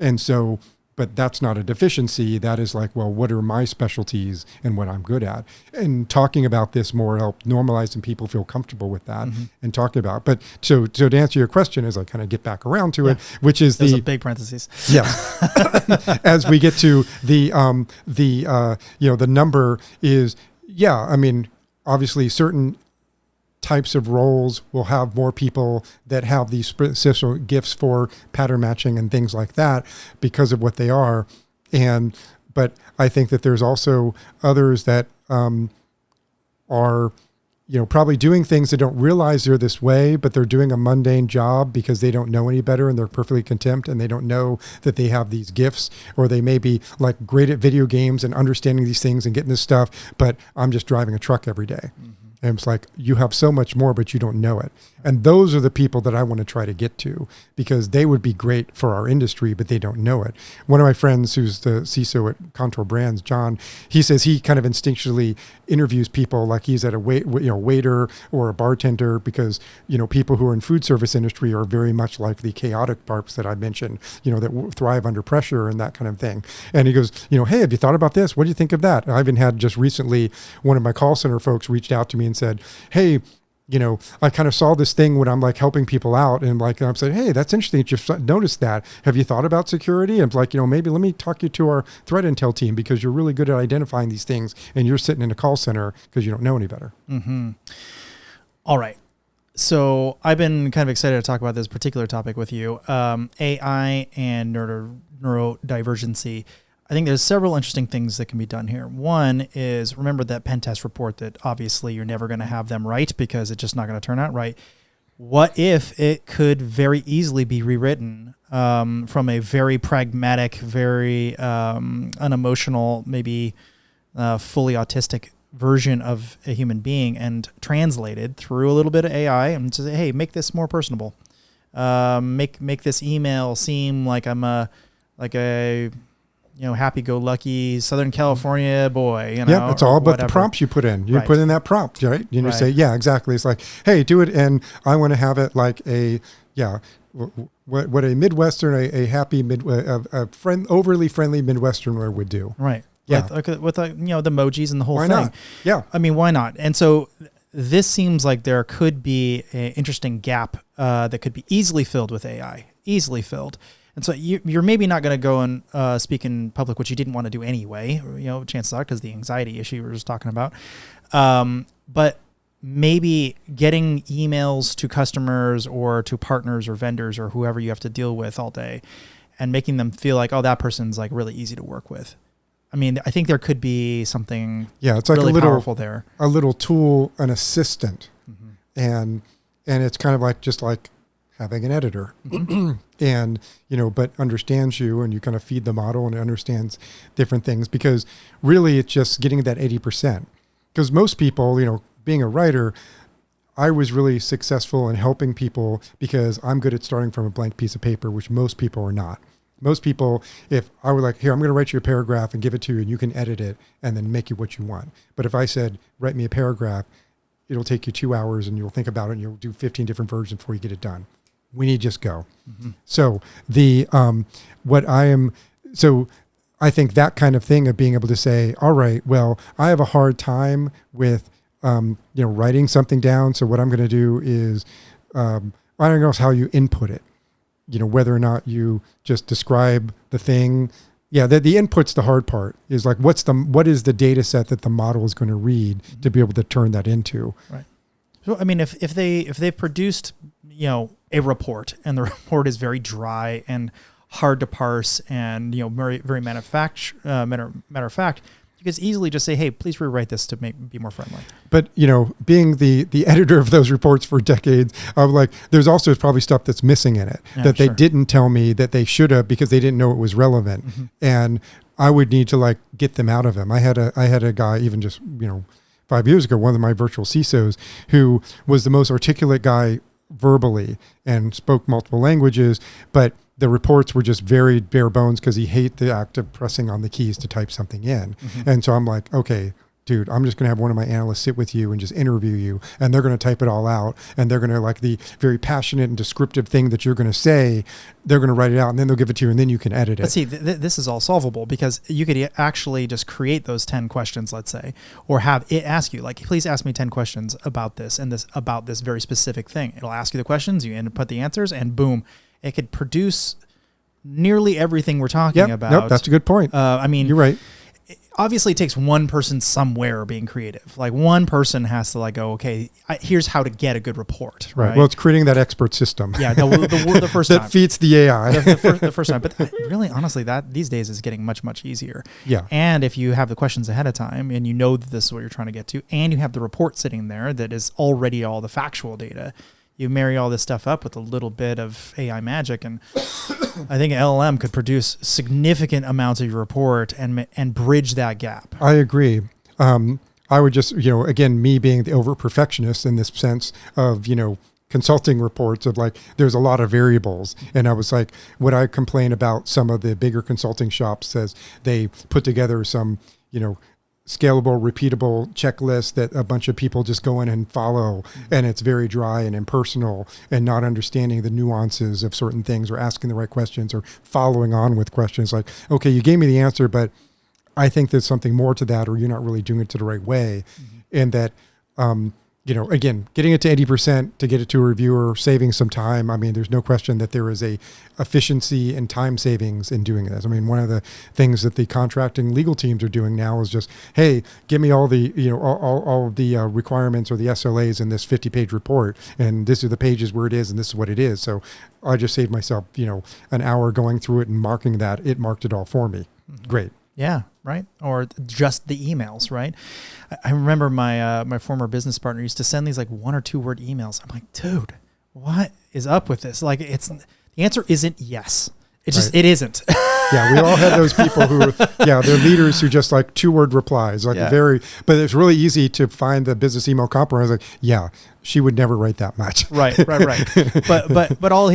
C: And so, but that's not a deficiency. That is like, well, what are my specialties and what I'm good at? And talking about this more help normalizing people feel comfortable with that and talking about. But so to answer your question, as I kind of get back around to it, which is
B: those are big parentheses.
C: Yeah. As we get to the number is, I mean, obviously certain types of roles will have more people that have these special gifts for pattern matching and things like that because of what they are. But I think that there's also others that are, probably doing things that don't realize they're this way, but they're doing a mundane job because they don't know any better and they're perfectly content and they don't know that they have these gifts, or they may be like great at video games and understanding these things and getting this stuff, but I'm just driving a truck every day. And it's like, you have so much more, but you don't know it. And those are the people that I want to try to get to, because they would be great for our industry, but they don't know it. One of my friends who's the CISO at Contour Brands, John, he says he kind of instinctually interviews people like he's at a waiter or a bartender, because, people who are in food service industry are very much like the chaotic parts that I mentioned, that thrive under pressure and that kind of thing. And he goes, hey, have you thought about this? What do you think of that? And I even had just recently, one of my call center folks reached out to me and said, hey, I kind of saw this thing when I'm like helping people out, and like I'm saying, hey, that's interesting that you've noticed that. Have you thought about security? And like, maybe let me talk you to our threat intel team because you're really good at identifying these things, and you're sitting in a call center because you don't know any better.
B: Mm-hmm. All right. So I've been kind of excited to talk about this particular topic with you, AI and neurodivergency. I think there's several interesting things that can be done here. One is, remember that pen test report that obviously you're never going to have them right because it's just not going to turn out right. What if it could very easily be rewritten from a very pragmatic, very unemotional, maybe fully autistic version of a human being and translated through a little bit of AI and say, hey, make this more personable. Make this email seem like I'm a happy-go-lucky Southern California boy.
C: Yeah, it's all about the prompts you put in. You put in that prompt, right? Say, yeah, exactly. It's like, hey, do it, and I want to have it like what a Midwestern, a happy overly friendly Midwesterner would do.
B: Right.
C: Yeah.
B: With the emojis and the whole
C: why
B: thing.
C: Not? Yeah.
B: I mean, why not? And so this seems like there could be an interesting gap that could be easily filled with AI, easily filled. And so you're maybe not going to go and speak in public, which you didn't want to do anyway, chances are, because the anxiety issue we were just talking about. But maybe getting emails to customers or to partners or vendors or whoever you have to deal with all day and making them feel like, oh, that person's like really easy to work with. I mean, I think there could be something
C: it's like
B: really
C: a little
B: powerful there.
C: A little tool, an assistant.
B: Mm-hmm.
C: And it's kind of like just like having an editor.
B: Mm-hmm.
C: And, but understands you, and you kind of feed the model and it understands different things, because really it's just getting that 80%. Because most people, being a writer, I was really successful in helping people because I'm good at starting from a blank piece of paper, which most people are not. Most people, if I were like, here, I'm going to write you a paragraph and give it to you and you can edit it and then make it what you want. But if I said, write me a paragraph, it'll take you 2 hours and you'll think about it and you'll do 15 different versions before you get it done. We need to just go. Mm-hmm. So I think that kind of thing of being able to say, all right, well, I have a hard time with, writing something down. So what I'm going to do is, I don't know how you input it. Whether or not you just describe the thing. Yeah, the input's the hard part. Is like, what is the data set that the model is going to read mm-hmm. to be able to turn that into? Right.
B: So, I mean, if they've produced, a report and the report is very dry and hard to parse and, very, very matter of fact, you could easily just say, hey, please rewrite this to be more friendly.
C: But, being the editor of those reports for decades, I'm like, there's also probably stuff that's missing in it that they didn't tell me that they should have because they didn't know it was relevant. Mm-hmm. And I would need to get them out of him. I had a guy even just, 5 years ago, one of my virtual CISOs who was the most articulate guy verbally and spoke multiple languages, but the reports were just very bare bones because he hated the act of pressing on the keys to type something in. Mm-hmm. And so I'm like, okay, dude, I'm just going to have one of my analysts sit with you and just interview you. And they're going to type it all out. And they're going to the very passionate and descriptive thing that you're going to say, they're going to write it out and then they'll give it to you and then you can edit it.
B: But see, this is all solvable because you could actually just create those 10 questions, let's say, or have it ask you, please ask me 10 questions about this and about this very specific thing. It'll ask you the questions, you input the answers, and boom, it could produce nearly everything we're talking about.
C: Nope, that's a good point.
B: I mean,
C: you're right.
B: Obviously, it takes one person somewhere being creative. One person has to go, okay, here's how to get a good report. Right.
C: Well, it's creating that expert system.
B: Yeah. The first
C: that
B: time.
C: feeds the AI.
B: the first time. But really, honestly, that these days is getting much, much easier.
C: Yeah.
B: And if you have the questions ahead of time and you know that this is what you're trying to get to, and you have the report sitting there that is already all the factual data, you marry all this stuff up with a little bit of AI magic, and I think LLM could produce significant amounts of your report and bridge that gap.
C: I agree. I would just, again, me being the over perfectionist in this sense of, consulting reports of there's a lot of variables. And I was like, would I complain about some of the bigger consulting shops says they put together some, scalable, repeatable checklist that a bunch of people just go in and follow, and it's very dry and impersonal and not understanding the nuances of certain things or asking the right questions or following on with questions like, okay, you gave me the answer, but I think there's something more to that, or you're not really doing it to the right way. Mm-hmm. And that again, getting it to 80% to get it to a reviewer, saving some time. I mean, there's no question that there is a efficiency and time savings in doing this. I mean, one of the things that the contracting legal teams are doing now is just, hey, give me all the, all of the requirements or the SLAs in this 50-page report, and this are the pages where it is, and this is what it is. So I just saved myself, an hour going through it and marking that. It marked it all for me. Great.
B: Yeah, right. Or just the emails, right? I remember my former business partner used to send these like 1 or 2 word emails. I'm like, dude, what is up with this? Like, the answer isn't yes. It just, it isn't.
C: Yeah, we all had those people who, they're leaders who just like 2-word replies, like but it's really easy to find the business email compromise. Like, yeah, she would never write that much.
B: Right. But all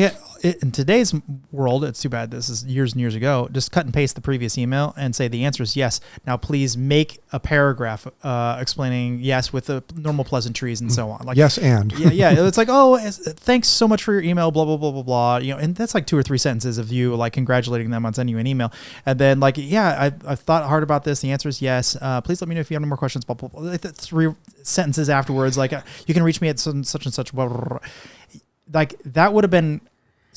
B: in today's world, it's too bad this is years and years ago, just cut and paste the previous email and say the answer is yes. Now please make a paragraph explaining yes with the normal pleasantries and so on. Like,
C: yes, and.
B: Yeah. It's like, oh, thanks so much for your email, blah, blah, blah, blah, blah. And that's like 2 or 3 sentences of you like congratulating them on sending you an email. And then like, I've thought hard about this. The answer is yes. Please let me know if you have any more questions, blah, blah, blah. Like 3 sentences afterwards, like you can reach me at such and such, blah, blah, blah. Like that would have been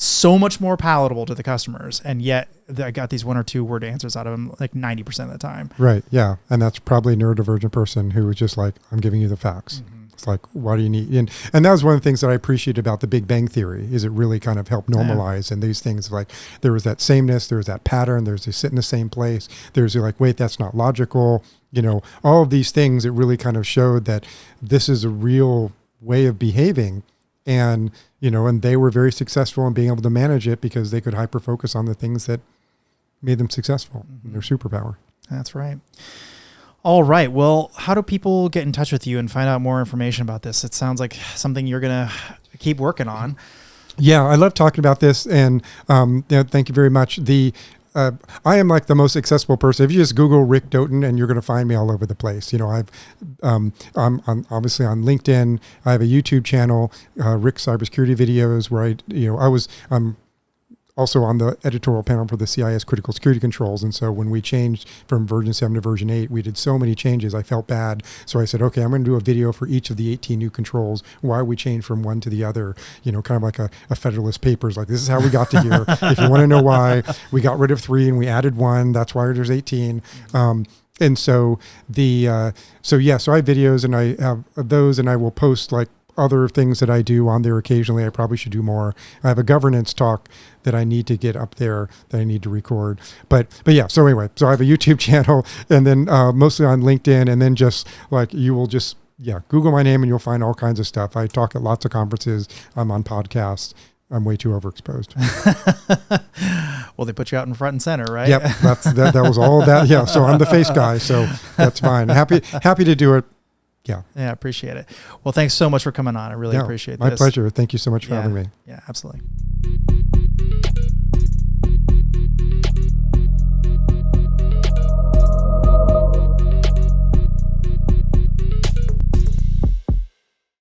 B: so much more palatable to the customers, and yet I got these 1 or 2 word answers out of them like 90% of the time.
C: Right. Yeah. And that's probably a neurodivergent person who was just like, I'm giving you the facts.
B: Mm-hmm.
C: It's like, what do you need? And that was one of the things that I appreciate about the Big Bang Theory is it really kind of helped normalize. And these things like there was that sameness, there was that pattern, there's they sit in the same place. There's like, wait, that's not logical. All of these things, it really kind of showed that this is a real way of behaving. And, and they were very successful in being able to manage it because they could hyper focus on the things that made them successful, their superpower.
B: That's right. All right. Well, how do people get in touch with you and find out more information about this? It sounds like something you're going to keep working on.
C: Yeah, I love talking about this. And thank you very much. I am like the most accessible person. If you just Google Rick Doten, and you're going to find me all over the place. I'm obviously on LinkedIn. I have a YouTube channel, Rick Cybersecurity Videos, where I'm also on the editorial panel for the CIS Critical Security Controls. And so when we changed from version 7 to version 8, we did so many changes. I felt bad. So I said, okay, I'm going to do a video for each of the 18 new controls, why we changed from one to the other, kind of like a Federalist Papers. Like, this is how we got to here. If you want to know why we got rid of 3 and we added 1, that's why there's 18. And so so I have videos, and I have those, and I will post like other things that I do on there occasionally. I probably should do more. I have a governance talk that I need to get up there that I need to record. But yeah, so anyway, so I have a YouTube channel, and then mostly on LinkedIn, and then just like you will just, Google my name and you'll find all kinds of stuff. I talk at lots of conferences. I'm on podcasts. I'm way too overexposed.
B: Well, they put you out in front and center, right?
C: Yep, that was all that. Yeah, so I'm the face guy, so that's fine. Happy to do it. Yeah,
B: I appreciate it. Well, thanks so much for coming on. I really appreciate this.
C: My pleasure. Thank you so much for having me.
B: Yeah, absolutely.